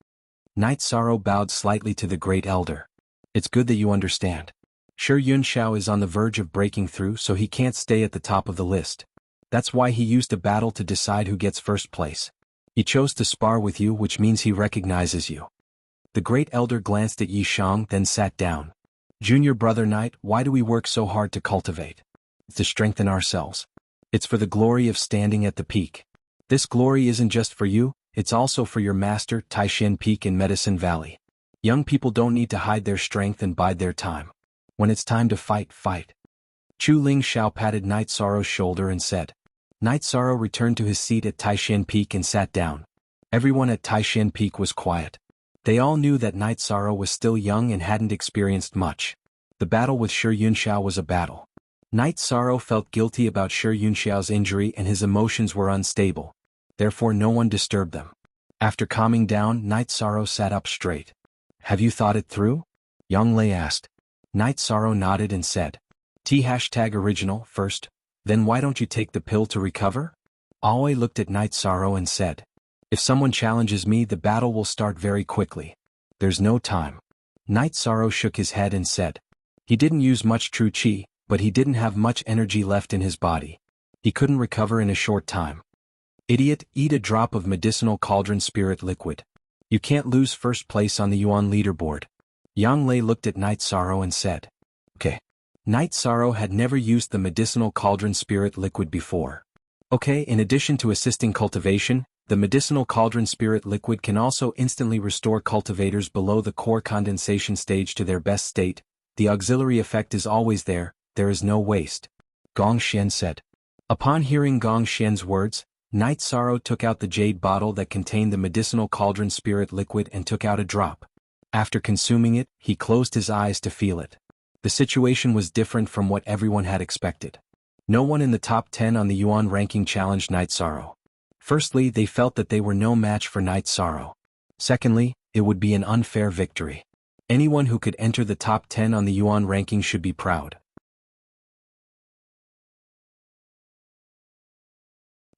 Night Sorrow bowed slightly to the Great Elder. "It's good that you understand. Shi Yunxiao is on the verge of breaking through, so he can't stay at the top of the list. That's why he used a battle to decide who gets first place. He chose to spar with you, which means he recognizes you." The Great Elder glanced at Yi Shang, then sat down. "Junior brother Knight, why do we work so hard to cultivate? It's to strengthen ourselves. It's for the glory of standing at the peak. This glory isn't just for you, it's also for your master, Taishan Peak in Medicine Valley. Young people don't need to hide their strength and bide their time. When it's time to fight, fight." Chu Lingxiao patted Night Sorrow's shoulder and said. Night Sorrow returned to his seat at Taishan Peak and sat down. Everyone at Taishan Peak was quiet. They all knew that Night Sorrow was still young and hadn't experienced much. The battle with Shi Yunxiao was a battle. Night Sorrow felt guilty about Shi Yunxiao's injury and his emotions were unstable. Therefore no one disturbed them. After calming down, Night Sorrow sat up straight. "Have you thought it through?" Yang Lei asked. Night Sorrow nodded and said. #original first. Then why don't you take the pill to recover? Aoi looked at Night Sorrow and said. "If someone challenges me, the battle will start very quickly. There's no time." Night Sorrow shook his head and said. He didn't use much true qi, but he didn't have much energy left in his body. He couldn't recover in a short time. Idiot, eat a drop of medicinal cauldron spirit liquid. You can't lose first place on the Yuan leaderboard. Yang Lei looked at Night Sorrow and said. Okay. Night Sorrow had never used the medicinal cauldron spirit liquid before. Okay, in addition to assisting cultivation, the medicinal cauldron spirit liquid can also instantly restore cultivators below the core condensation stage to their best state. The auxiliary effect is always there is no waste. Gong Xian said. Upon hearing Gong Xian's words, Night Sorrow took out the jade bottle that contained the medicinal cauldron spirit liquid and took out a drop. After consuming it, he closed his eyes to feel it. The situation was different from what everyone had expected. No one in the top 10 on the Yuan ranking challenged Night Sorrow. Firstly, they felt that they were no match for Night Sorrow. Secondly, it would be an unfair victory. Anyone who could enter the top 10 on the Yuan ranking should be proud.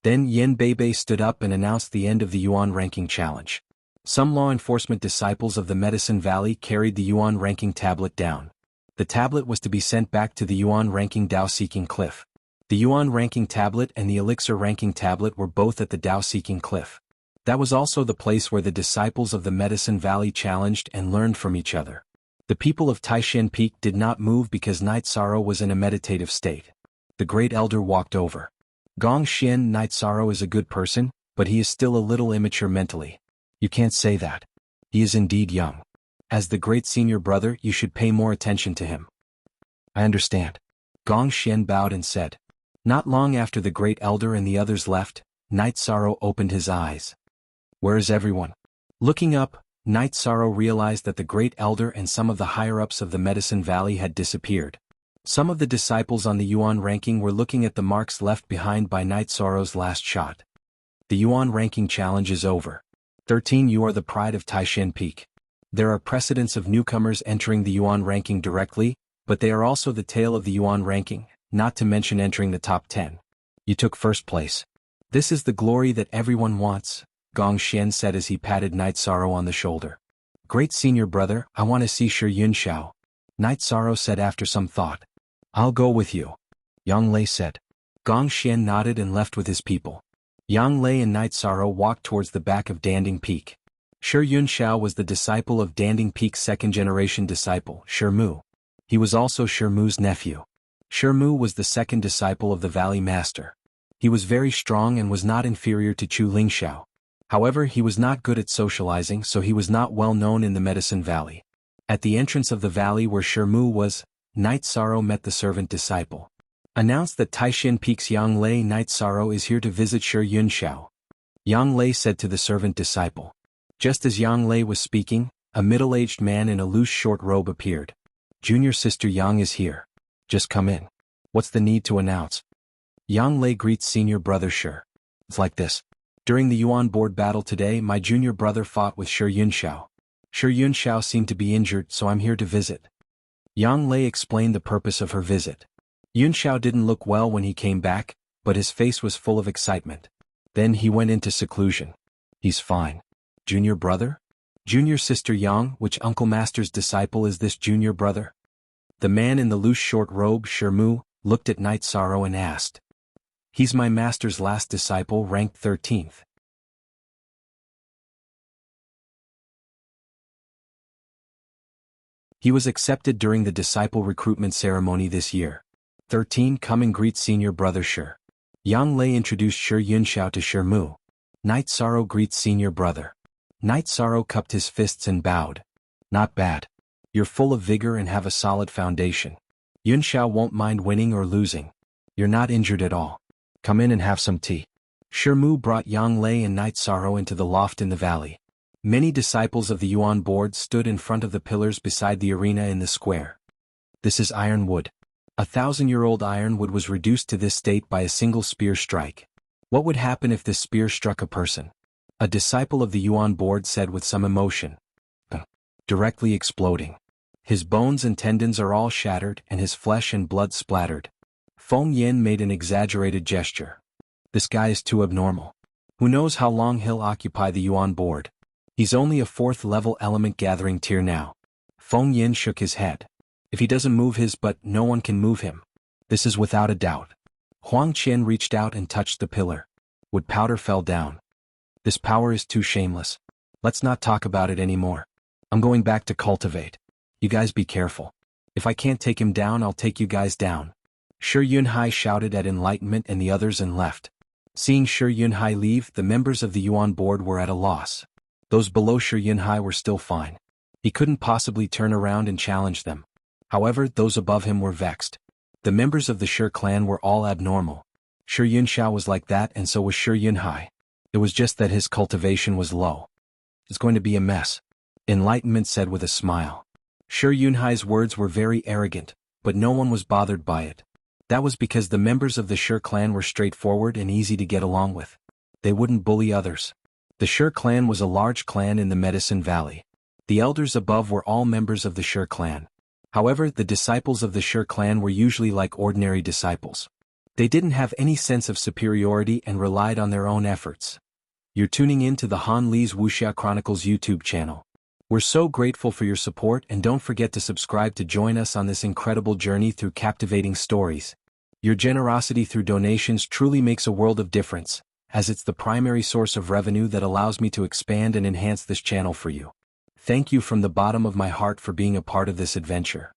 Then Yen Beibei stood up and announced the end of the Yuan ranking challenge. Some law enforcement disciples of the Medicine Valley carried the Yuan ranking tablet down. The tablet was to be sent back to the Yuan ranking Dao-seeking cliff. The Yuan ranking tablet and the Elixir ranking tablet were both at the Dao-seeking cliff. That was also the place where the disciples of the Medicine Valley challenged and learned from each other. The people of Taishan Peak did not move because Night Sorrow was in a meditative state. The Great Elder walked over. Gong Xian, Night Sorrow is a good person, but he is still a little immature mentally. You can't say that. He is indeed young. As the great senior brother, you should pay more attention to him. I understand. Gong Xian bowed and said. Not long after the Great Elder and the others left, Night Sorrow opened his eyes. Where is everyone? Looking up, Night Sorrow realized that the Great Elder and some of the higher-ups of the Medicine Valley had disappeared. Some of the disciples on the Yuan ranking were looking at the marks left behind by Night Sorrow's last shot. The Yuan ranking challenge is over. 13. You are the pride of Taishan Peak. There are precedents of newcomers entering the Yuan ranking directly, but they are also the tail of the Yuan ranking, not to mention entering the top 10. You took first place. This is the glory that everyone wants, Gong Xian said as he patted Night Sorrow on the shoulder. Great senior brother, I want to see Shi Yunxiao. Night Sorrow said after some thought. I'll go with you. Yang Lei said. Gong Xian nodded and left with his people. Yang Lei and Night Sorrow walked towards the back of Danding Peak. Shi Yunxiao was the disciple of Danding Peak's second-generation disciple, Shi Mu. He was also Shi Mu's nephew. Shi Mu was the second disciple of the Valley Master. He was very strong and was not inferior to Chu Lingxiao. However, he was not good at socializing, so he was not well known in the Medicine Valley. At the entrance of the valley where Shi Mu was, Night Sorrow met the servant disciple. Announced that Taishan Peak's Yang Lei Night Sorrow is here to visit Shi Yunxiao. Yang Lei said to the servant disciple. Just as Yang Lei was speaking, a middle-aged man in a loose short robe appeared. Junior sister Yang is here. Just come in. What's the need to announce? Yang Lei greets senior brother Shi. It's like this. During the Yuan board battle today, my junior brother fought with Shi Yunxiao. Shi Yunxiao seemed to be injured, so I'm here to visit. Yang Lei explained the purpose of her visit. Yunxiao didn't look well when he came back, but his face was full of excitement. Then he went into seclusion. He's fine. Junior brother? Junior sister Yang, which Uncle Master's disciple is this junior brother? The man in the loose short robe, Shi Mu, looked at Night Sorrow and asked. He's my master's last disciple, ranked 13th. He was accepted during the disciple recruitment ceremony this year. 13. Come and greet senior brother Shi. Yang Lei introduced Shi Yunxiao to Shi Mu. Night Sorrow greets senior brother. Night Sorrow cupped his fists and bowed. Not bad. You're full of vigor and have a solid foundation. Yunxiao won't mind winning or losing. You're not injured at all. Come in and have some tea. Shi Mu brought Yang Lei and Night Sorrow into the loft in the valley. Many disciples of the Yuan board stood in front of the pillars beside the arena in the square. This is ironwood. 1,000-year-old ironwood was reduced to this state by a single spear strike. What would happen if this spear struck a person? A disciple of the Yuan board said with some emotion. Directly exploding. His bones and tendons are all shattered and his flesh and blood splattered. Feng Yin made an exaggerated gesture. This guy is too abnormal. Who knows how long he'll occupy the Yuan board? He's only a 4th-level element gathering tier now. Feng Yin shook his head. If he doesn't move his butt, no one can move him. This is without a doubt. Huang Qian reached out and touched the pillar. Wood powder fell down. This power is too shameless. Let's not talk about it anymore. I'm going back to cultivate. You guys be careful. If I can't take him down, I'll take you guys down. Shi Yunhai shouted at Enlightenment and the others and left. Seeing Shi Yunhai leave, the members of the Yuan board were at a loss. Those below Shi Yunhai were still fine. He couldn't possibly turn around and challenge them. However, those above him were vexed. The members of the Shi clan were all abnormal. Shi Yunxiao was like that, and so was Shi Yunhai. It was just that his cultivation was low. It's going to be a mess, Enlightenment said with a smile. Shi Yunhai's words were very arrogant, but no one was bothered by it. That was because the members of the Shi clan were straightforward and easy to get along with. They wouldn't bully others. The Shi clan was a large clan in the Medicine Valley. The elders above were all members of the Shi clan. However, the disciples of the Shi clan were usually like ordinary disciples. They didn't have any sense of superiority and relied on their own efforts. You're tuning in to the Han Li's Wuxia Chronicles YouTube channel. We're so grateful for your support, and don't forget to subscribe to join us on this incredible journey through captivating stories. Your generosity through donations truly makes a world of difference, as it's the primary source of revenue that allows me to expand and enhance this channel for you. Thank you from the bottom of my heart for being a part of this adventure.